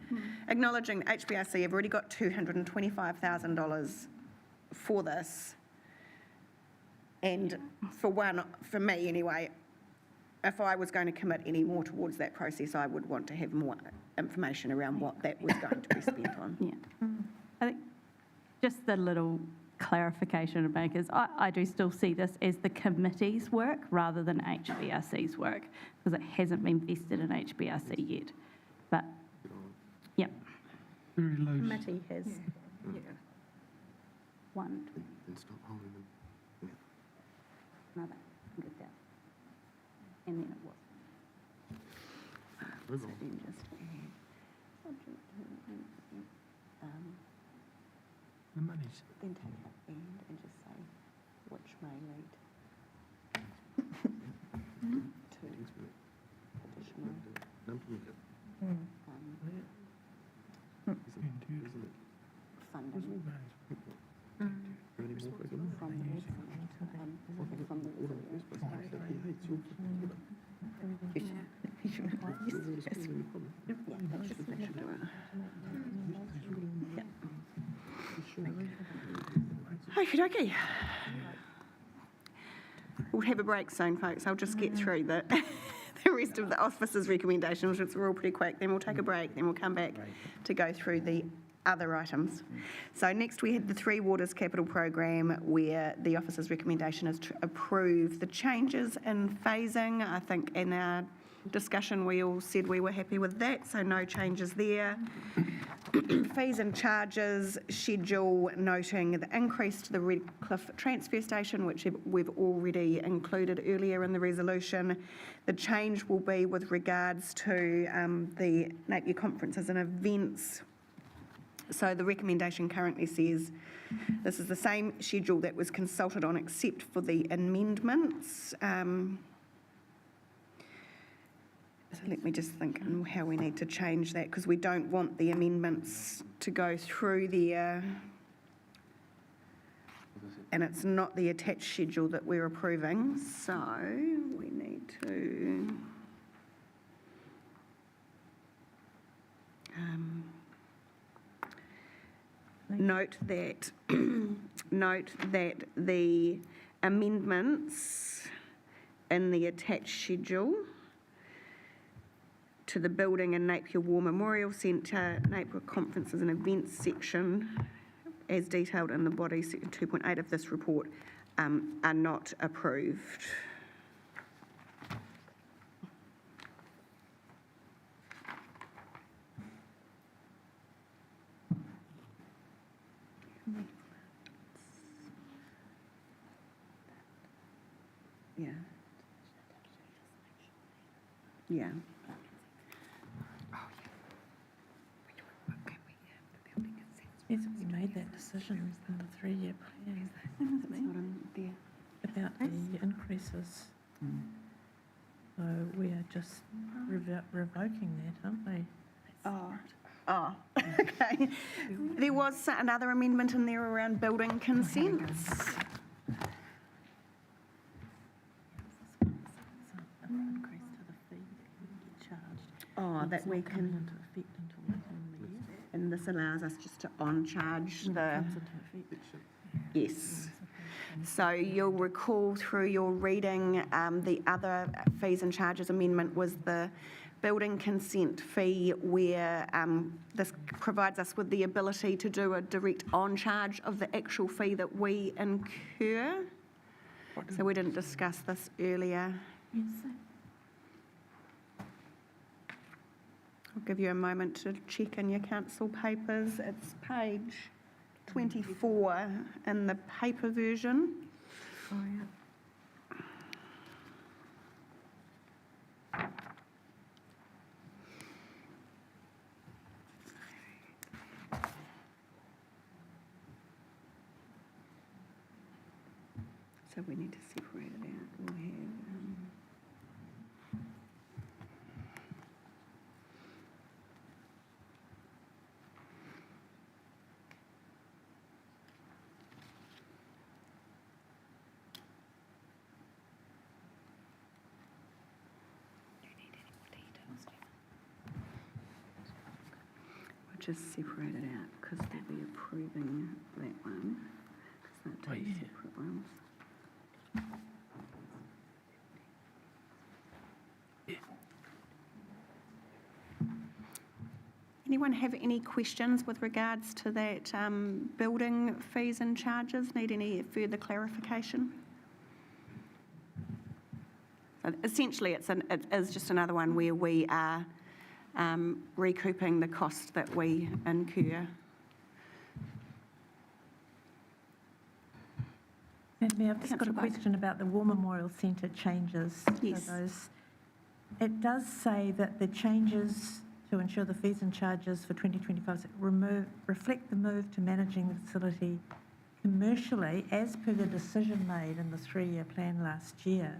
Acknowledging HBRC have already got $225,000 for this. And for me anyway, if I was going to commit any more towards that process, I would want to have more information around what that was going to be spent on. Yeah. I think just the little clarification to make is I do still see this as the committee's work rather than HBRC's work, because it hasn't been vested in HBRC yet. But, yep. Very loose. Committee has. Yeah. One, two, And stop holding them. another 100,000. And then it was. So then just add subject to, The money's. Then take that and just say which may lead to additional funding from the Okie dokie. We'll have a break soon, folks. I'll just get through the rest of the officer's recommendations, which are all pretty quick. Then we'll take a break, then we'll come back to go through the other items. So next we had the Three Waters Capital Program, where the officer's recommendation is to approve the changes in phasing. I think in our discussion we all said we were happy with that, so no changes there. Fees and charges schedule, noting the increase to the Redcliffe transfer station, which we've already included earlier in the resolution. The change will be with regards to the Napier conferences and events. So the recommendation currently says this is the same schedule that was consulted on except for the amendments. So let me just think on how we need to change that, because we don't want the amendments to go through there. And it's not the attached schedule that we're approving, so we need to note that the amendments in the attached schedule to the building and Napier War Memorial Centre, Napier Conferences and Events section, as detailed in the body section 2.8 of this report, are not approved. Yeah. Yeah. Yes, we made that decision in the 3-year plan about the increase increases. So we are just revoking that, aren't we? Oh, okay. There was another amendment in there around building consents. Oh, that we can, and this allows us just to on-charge the, yes. So you'll recall through your reading, the other fees and charges amendment was the building consent fee, where this provides us with the ability to do a direct on-charge of the actual fee that we incur. So we didn't discuss this earlier. I'll give you a moment to check in your council papers. It's page 24 in the paper version. Oh, yeah. So we need to separate it out. We'll have, we'll just separate it out because we'll be approving that one. Because they're two separate ones. Anyone have any questions with regards to that building fees and charges? Need any further clarification? So essentially, it is just another one where we are recouping the cost that we incur. Mayor, I've just got a question about the War Memorial Centre changes. Yes. For those. It does say that the changes to ensure the fees and charges for 2025 reflect the move to managing the facility commercially as per the decision made in the 3-year plan last year.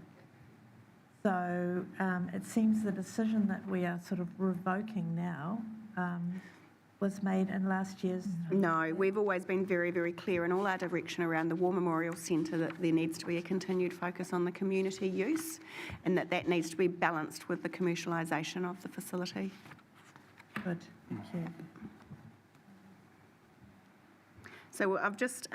So it seems the decision that we are sort of revoking now was made in last year's... No, we've always been very, very clear in all our direction around the War Memorial Centre that there needs to be a continued focus on the community use and that needs to be balanced with the commercialisation of the facility. Good, thank you. So I've just,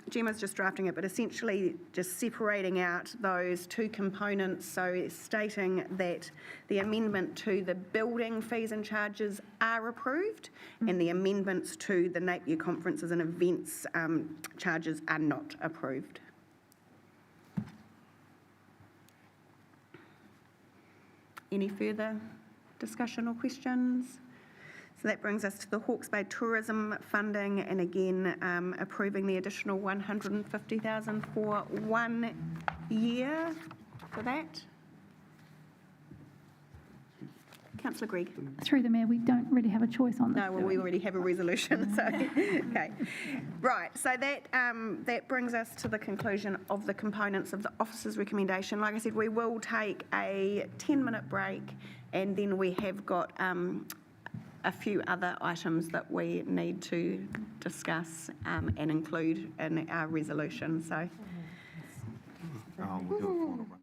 Gemma's just drafting it, but essentially just separating out those two components. So stating that the amendment to the building fees and charges are approved and the amendments to the Napier conferences and events charges are not approved. Any further discussion or questions? So that brings us to the Hawke's Bay Tourism funding, and again, approving the additional 150,000 for 1 year for that. Councillor Gregg. Through the Mayor, we don't really have a choice on this. No, well, we already have a resolution, so, okay. Right, so that brings us to the conclusion of the components of the officer's recommendation. Like I said, we will take a 10-minute break, and then we have got a few other items that we need to discuss and include in our resolution, so. We'll do it for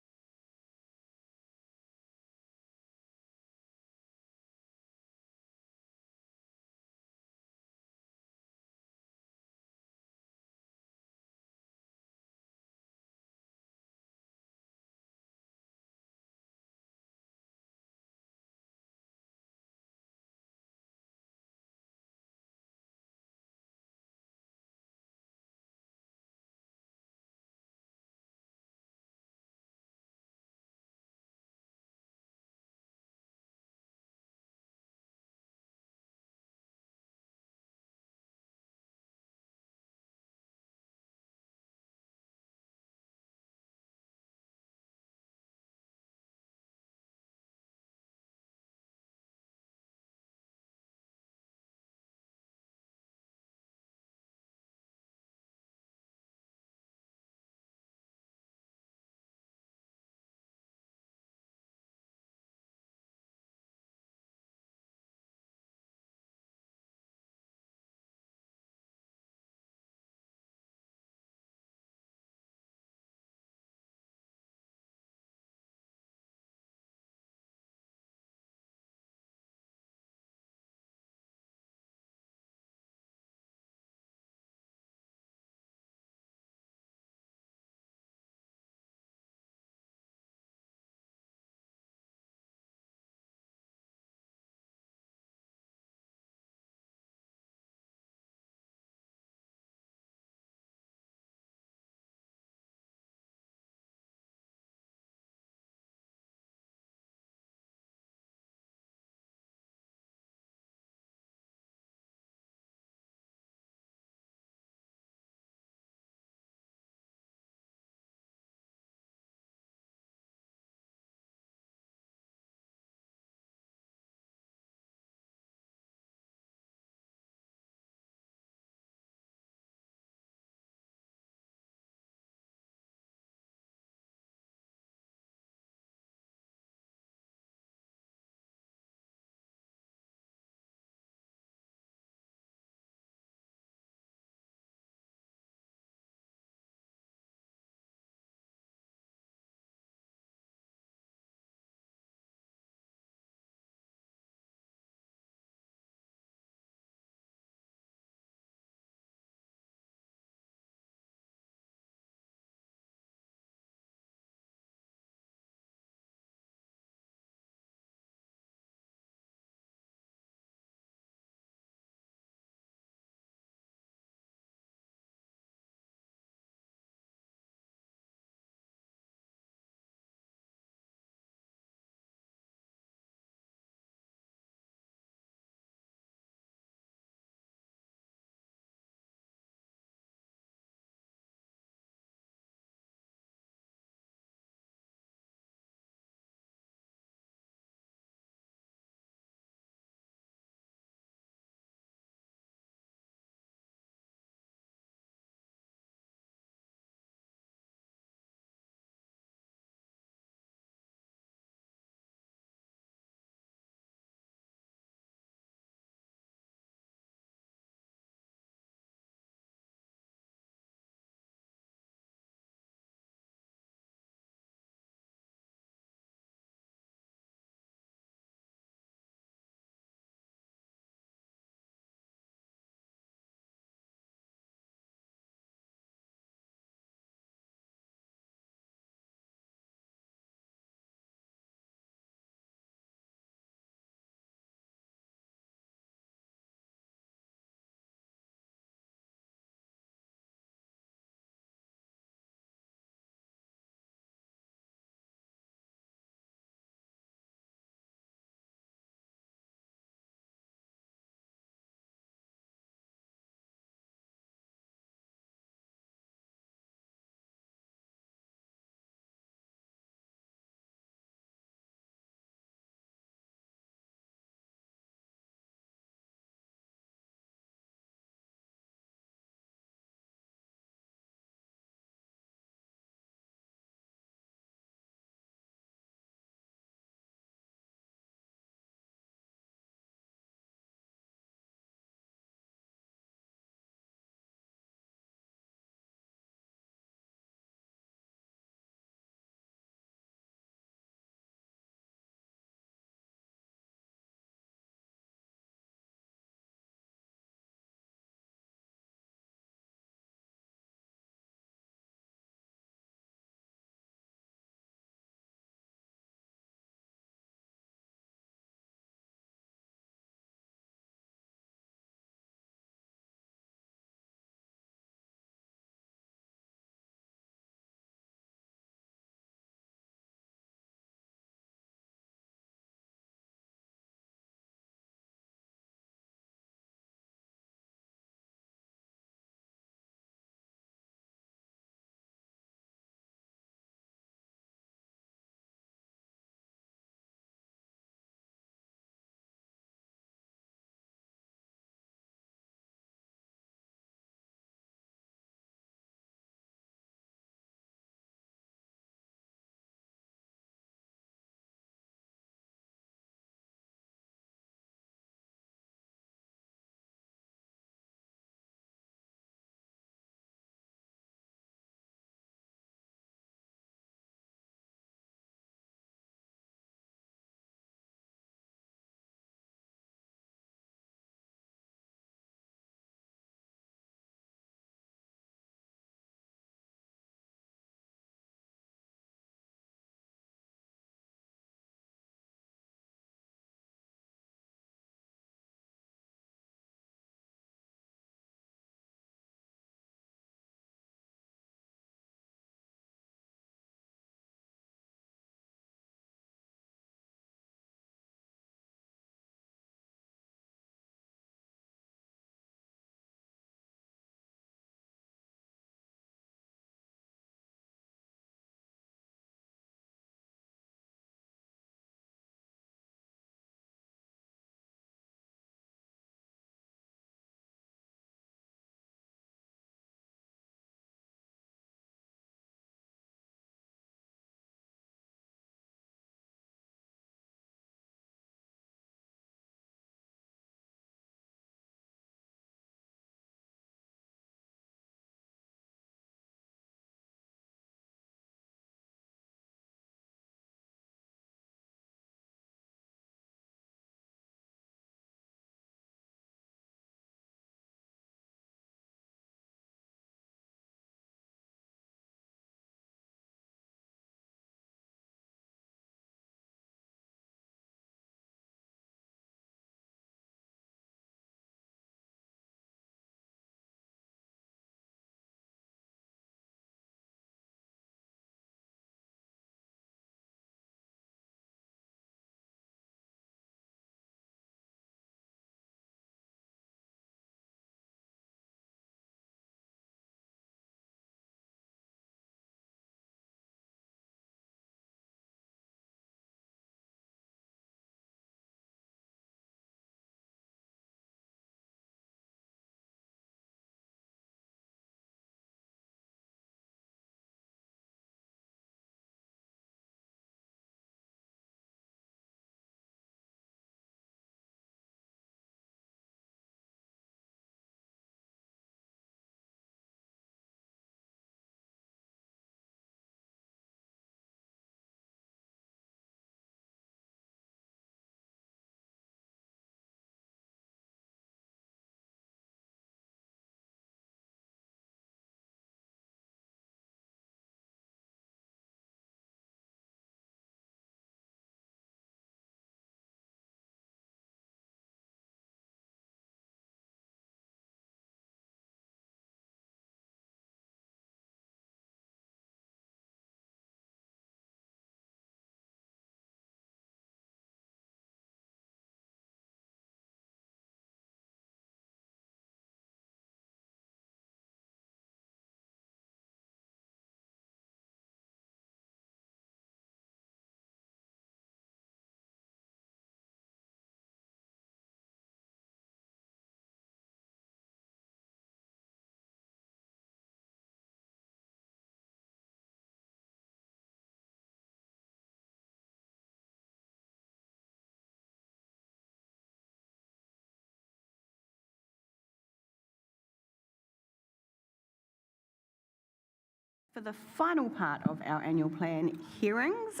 For the final part of our annual plan hearings,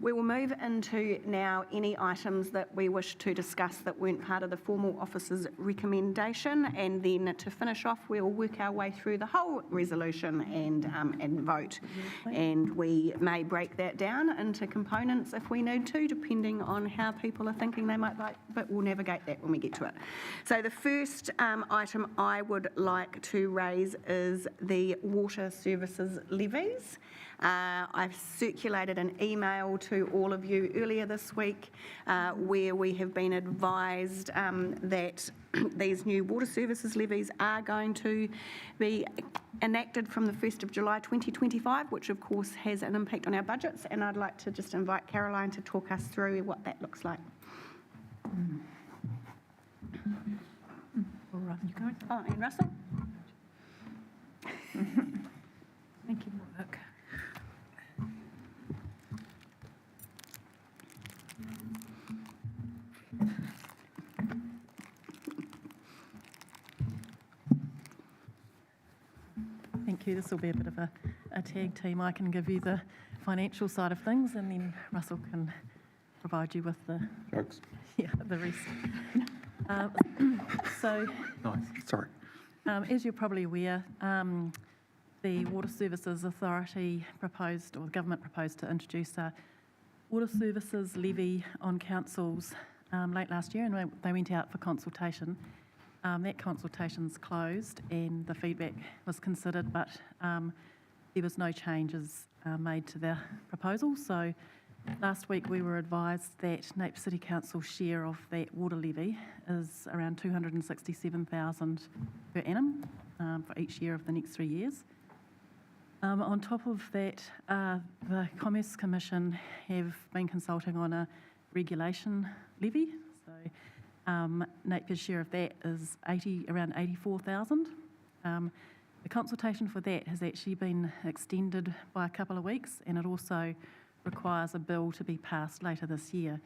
we will move into now any items that we wish to discuss that weren't part of the formal officer's recommendation, and then to finish off, we'll work our way through the whole resolution and vote. And we may break that down into components if we need to, depending on how people are thinking they might like, but we'll navigate that when we get to it. So the first item I would like to raise is the water services levies. I've circulated an email to all of you earlier this week where we have been advised that these new water services levies are going to be enacted from the 1st of July 2025, which of course has an impact on our budgets, and I'd like to just invite Caroline to talk us through what that looks like. All right, you go. Oh, and Russell? Thank you, Mark. Thank you. This will be a bit of a tag team. I can give you the financial side of things, and then Russell can provide you with the Jokes. Yeah, the rest. So, Nice, sorry. As you're probably aware, the Water Services Authority proposed, or the government proposed, to introduce a water services levy on councils late last year, and they went out for consultation. That consultation's closed and the feedback was considered, but there was no changes made to the proposal. So last week we were advised that Napier City Council's share of that water levy is around $267,000 per annum for each year of the next 3 years. On top of that, the Commerce Commission have been consulting on a regulation levy. So Napier's share of that is around $84,000. The consultation for that has actually been extended by a couple of weeks, and it also requires a bill to be passed later this year.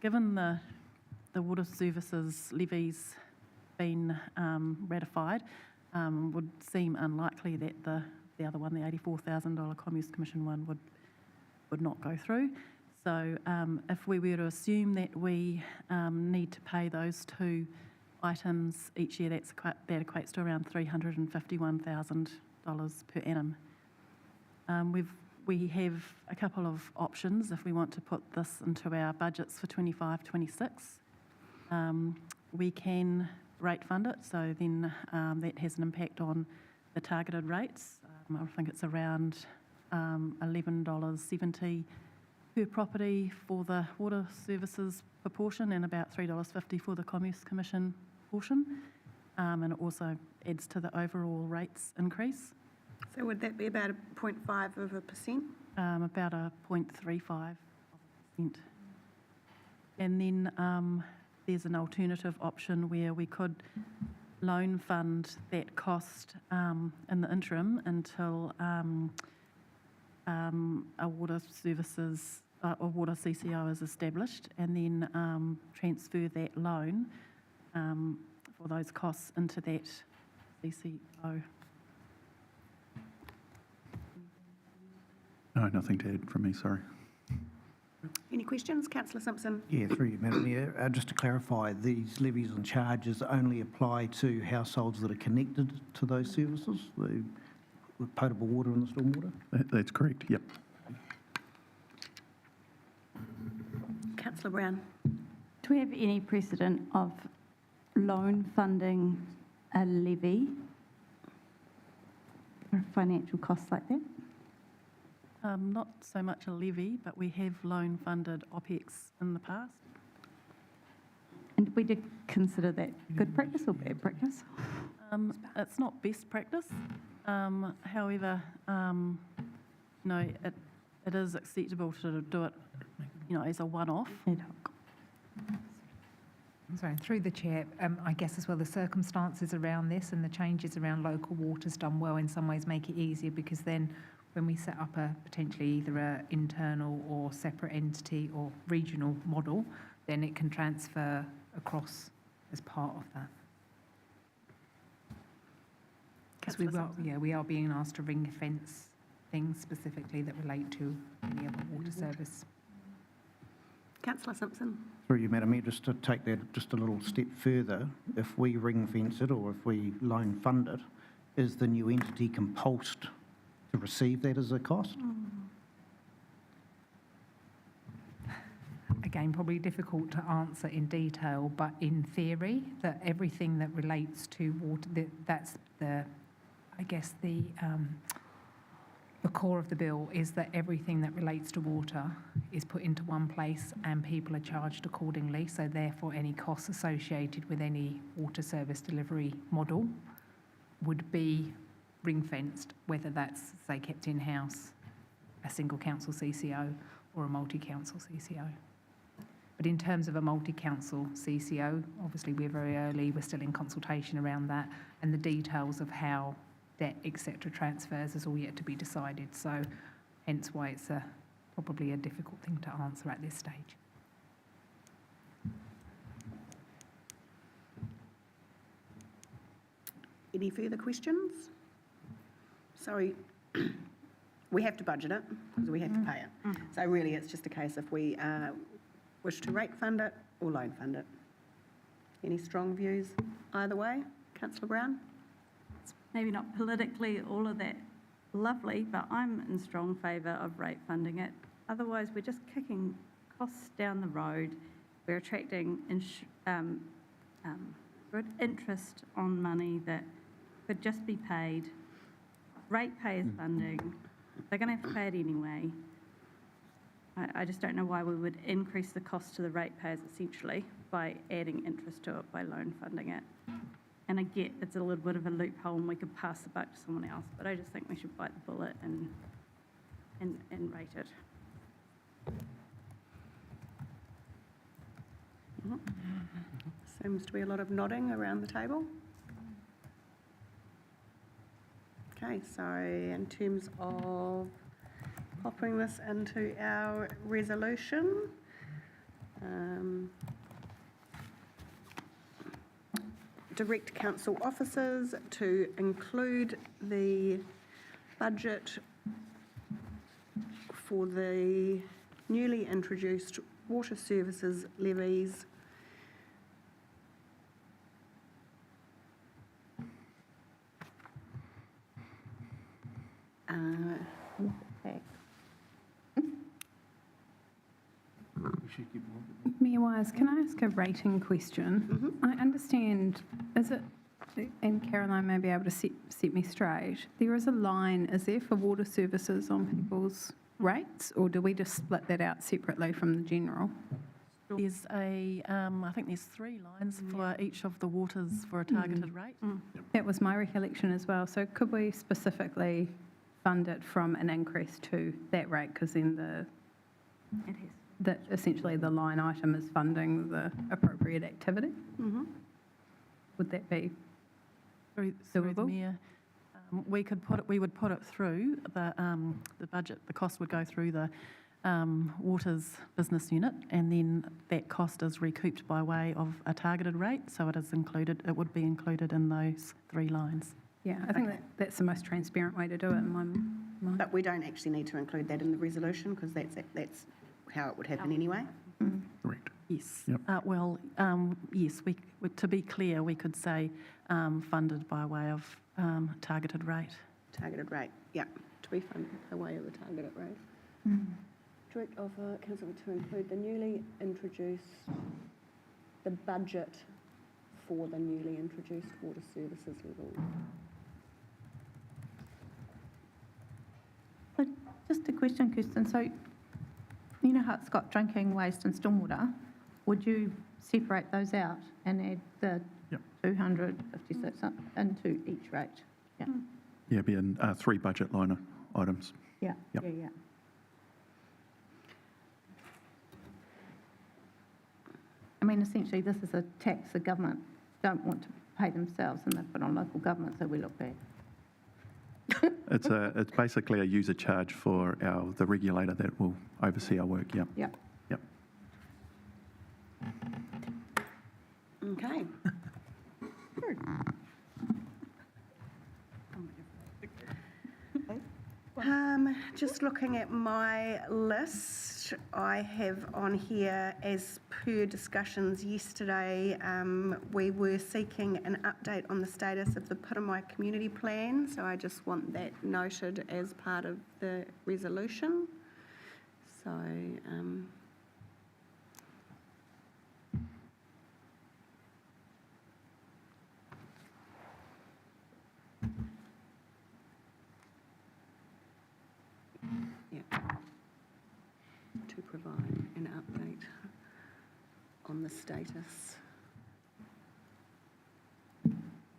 Given the water services levies been ratified, would seem unlikely that the other one, the $84,000 Commerce Commission one, would not go through. So if we were to assume that we need to pay those two items each year, that equates to around $351,000 per annum. We have a couple of options if we want to put this into our budgets for 25-26. We can rate fund it, so then that has an impact on the targeted rates. I think it's around $11.70 per property for the water services proportion and about $3.50 for the Commerce Commission portion. And it also adds to the overall rates increase. So would that be about 0.5%? About a 0.35%. And then there's an alternative option where we could loan fund that cost in the interim until a water services or water CCO is established, and then transfer that loan for those costs into that CCO. No, nothing to add from me, sorry. Any questions? Councillor Simpson? Yeah, through you, Madam Mayor. Just to clarify, these levies and charges only apply to households that are connected to those services, the potable water and the stormwater? That's correct, yep. Councillor Brown? Do we have any precedent of loan funding a levy or financial costs like that? Not so much a levy, but we have loan funded OPEX in the past. And did we consider that good practice or bad practice? It's not best practice. However, no, it is acceptable to do it, as a one-off. Sorry, through the chair, I guess as well the circumstances around this and the changes around local water's done well in some ways make it easier, because then when we set up a potentially either an internal or separate entity or regional model, then it can transfer across as part of that. Because we are being asked to ring fence things specifically that relate to any other water service. Councillor Simpson. Through you, Madam Mayor, just to take that just a little step further, if we ring fence it or if we loan fund it, is the new entity compulsed to receive that as a cost? Again, probably difficult to answer in detail, but in theory, that everything that relates to water, that's the, I guess, the core of the bill is that everything that relates to water is put into one place and people are charged accordingly. So therefore, any costs associated with any water service delivery model would be ring-fenced, whether that's, say, kept in-house, a single council CCO or a multi-council CCO. But in terms of a multi-council CCO, obviously we're very early, we're still in consultation around that, and the details of how debt, etc., transfers is all yet to be decided. So hence why it's probably a difficult thing to answer at this stage. Any further questions? So we have to budget it because we have to pay it. So really it's just a case if we wish to rate fund it or loan fund it. Any strong views either way? Councillor Brown? Maybe not politically all of that lovely, but I'm in strong favour of rate funding it. Otherwise, we're just kicking costs down the road. We're attracting interest on money that could just be paid. Ratepayers funding, they're going to have to pay it anyway. I just don't know why we would increase the cost to the ratepayers essentially by adding interest to it by loan funding it. And I get it's a little bit of a loophole and we could pass the buck to someone else, but I just think we should bite the bullet and rate it. Seems to be a lot of nodding around the table. Okay, so in terms of popping this into our resolution, direct council officers to include the budget for the newly introduced water services levies Mayor Wise, can I ask a rating question? I understand, is it, and Caroline may be able to set me straight, there is a line, is there, for water services on people's rates, or do we just split that out separately from the general? There's I think there's 3 lines for each of the waters for a targeted rate. That was my recollection as well. So could we specifically fund it from an increase to that rate? Because then that essentially the line item is funding the appropriate activity. Would that be Through the Mayor, we would put it through the budget. The cost would go through the Waters business unit, and then that cost is recouped by way of a targeted rate. So it is included. It would be included in those 3 lines. Yeah, I think that's the most transparent way to do it in my mind. But we don't actually need to include that in the resolution because that's how it would happen anyway. Correct. Yes. Yep. Yes. To be clear, we could say funded by way of targeted rate. Targeted rate, yeah, to be funded by way of the targeted rate. Direct offer council to include the newly introduced, the budget for the newly introduced water services level. But just a question, Kirsten. So, you know how it's got drinking, waste and stormwater? Would you separate those out and add the 256 up into each rate? Yeah. Yeah, be in 3 budget line items. Yeah. Yep. Yeah. I mean, essentially, this is a tax the government don't want to pay themselves, and they put on local government, so we look bad. It's basically a user charge for the regulator that will oversee our work. Yep. Yep. Yep. Okay. Just looking at my list, I have on here, as per discussions yesterday, we were seeking an update on the status of the Piramai Community Plan, so I just want that noted as part of the resolution. So, yeah, to provide an update on the status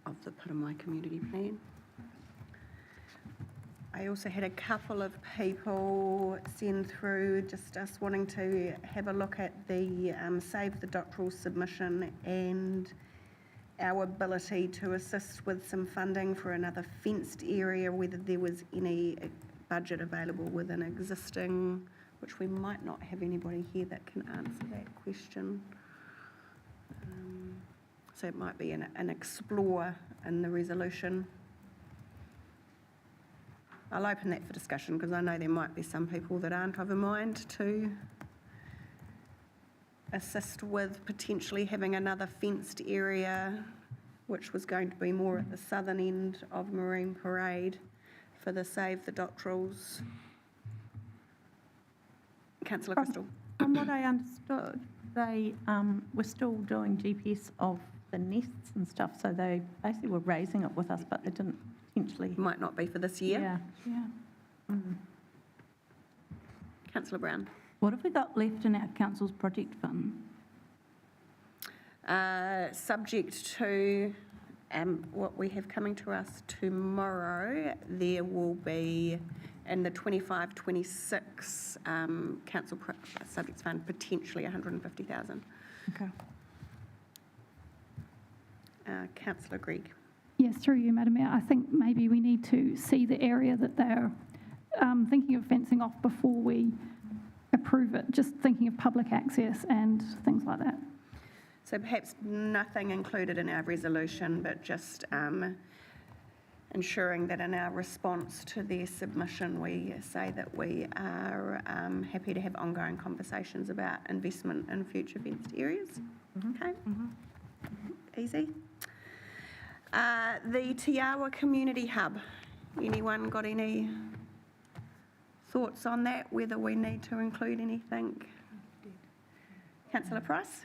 of the Piramai Community Plan. I also had a couple of people send through just us wanting to have a look at the Save the Doctoral submission and our ability to assist with some funding for another fenced area, whether there was any budget available within existing, which we might not have anybody here that can answer that question. So it might be an explore in the resolution. I'll open that for discussion because I know there might be some people that aren't of a mind to assist with potentially having another fenced area, which was going to be more at the southern end of Marine Parade for the Save the Doctorals. Councillor Crystal. From what I understood, they were still doing GPS of the nests and stuff, so they basically were raising it with us, but they didn't potentially. Might not be for this year. Yeah. Councillor Brown. What have we got left in our council's project fund? Subject to what we have coming to us tomorrow, there will be in the 25-26 council subjects fund potentially 150,000. Okay. Councillor Greig. Yes, through you, Madam Mayor. I think maybe we need to see the area that they're thinking of fencing off before we approve it, just thinking of public access and things like that. So perhaps nothing included in our resolution, but just ensuring that in our response to their submission, we say that we are happy to have ongoing conversations about investment in future fenced areas. Okay, easy. The Te Awa Community Hub, anyone got any thoughts on that, whether we need to include anything? Councillor Price?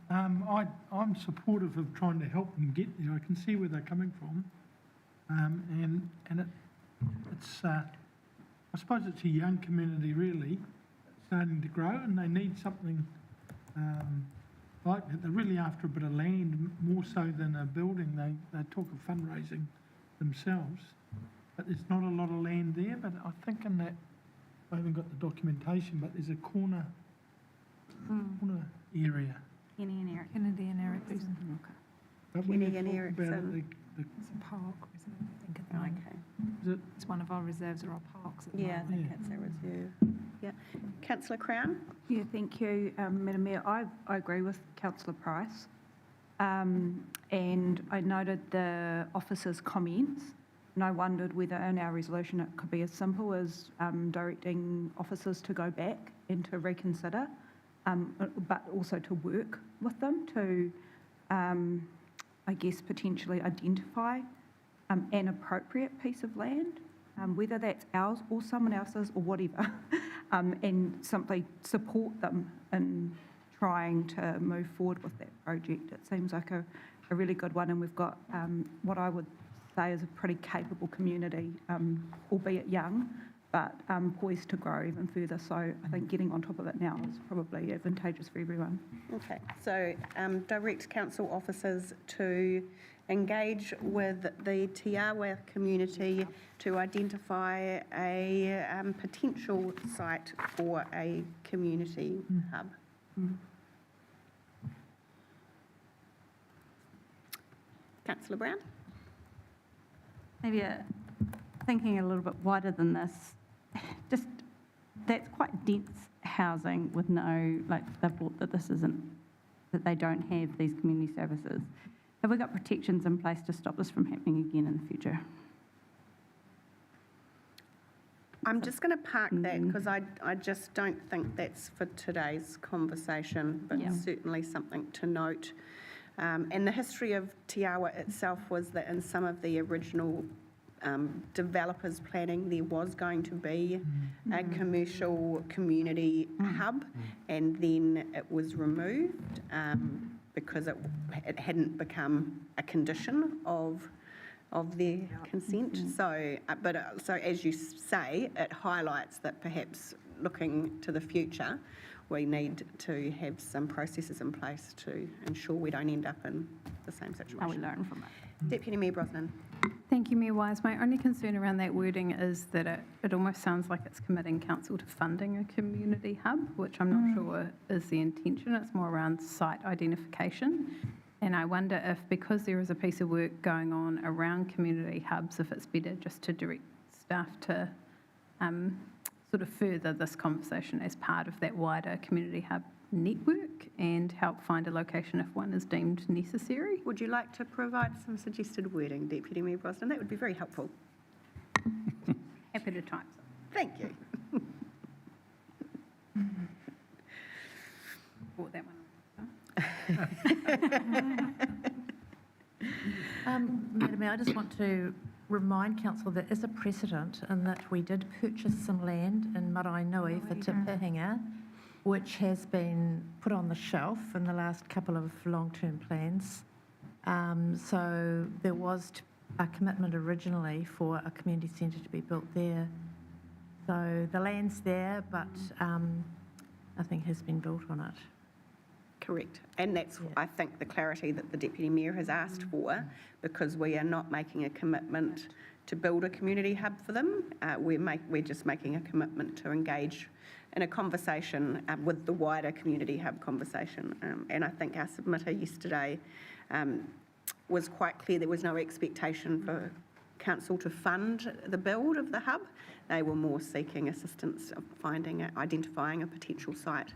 I'm supportive of trying to help them get there. I can see where they're coming from. It's, I suppose it's a young community really, starting to grow, and they need something like that. They're really after a bit of land, more so than a building. They talk of fundraising themselves, but there's not a lot of land there. But I think in that, I haven't got the documentation, but there's a corner area. Kennedy and Erickson. But when Kenny and they talk Erickson. about it, It's a park, isn't it? I think at the moment. Okay. It's one of our reserves or our parks at the Yeah, I moment. think it's a reserve. Yeah. Councillor Crown? Yeah, thank you, Madam Mayor. I agree with Councillor Price. And I noted the officer's comments, and I wondered whether in our resolution it could be as simple as directing officers to go back and to reconsider, but also to work with them to, I guess, potentially identify an appropriate piece of land, whether that's ours or someone else's or whatever, and simply support them in trying to move forward with that project. It seems like a really good one, and we've got what I would say is a pretty capable community, albeit young, but poised to grow even further. So I think getting on top of it now is probably advantageous for everyone. Okay, so direct council officers to engage with the Te Awa community to identify a potential site for a community hub. Councillor Brown? Maybe thinking a little bit wider than this, just that's quite dense housing with no, like they've brought that this isn't, that they don't have these community services. Have we got protections in place to stop this from happening again in the future? I'm just going to park that because I just don't think that's for today's conversation, but certainly something to note. And the history of Te Awa itself was that in some of the original developers' planning, there was going to be a commercial community hub, and then it was removed because it hadn't become a condition of their consent. So, so as you say, it highlights that perhaps looking to the future, we need to have some processes in place to ensure we don't end up in the same situation. How we learn from it. Deputy Mayor Brosnan. Thank you, Mayor Wise. My only concern around that wording is that it almost sounds like it's committing council to funding a community hub, which I'm not sure is the intention. It's more around site identification. And I wonder if, because there is a piece of work going on around community hubs, if it's better just to direct staff to sort of further this conversation as part of that wider community hub network and help find a location if one is deemed necessary. Would you like to provide some suggested wording, Deputy Mayor Brosnan? That would be very helpful. Happy to type some. Thank you. Brought that one. Madam Mayor, I just want to remind council that is a precedent in that we did purchase some land in Maraenui for Te Pihinga, which has been put on the shelf in the last couple of long-term plans. So there was a commitment originally for a community centre to be built there. So the land's there, but nothing has been built on it. Correct. And that's, I think, the clarity that the Deputy Mayor has asked for, because we are not making a commitment to build a community hub for them. We're just making a commitment to engage in a conversation with the wider community hub conversation. And I think our submitter yesterday was quite clear there was no expectation for council to fund the build of the hub. They were more seeking assistance of identifying a potential site.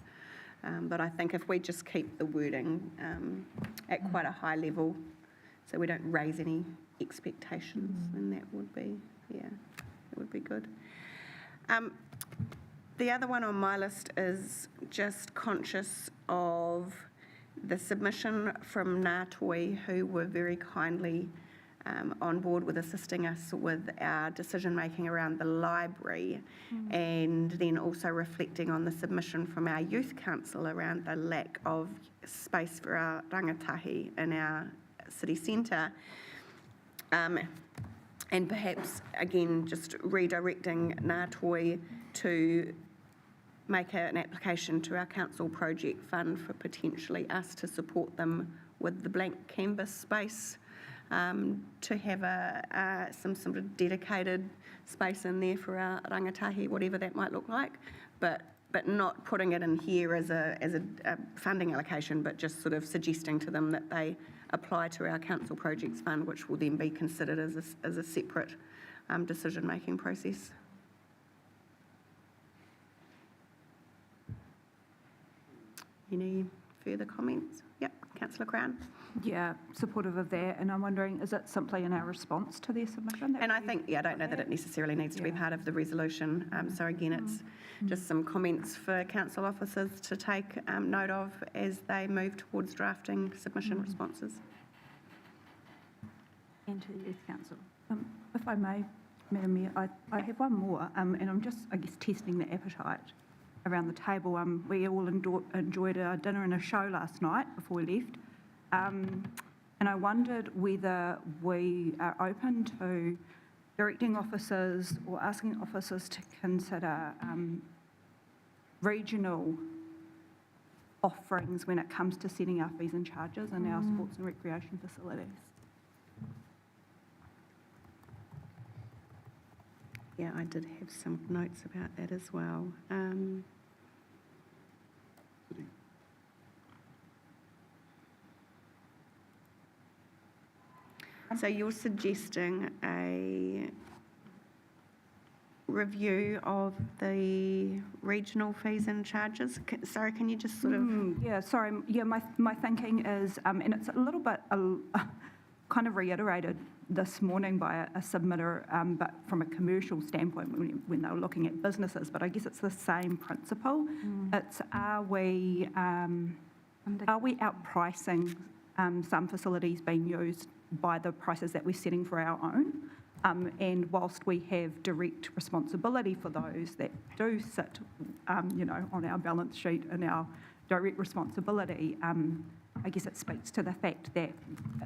But I think if we just keep the wording at quite a high level, so we don't raise any expectations, then that would be, it would be good. The other one on my list is just conscious of the submission from Ngātoi, who were very kindly on board with assisting us with our decision-making around the library, and then also reflecting on the submission from our youth council around the lack of space for our rangatahi in our city centre. And perhaps, again, just redirecting Ngātoi to make an application to our council project fund for potentially us to support them with the blank canvas space, to have some sort of dedicated space in there for our rangatahi, whatever that might look like, but not putting it in here as a funding allocation, but just sort of suggesting to them that they apply to our council projects fund, which will then be considered as a separate decision-making process. Any further comments? Yep, Councillor Crown. Yeah, supportive of that, and I'm wondering, is it simply in our response to their submission? And I think, I don't know that it necessarily needs to be part of the resolution. So again, it's just some comments for council officers to take note of as they move towards drafting submission responses. And to the Youth Council. If I may, Madam Mayor, I have one more, and I'm just, I guess, testing the appetite around the table. We all enjoyed our dinner and a show last night before we left. And I wondered whether we are open to directing officers or asking officers to consider regional offerings when it comes to setting our fees and charges in our sports and recreation facilities. Yeah, I did have some notes about that as well. So you're suggesting a review of the regional fees and charges? Sorry, can you just sort of... Yeah, sorry. Yeah, my thinking is, and it's a little bit kind of reiterated this morning by a submitter, but from a commercial standpoint when they were looking at businesses, but I guess it's the same principle. It's are we outpricing some facilities being used by the prices that we're setting for our own? And whilst we have direct responsibility for those that do sit, on our balance sheet and our direct responsibility, I guess it speaks to the fact that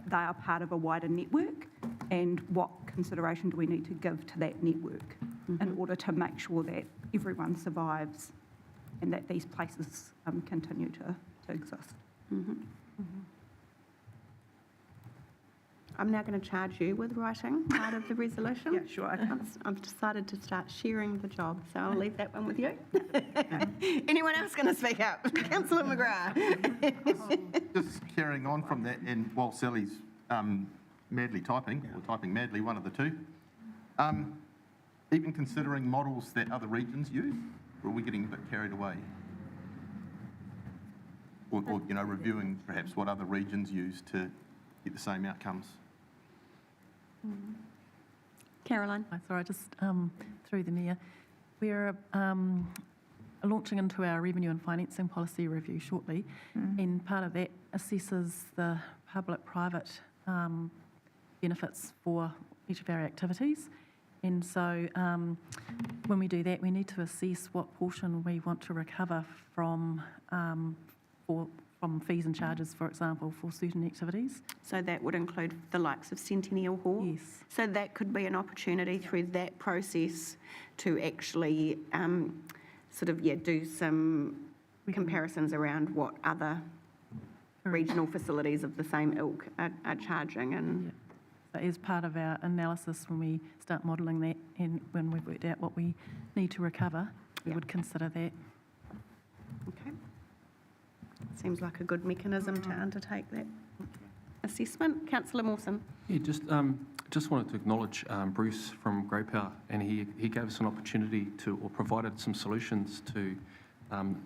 they are part of a wider network, and what consideration do we need to give to that network in order to make sure that everyone survives and that these places continue to exist. I'm now going to charge you with writing part of the resolution. Yeah, sure. I've decided to start sharing the job, so I'll leave that one with you. Anyone else going to speak up? Councillor McGrath. Just carrying on from that, and while Sally's madly typing, or typing madly, one of the two, even considering models that other regions use, or are we getting a bit carried away? Or reviewing perhaps what other regions use to get the same outcomes? Caroline. Sorry, just through the Mayor. We're launching into our revenue and financing policy review shortly, and part of that assesses the public-private benefits for each of our activities. And so when we do that, we need to assess what portion we want to recover from fees and charges, for example, for certain activities. So that would include the likes of Centennial Hall? Yes. So that could be an opportunity through that process to actually do some comparisons around what other regional facilities of the same ilk are charging. And So as part of our analysis, when we start modelling that and when we've worked out what we need to recover, we would consider that. Okay. Seems like a good mechanism to undertake that assessment. Councillor Mawson. Yeah, just wanted to acknowledge Bruce from Grey Power, and he gave us an opportunity or provided some solutions to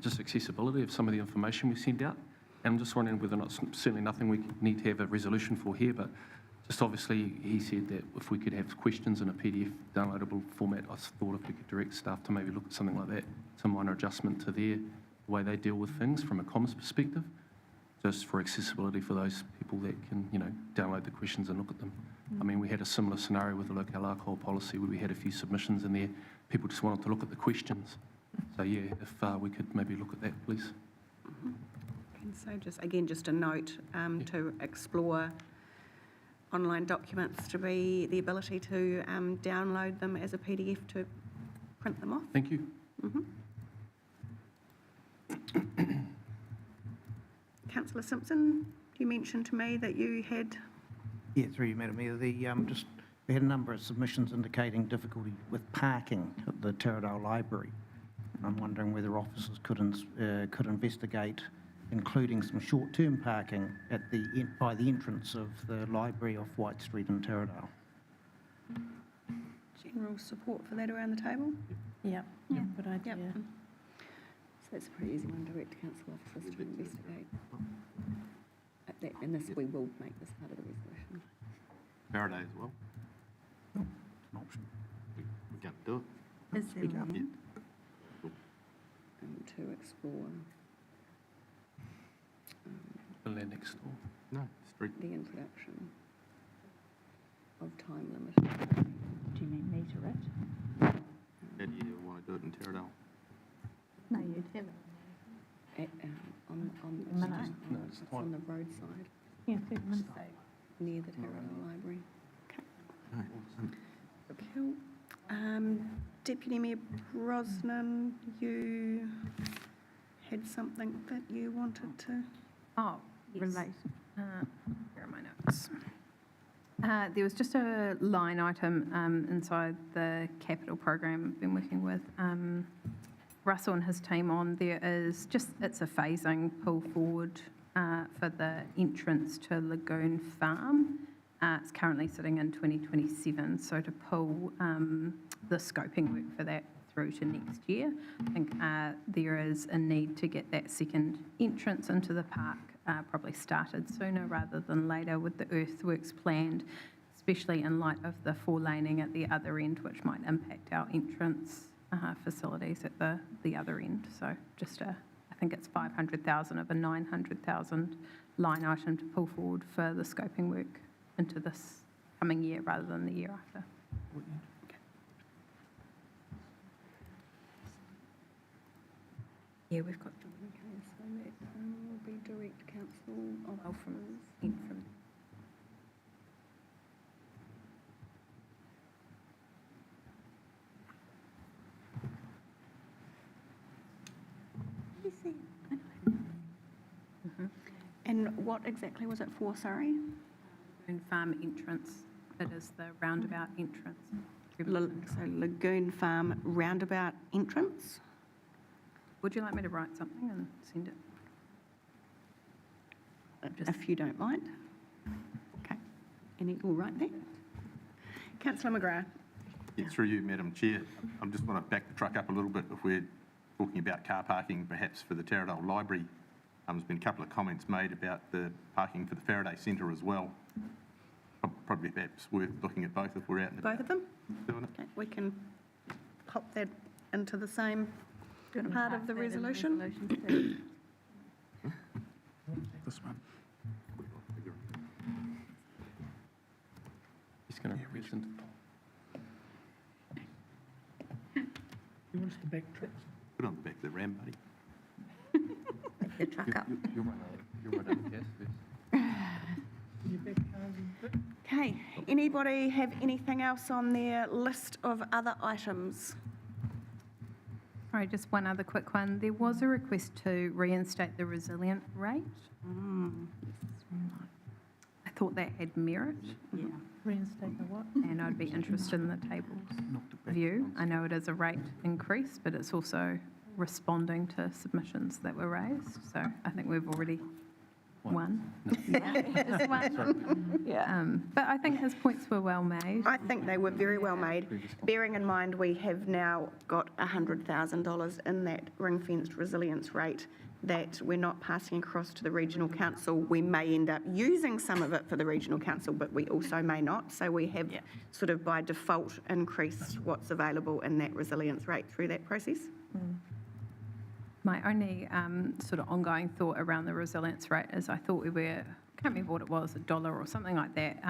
just accessibility of some of the information we send out. And I'm just wondering whether or not, certainly nothing we need to have a resolution for here, but just obviously he said that if we could have questions in a PDF downloadable format, I thought if we could direct staff to maybe look at something like that, some minor adjustment to the way they deal with things from a comms perspective, just for accessibility for those people that can, download the questions and look at them. I mean, we had a similar scenario with the local alcohol policy where we had a few submissions in there. People just wanted to look at the questions. So yeah, if we could maybe look at that, please. And so just a note to explore online documents to be the ability to download them as a PDF to print them off. Thank you. Councillor Simpson, you mentioned to me that you had... Yeah, through you, Madam Mayor. We had a number of submissions indicating difficulty with parking at the Taradale Library. And I'm wondering whether officers could investigate including some short-term parking by the entrance of the library off White Street in Taradale. General support for that around the table? Yeah, good idea. Yep. So that's a pretty easy one, direct council officers to investigate. And we will make this part of the resolution. Faraday as well. An option. We can't do it. Is there one? Yeah. To explore The land next door. No, street. the introduction of time limit. Do you mean meter it? How do you want to do it in Taradale? No, you'd have it. On it's on the roadside Yeah, 30 minutes. near the Taradale Library. Cool. Deputy Mayor Brosnan, you had something that you wanted to... Oh, relate. Where are my notes? There was just a line item inside the capital program I've been working with Russell and his team on. It's a phasing pull forward for the entrance to Lagoon Farm. It's currently sitting in 2027, so to pull the scoping work for that through to next year. I think there is a need to get that second entrance into the park probably started sooner rather than later with the earthworks planned, especially in light of the 4-laning at the other end, which might impact our entrance facilities at the other end. So just I think it's 500,000 of a 900,000 line item to pull forward for the scoping work into this coming year rather than the year after. Yeah, we've got Jordan Kane, so that will be direct council of from Infram. And what exactly was it for, sorry? Lagoon Farm entrance. It is the roundabout entrance. So Lagoon Farm roundabout entrance? Would you like me to write something and send it? If you don't mind. Okay. Any, all right there. Councillor McGrath. Yeah, through you, Madam Chair. I just want to back the truck up a little bit if we're talking about car parking, perhaps for the Taradale Library. There's been a couple of comments made about the parking for the Faraday Centre as well. Probably perhaps worth looking at both if we're out in the Both of them? doing it. Okay, we can pop that into the same part of the resolution. This one. He's going to present. You want us to backtrack? Put on the back of the Ram, buddy. The truck up. You're right on the gas first. Okay, anybody have anything else on their list of other items? Sorry, just one other quick one. There was a request to reinstate the resilient rate. I thought that had merit. Yeah. Reinstate the what? And I'd be interested in the table's view. I know it is a rate increase, but it's also responding to submissions that were raised. So I think we've already won. Just one. Yeah. But I think his points were well made. I think they were very well made, bearing in mind we have now got $100,000 in that ring-fenced resilience rate that we're not passing across to the regional council. We may end up using some of it for the regional council, but we also may not. So we have sort of by default increased what's available in that resilience rate through that process. My only sort of ongoing thought around the resilience rate is I thought we were, I can't remember what it was, $1 or something like that,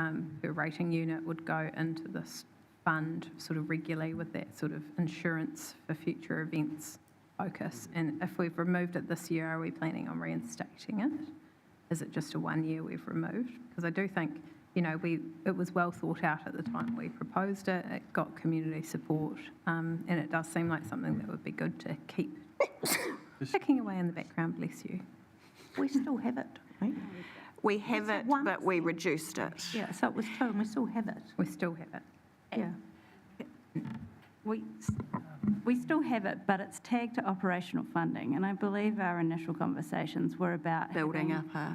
per rating unit would go into this fund sort of regularly with that sort of insurance for future events focus. And if we've removed it this year, are we planning on reinstating it? Is it just a 1 year we've removed? Because I do think, you know, it was well thought out at the time we proposed it, it got community support, and it does seem like something that would be good to keep ticking away in the background, bless you. We still have it, right? We have it, but we reduced it. Yeah, so it was 2 and we still have it. We still have it. Yeah. We still have it, but it's tagged to operational funding, and I believe our initial conversations were about Building having up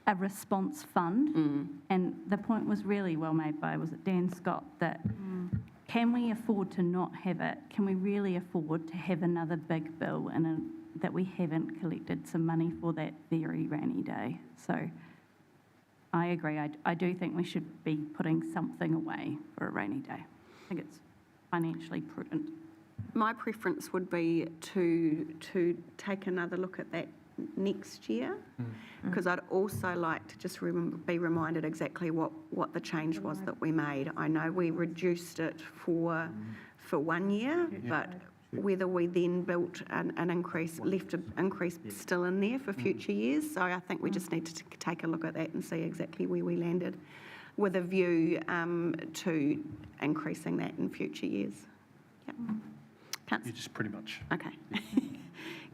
a response fund, and the point was really well made by, was it Dan Scott, that can we afford to not have it? Can we really afford to have another big bill and that we haven't collected some money for that very rainy day? So I agree. I do think we should be putting something away for a rainy day. I think it's financially prudent. My preference would be to take another look at that next year, because I'd also like to just be reminded exactly what the change was that we made. I know we reduced it for 1 year, but whether we then built an increase, left an increase still in there for future years. So I think we just need to take a look at that and see exactly where we landed, with a view to increasing that in future years. Yep. You just pretty much. Okay.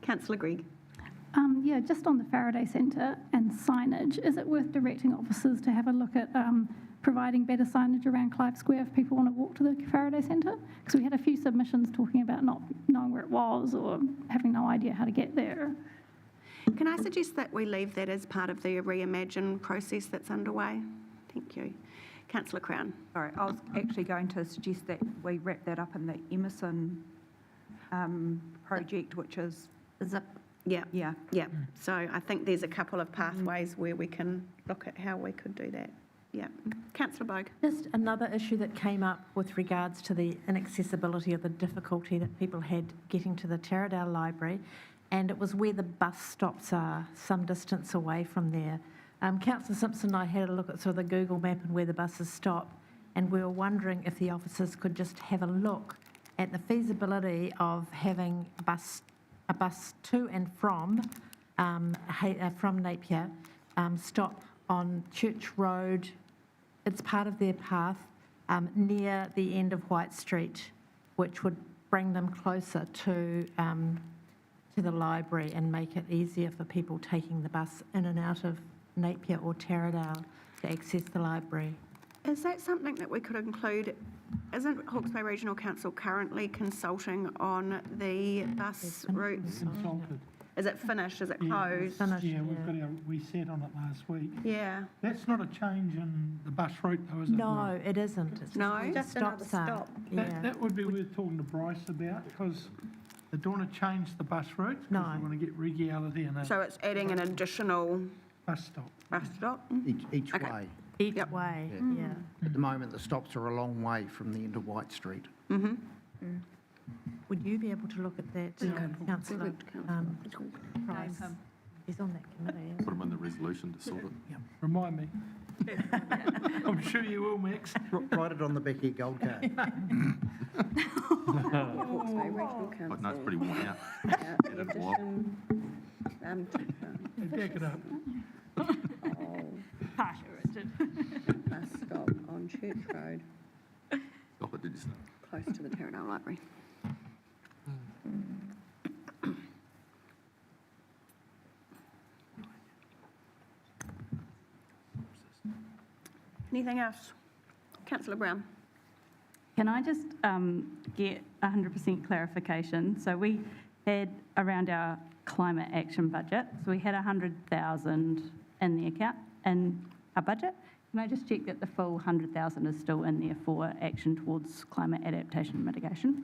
Councillor Gregg. Yeah, just on the Faraday Centre and signage, is it worth directing officers to have a look at providing better signage around Clive Square if people want to walk to the Faraday Centre? Because we had a few submissions talking about not knowing where it was or having no idea how to get there. Can I suggest that we leave that as part of the reimagine process that's underway? Thank you. Councillor Crown. Sorry, I was actually going to suggest that we wrap that up in the Emerson project, which is Yeah, Yeah. yeah. So I think there's a couple of pathways where we can look at how we could do that. Yeah. Councillor Bogue. Just another issue that came up with regards to the inaccessibility or the difficulty that people had getting to the Taradale Library, and it was where the bus stops are, some distance away from there. Councillor Simpson and I had a look at sort of the Google map and where the buses stop, and we were wondering if the officers could just have a look at the feasibility of having a bus to and from Napier stop on Church Road. It's part of their path near the end of White Street, which would bring them closer to the library and make it easier for people taking the bus in and out of Napier or Taradale to access the library. Is that something that we could include? Isn't Hawke's Bay Regional Council currently consulting on the bus routes? Consulted. Is it finished? Is it closed? Yeah, we sat on it last week. Yeah. That's not a change in the bus route though, is it? No, it isn't. It's No? where the Just another stops are. stop. Yeah. That would be worth talking to Bryce about, because they don't want to change the bus route. No. They want to get regularity in a So it's adding an additional bus stop. bus stop? Each Okay. way. Each way, yeah. At the moment, the stops are a long way from the end of White Street. Mm-hmm. Would you be able to look at that, Councillor Price? He's on that committee. Put them in the resolution to sort it. Remind me. I'm sure you will, Max. Write it on the back of your gold card. Hawke's Bay Regional Council. No, it's pretty worn out. Yeah, Get it blocked. Back it up. Harsher, Richard. Bus stop on Church Road, Stop it, did you say? close to the Taradale Library. Anything else? Councillor Brown. Can I just get 100% clarification? So we had around our climate action budget, so we had 100,000 in the account, in our budget. Can I just check that the full 100,000 is still in there for action towards climate adaptation and mitigation?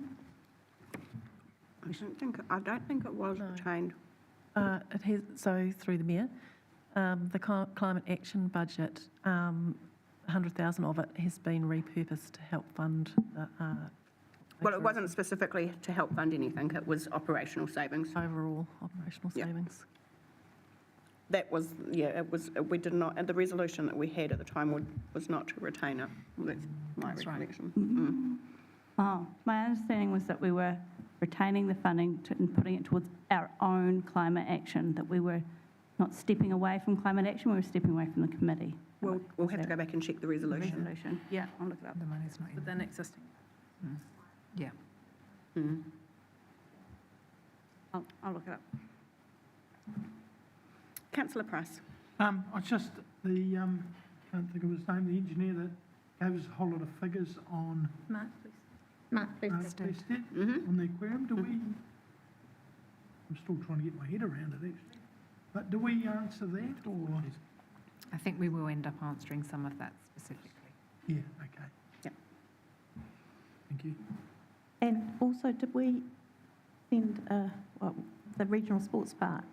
I don't think it was retained. It has, so through the Mayor, the climate action budget, 100,000 of it has been repurposed to help fund the Well, it wasn't specifically to help fund anything, it was operational savings. overall operational Yeah. savings. That was, yeah, it was, we did not, and the resolution that we had at the time was not to retain it. That's my recollection. Oh, my understanding was that we were retaining the funding and putting it towards our own climate action, that we were not stepping away from climate action, we were stepping away from the committee. We'll have to go back and check the resolution. Yeah, I'll look it up. The money's not in. Within existing. Yeah. I'll look it up. Councillor Price. I just, can't think of his name, the engineer that gave us a whole lot of figures on Mark, please. Plested, on the aquarium. Do we, I'm still trying to get my head around it actually, but do we answer that or? I think we will end up answering some of that specifically. Yeah, okay. Yep. Thank you. And also, did we send, the regional sports park,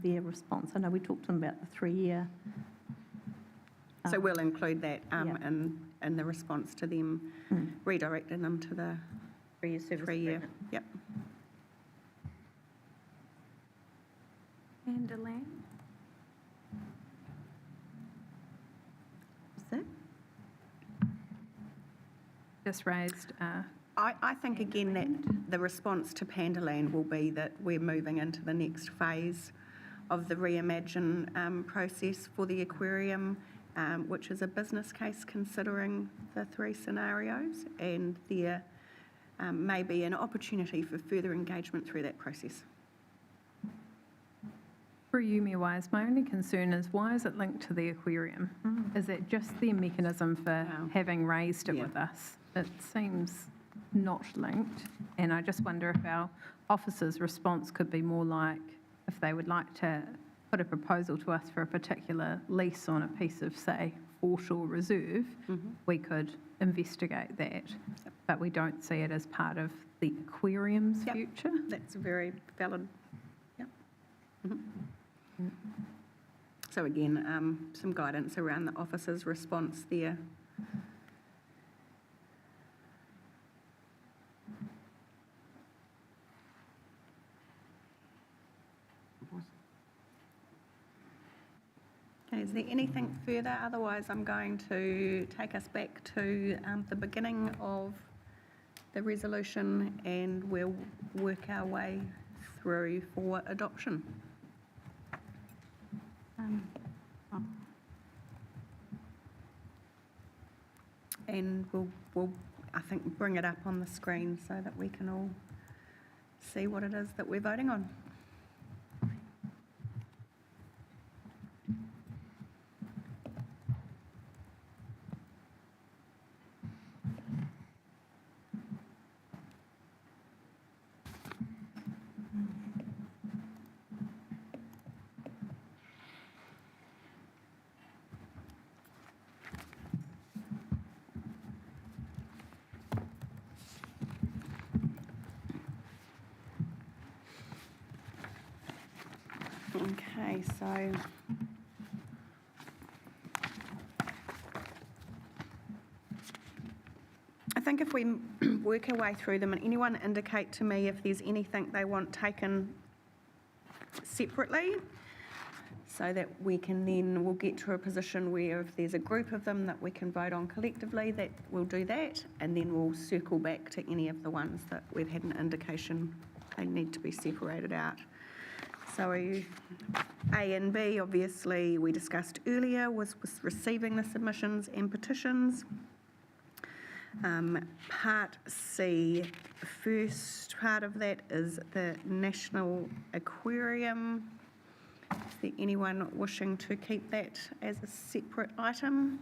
their response? I know we talked to them about the 3-year. So we'll include that Yeah. in the response to them redirecting them to the 3-year service 3-year. agreement. Yep. And Elaine? Is that? Just raised. I think again that the response to Pandaland will be that we're moving into the next phase of the reimagine process for the aquarium, which is a business case considering the 3 scenarios, and there may be an opportunity for further engagement through that process. For you, Mayor Wise, my only concern is why is it linked to the aquarium? Is it just their mechanism for having raised it with us? It seems not linked, and I just wonder if our officers' response could be more like, if they would like to put a proposal to us for a particular lease on a piece of, say, foreshore reserve, we could investigate that, but we don't see it as part of the aquarium's future. That's a very valid So again, some guidance around the officer's response there. Okay, is there anything further? Otherwise, I'm going to take us back to the beginning of the resolution and we'll work our way through for adoption. And we'll, I think, bring it up on the screen so that we can all see what it is that we're voting on. Okay, so I think if we work our way through them and anyone indicate to me if there's anything they want taken separately, so that we can then, we'll get to a position where if there's a group of them that we can vote on collectively, that we'll do that, and then we'll circle back to any of the ones that we've had an indication they need to be separated out. So A and B, obviously, we discussed earlier, was receiving the submissions and petitions. Part C, the first part of that is the National Aquarium. Is there anyone wishing to keep that as a separate item?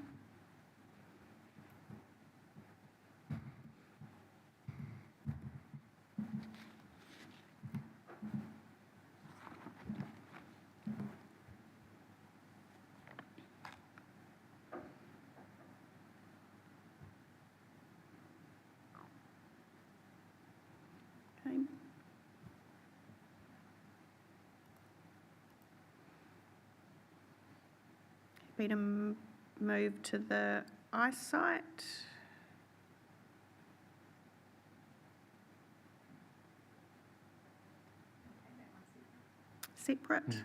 Okay. Happy to move to the eyesight. Separate.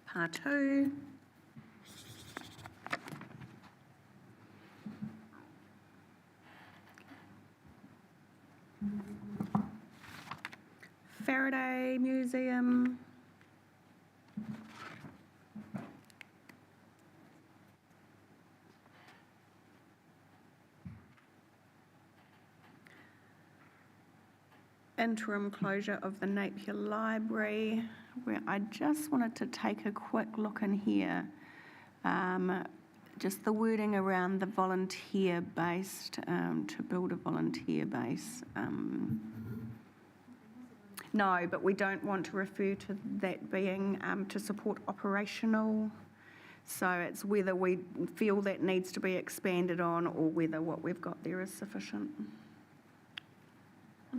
Part 2. Faraday Museum. Interim closure of the Napier Library, where I just wanted to take a quick look in here. Just the wording around the volunteer-based, to build a volunteer base. No, but we don't want to refer to that being to support operational. So it's whether we feel that needs to be expanded on or whether what we've got there is sufficient.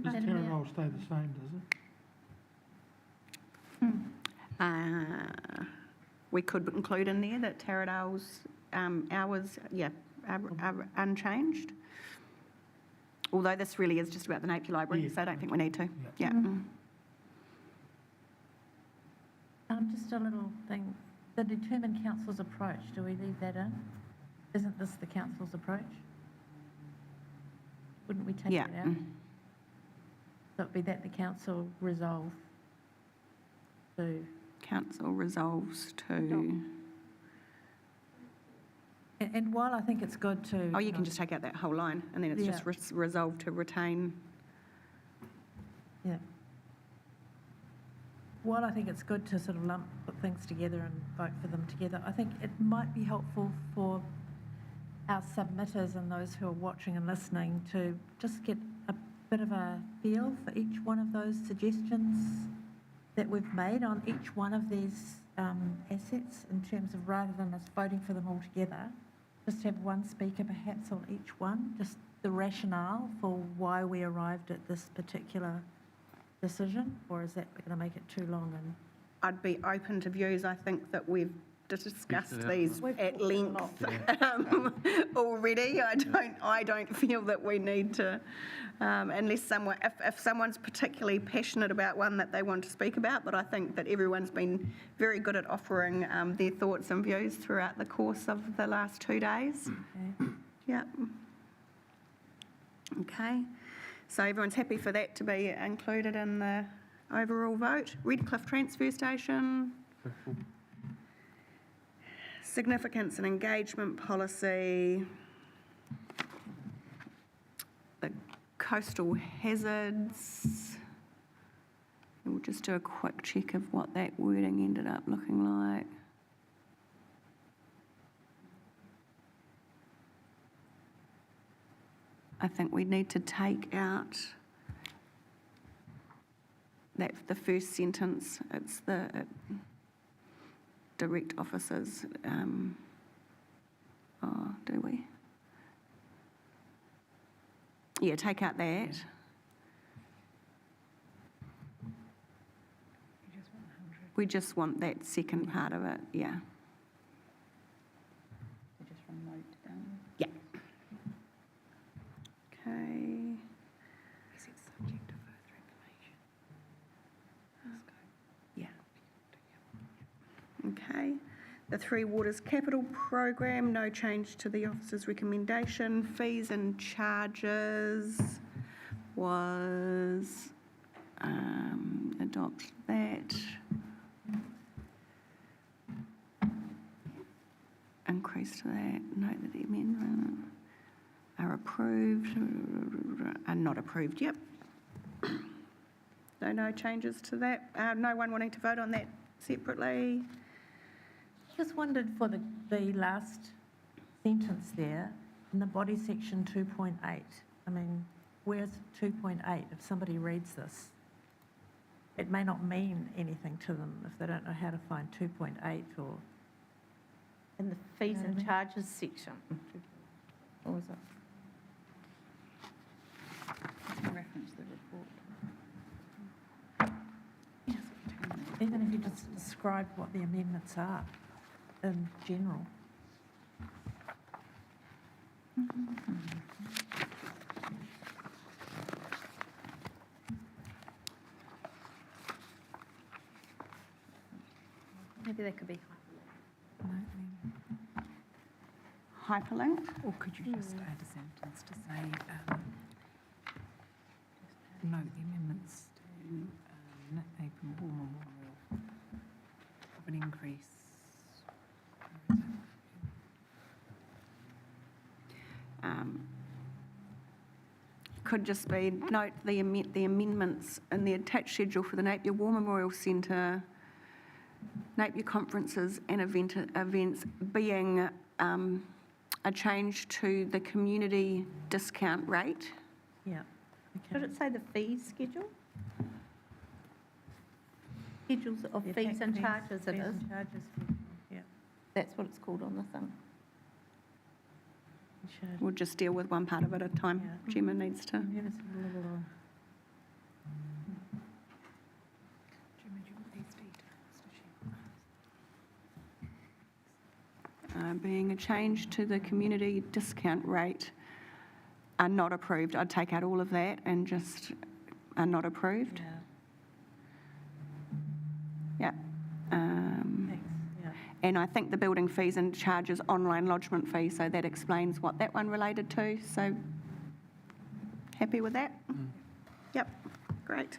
Does Terranol stay the same, does it? We could include in there that Taradale's hours, are unchanged. Although this really is just about the Napier Library, so I don't think we need to. Yeah. Just a little thing. The determined council's approach, do we leave that in? Isn't this the council's approach? Wouldn't we take it out? So it'd be that the council resolve to... Council resolves to... And while I think it's good to... Oh, you can just take out that whole line and then it's just resolved to retain... Yeah. While I think it's good to sort of put things together and vote for them together, I think it might be helpful for our submitters and those who are watching and listening to just get a bit of a feel for each one of those suggestions that we've made on each one of these assets in terms of rather than us voting for them all together, just have one speaker perhaps on each one, just the rationale for why we arrived at this particular decision, or is that going to make it too long? And I'd be open to views. I think that we've discussed it out. these at length already. I don't feel that we need to, unless someone, if someone's particularly passionate about one that they want to speak about, but I think that everyone's been very good at offering their thoughts and views throughout the course of the last 2 days. okay. Yeah. Okay. So everyone's happy for that to be included in the overall vote. Redcliffe Transfer Station. Significance and engagement policy. The coastal hazards. And we'll just do a quick check of what that wording ended up looking like. I think we need to take out that the first sentence. It's the direct officers. Do we? Yeah, take out that. We just want that second part of it, yeah. Just from note down. Yeah. Okay. Is it subject to further information? Yeah. Okay. The Three Waters Capital Program, no change to the officer's recommendation. Fees and charges was adopt that. Increase to that. Note that the amendment are approved, are not approved. Yep. So no changes to that. No one wanting to vote on that separately. Just wondered for the last sentence there, in the body section 2.8, I mean, where's 2.8 if somebody reads this? It may not mean anything to them if they don't know how to find 2.8 or... In the fees and charges section. Or was it? Reference the report. Even if you just describe what the amendments are in general. Maybe they could be Hyperlinked. Or could you just add a sentence to say, note the amendments to Nathan War Memorial of an increase. Could just be note the amendments in the attached schedule for the Napier War Memorial Centre, Napier conferences and events being a change to the community discount rate. Yeah. Should it say the fees schedule? Schedules of The fees and fees- charges it fees is. and charges, yeah. That's what it's called on the thing. It should. We'll just deal with one part of it at a time. Yeah. Gemma needs to. Give us a little, Gemma, do you want these details to share? Being a change to the community discount rate are not approved. I'd take out all of that and just are not approved. yeah, Yeah. thanks, yeah. And I think the building fees and charges online lodgement fee, so that explains what that one related to. So happy with that? Yep, great.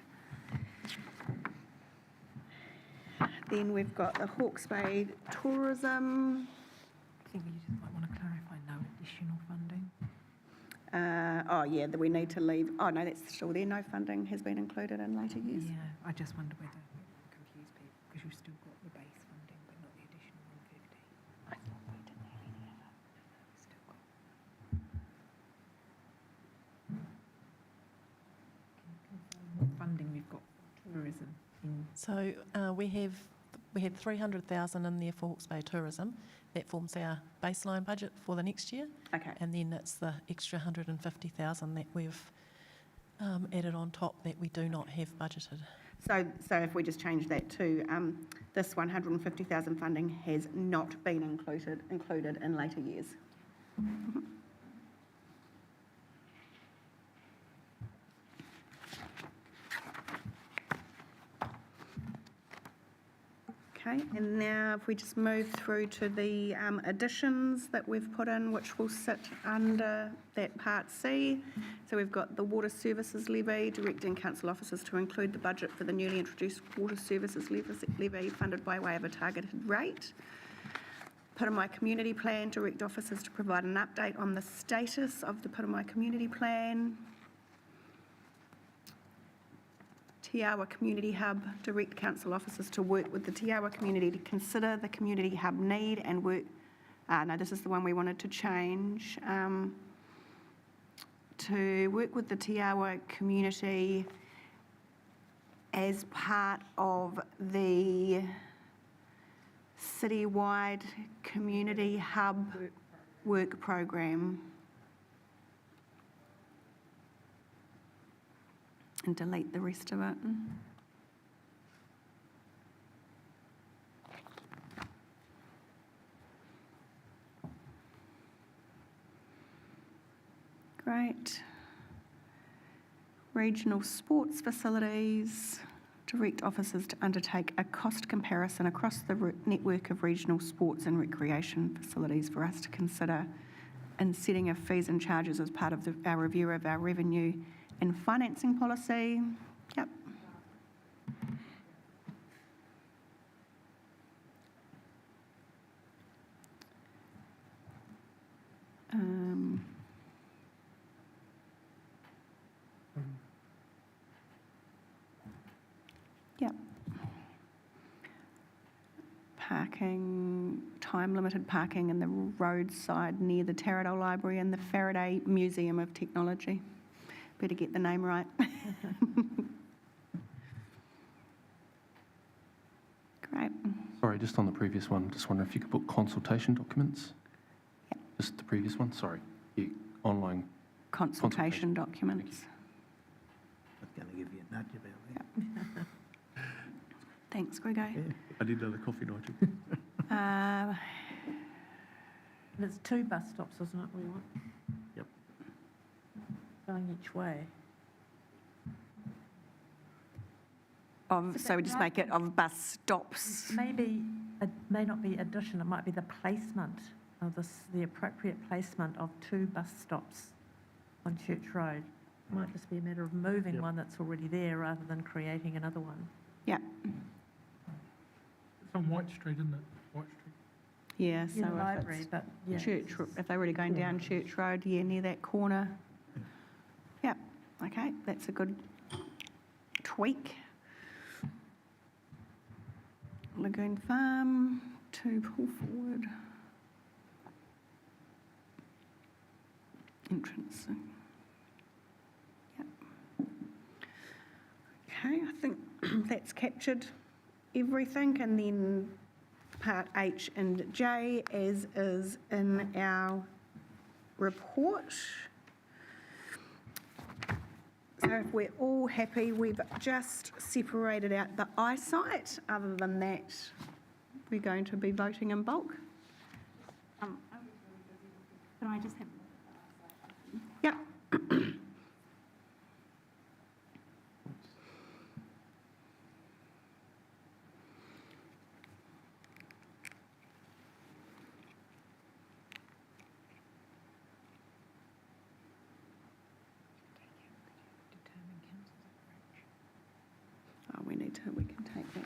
Then we've got the Hawke's Bay Tourism. I think you just might want to clarify no additional funding. Oh, yeah, that we need to leave. Oh, no, that's still there. No funding has been included in later years. Yeah, I just wonder whether it confuse people because you've still got the base funding but not the additional 150. I thought we didn't have any of that. We've still got. Can you confirm what funding we've got for tourism? So we had 300,000 in there for Hawke's Bay Tourism. That forms our baseline budget for the next year. Okay. And then it's the extra 150,000 that we've added on top that we do not have budgeted. So if we just change that to, this 150,000 funding has not been included in later years. Okay, and now if we just move through to the additions that we've put in, which will sit under that Part C. So we've got the water services levy, directing council officers to include the budget for the newly introduced water services levy funded by way of a targeted rate. Putamai Community Plan, direct officers to provide an update on the status of the Putamai Community Plan. Te Awa Community Hub, direct council officers to work with the Te Awa community to consider the community hub need and work, no, this is the one we wanted to change, to work with the Te Awa community as part of the citywide community hub work program. And delete the rest of it. Great. Regional sports facilities, direct officers to undertake a cost comparison across the network of regional sports and recreation facilities for us to consider in setting of fees and charges as part of our review of our revenue and financing policy. Yep. Yep. Parking, time-limited parking in the roadside near the Taradale Library and the Faraday Museum of Technology. Better get the name right. Great. Sorry, just on the previous one, just wondering if you could put consultation documents? Yep. Just the previous one, sorry. Yeah, online. Consultation documents. I was going to give you a nudge about that. Thanks, Grego. I did another coffee, Nigel. There's 2 bus stops, isn't it, we want? Yep. Going each way. So we just make it of bus stops. Maybe it may not be addition, it might be the placement of the appropriate placement of 2 bus stops on Church Road. It might just be a matter of moving one that's already there rather than creating another one. Yeah. It's on White Street, isn't it? White Street. Yeah, so In the if library, it's but yeah. Church, if they're already going down Church Road, yeah, near that corner. Yeah, okay, that's a good tweak. Lagoon Farm, to pull forward. Entrance. Yep. Okay, I think that's captured everything, and then Part H and J as is in our report. So if we're all happy, we've just separated out the eyesight. Other than that, we're going to be voting in bulk. Can I just have? Yep. Oh, we can take that.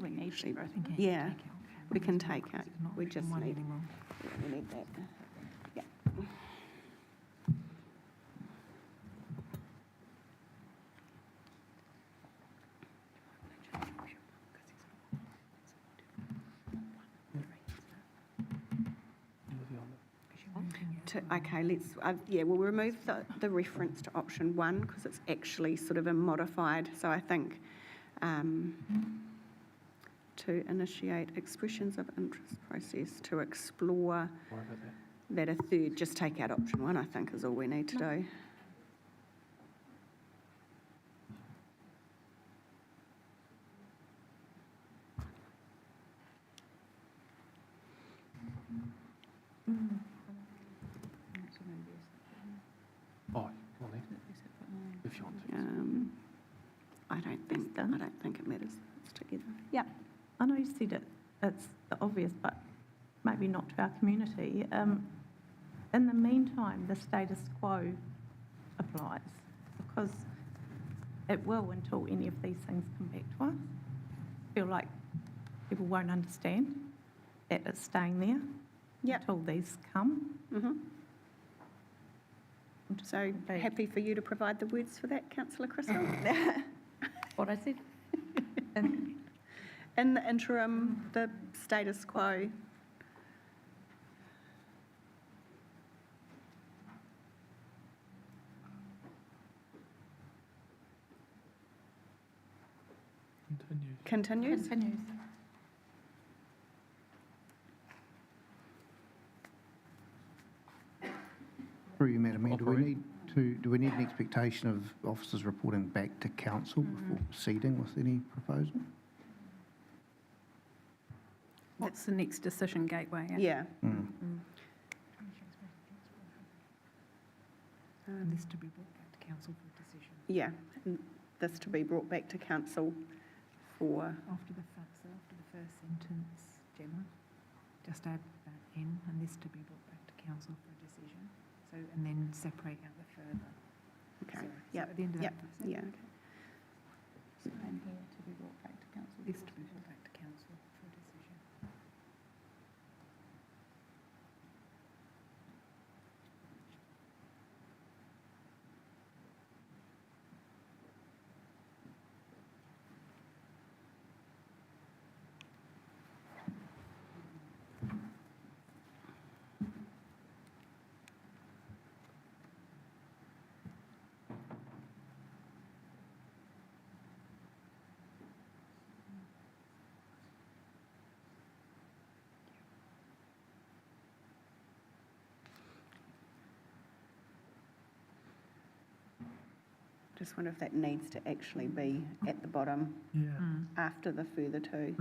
We need to, I think. Yeah, we can take it. We just need, we need that. Yeah. okay, let's, we'll remove the reference to option 1 because it's actually sort of a modified, so I think to initiate expressions of interest process, to explore that a third, just take out option 1, I think is all we need to do. Oh, well, if you want to. I don't think it matters. It's together. Yeah, I know you said it's the obvious, but maybe not to our community. In the meantime, the status quo applies because it will until any of these things come back to us. I feel like people won't understand that it's staying there until these come. So happy for you to provide the words for that, Councillor Crystal? What I said. In the interim, the status quo. Continues? Continues. Through you, Madam Mayor, do we need an expectation of officers reporting back to council before proceeding with any proposal? What's the next decision, Gateway? Yeah. This to be brought back to council for a decision. Yeah, and this to be brought back to council for... After the first sentence, Gemma, just add that in, and this to be brought back to council for a decision. So, and then separate out the further. Okay, So at the end of that first yeah. sentence. So and here to be brought back to council. This to be brought back to council for a decision. Just wonder if that needs to actually be at the bottom after the further two.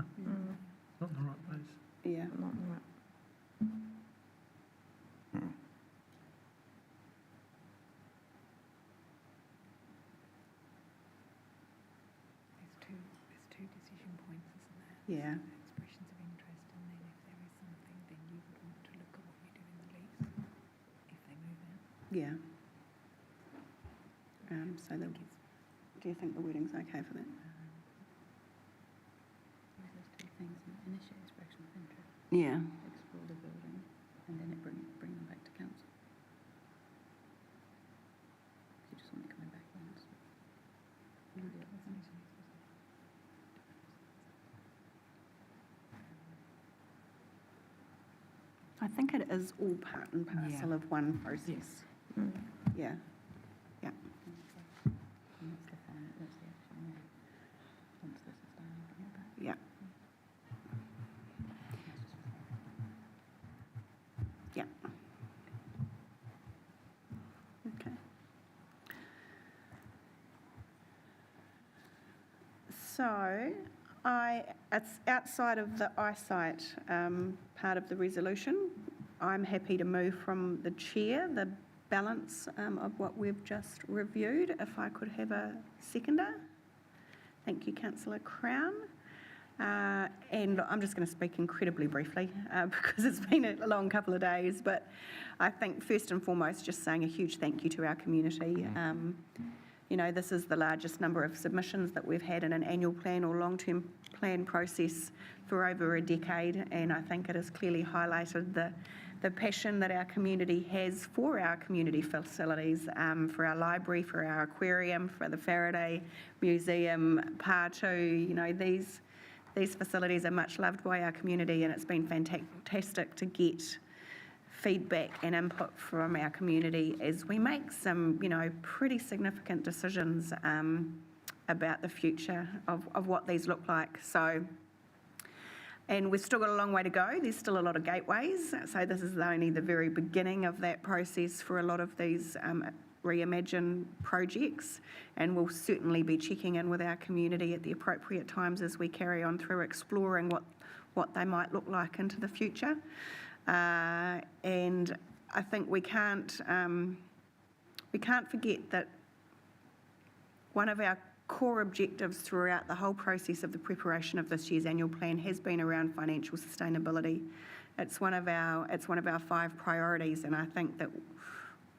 Not in the right place. Yeah. Not right. There's two decision points, isn't there? Yeah. Expressions of interest, and then if there is something, then you would want to look at what you do in the lease if they move out. Yeah. So do you think the wording's okay for that? Those two things, initiate expression of interest, Yeah. explore the building, and then bring them back to council. You just want it coming back once. I think it is all part and parcel of one process. Yeah. Yeah. Yeah. Yeah. Okay. So, it's outside of the eyesight part of the resolution. I'm happy to move from the chair, the balance of what we've just reviewed. If I could have a seconder. Thank you, Councillor Crown. And I'm just going to speak incredibly briefly because it's been a long couple of days, but I think first and foremost, just saying a huge thank you to our community. You know, this is the largest number of submissions that we've had in an annual plan or long-term plan process for over a decade, and I think it has clearly highlighted the passion that our community has for our community facilities, for our library, for our aquarium, for the Faraday Museum, Pātū. You know, these facilities are much loved by our community, and it's been fantastic to get feedback and input from our community as we make some, pretty significant decisions about the future of what these look like. And we've still got a long way to go. There's still a lot of gateways. So this is only the very beginning of that process for a lot of these Reimagine projects. And we'll certainly be checking in with our community at the appropriate times as we carry on through exploring what they might look like into the future. And I think we can't forget that one of our core objectives throughout the whole process of the preparation of this year's annual plan has been around financial sustainability. It's one of our 5 priorities, and I think that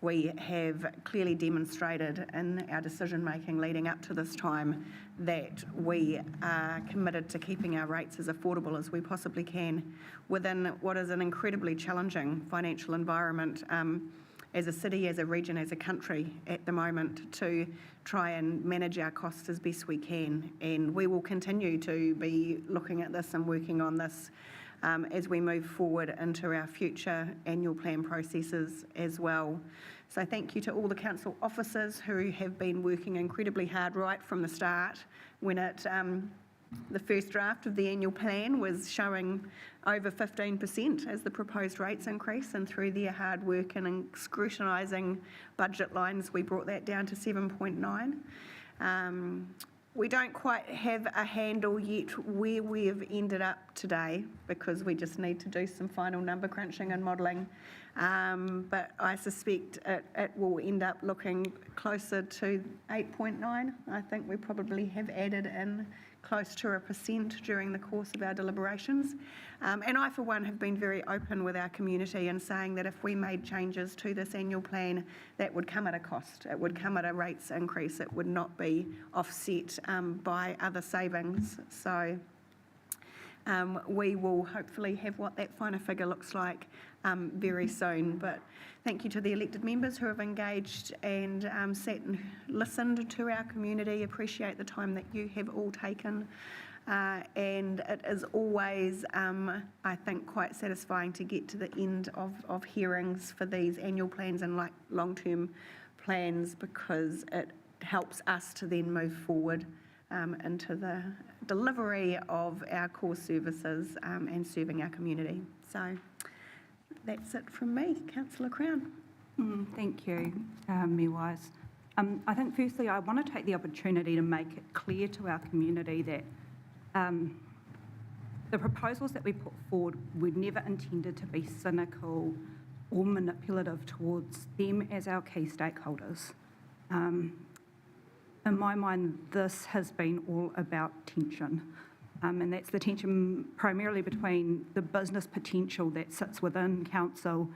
we have clearly demonstrated in our decision making leading up to this time that we are committed to keeping our rates as affordable as we possibly can within what is an incredibly challenging financial environment as a city, as a region, as a country at the moment, to try and manage our costs as best we can. And we will continue to be looking at this and working on this as we move forward into our future annual plan processes as well. So thank you to all the council officers who have been working incredibly hard right from the start when the first draft of the annual plan was showing over 15% as the proposed rates increase, and through their hard work and scrutinising budget lines, we brought that down to 7.9. We don't quite have a handle yet where we've ended up today because we just need to do some final number crunching and modelling. But I suspect it will end up looking closer to 8.9. I think we probably have added in close to 1% during the course of our deliberations. And I, for one, have been very open with our community in saying that if we made changes to this annual plan, that would come at a cost. It would come at a rates increase. It would not be offset by other savings. So we will hopefully have what that final figure looks like very soon. But thank you to the elected members who have engaged and sat and listened to our community. Appreciate the time that you have all taken. And it is always, I think, quite satisfying to get to the end of hearings for these annual plans and long-term plans, because it helps us to then move forward into the delivery of our core services and serving our community. So that's it from me. Councillor Crown. Thank you, Mayor Wise. I think firstly I want to take the opportunity to make it clear to our community that the proposals that we put forward were never intended to be cynical or manipulative towards them as our key stakeholders. In my mind, this has been all about tension. And that's the tension primarily between the business potential that sits within council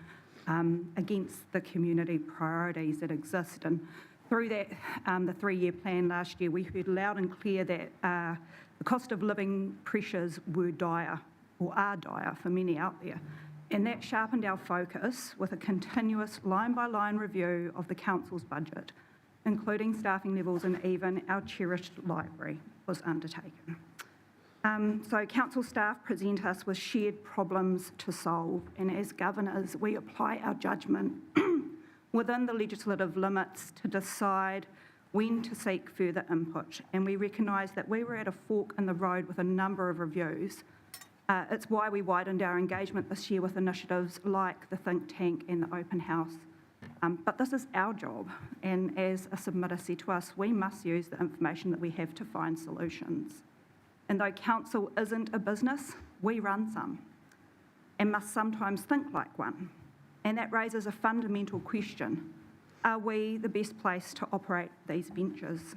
against the community priorities that exist. And through that, the 3-year plan last year, we heard loud and clear that the cost of living pressures were dire, or are dire for many out there. And that sharpened our focus with a continuous line-by-line review of the council's budget, including staffing levels, and even our cherished library was undertaken. So council staff present us with shared problems to solve, and as governors, we apply our judgment within the legislative limits to decide when to seek further input. And we recognise that we were at a fork in the road with a number of reviews. It's why we widened our engagement this year with initiatives like the think tank and the open house. But this is our job, and as a submitter said to us, we must use the information that we have to find solutions. And though council isn't a business, we run some, and must sometimes think like one. And that raises a fundamental question: are we the best place to operate these ventures?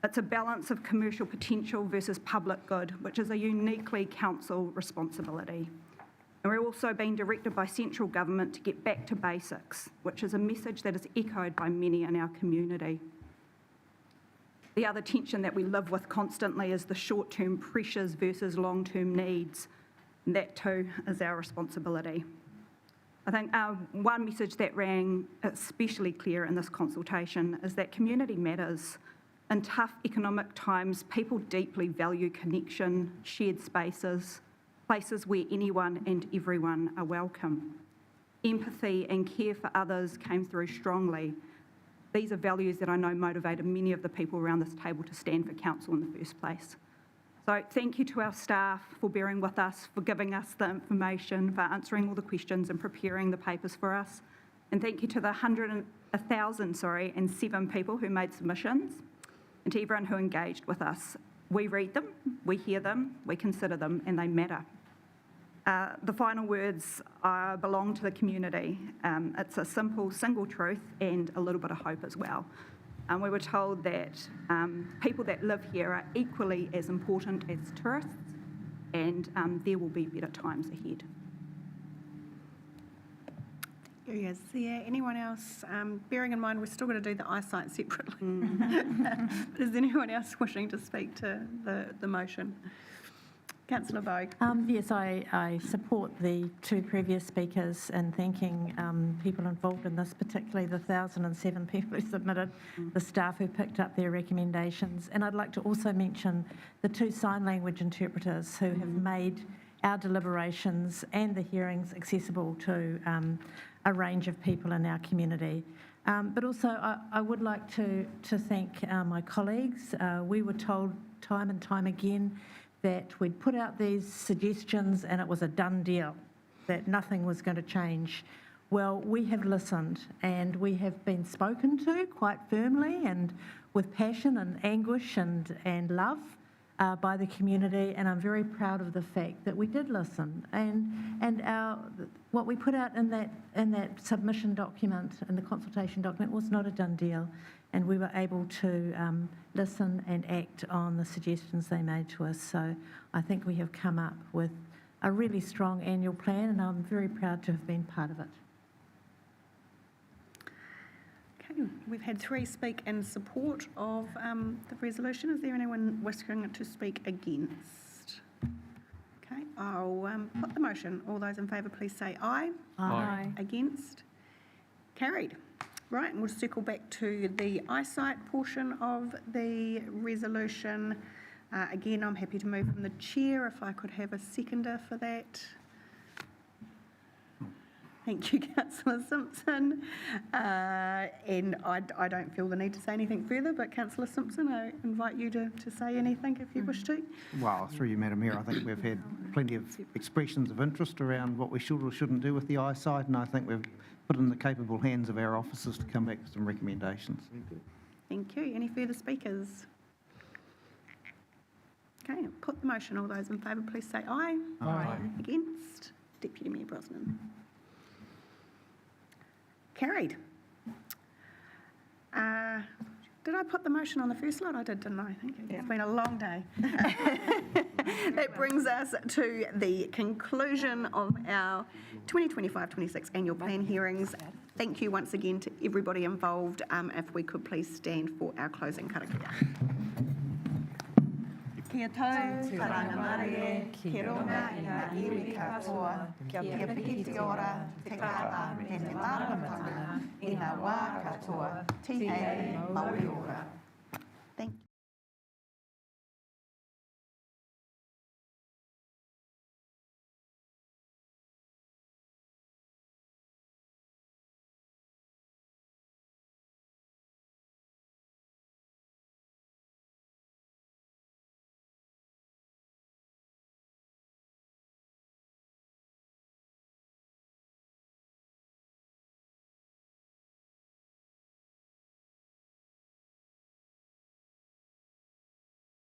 It's a balance of commercial potential versus public good, which is a uniquely council responsibility. And we're also being directed by central government to get back to basics, which is a message that is echoed by many in our community. The other tension that we live with constantly is the short-term pressures versus long-term needs. And that too is our responsibility. I think one message that rang especially clear in this consultation is that community matters. In tough economic times, people deeply value connection, shared spaces, places where anyone and everyone are welcome. empathy and care for others came through strongly. These are values that I know motivated many of the people around this table to stand for council in the first place. So thank you to our staff for bearing with us, for giving us the information, for answering all the questions and preparing the papers for us. And thank you to the 1,007 people who made submissions, and to everyone who engaged with us. We read them, we hear them, we consider them, and they matter. The final words belong to the community. It's a simple, single truth and a little bit of hope as well. We were told that people that live here are equally as important as tourists, and there will be better times ahead. Is there anyone else, bearing in mind we're still going to do the eyesight separately, but is there anyone else wishing to speak to the motion? Councillor Vogue. Yes, I support the two previous speakers in thanking people involved in this, particularly the 1,007 people who submitted, the staff who picked up their recommendations. And I'd like to also mention the 2 sign language interpreters who have made our deliberations and the hearings accessible to a range of people in our community. But also I would like to thank my colleagues. We were told time and time again that we'd put out these suggestions and it was a done deal, that nothing was going to change. Well, we have listened and we have been spoken to quite firmly and with passion and anguish and love by the community, and I'm very proud of the fact that we did listen. And what we put out in that submission document, in the consultation document, was not a done deal, and we were able to listen and act on the suggestions they made to us. So I think we have come up with a really strong annual plan, and I'm very proud to have been part of it. Okay, we've had 3 speak in support of the resolution. Is there anyone wishing to speak against? Okay, I'll put the motion. All those in favour, please say aye. Aye. Against? Carried. Right, and we'll circle back to the eyesight portion of the resolution. Again, I'm happy to move from the chair if I could have a seconder for that. Thank you, Councillor Simpson. And I don't feel the need to say anything further, but Councillor Simpson, I invite you to say anything if you wish to. Well, through you, Madam Mayor, I think we've had plenty of expressions of interest around what we should or shouldn't do with the eyesight, and I think we've put in the capable hands of our officers to come back with some recommendations. Thank you. Any further speakers? Okay, I'll put the motion. All those in favour, please say aye. Aye. Against? Deputy Mayor Brosnan. Carried. Did I put the motion on the first slide? I did, didn't I? Thank you. It's been a long day. That brings us to the conclusion of our 2025-26 annual plan hearings. Thank you once again to everybody involved. If we could please stand for our closing karakia. Kia tau, karangamare, ki runga i ngā iwi katoa, kia piki te ora, te kata, e te māramatanga, i ngā wā katoa, tihei, mauri ora.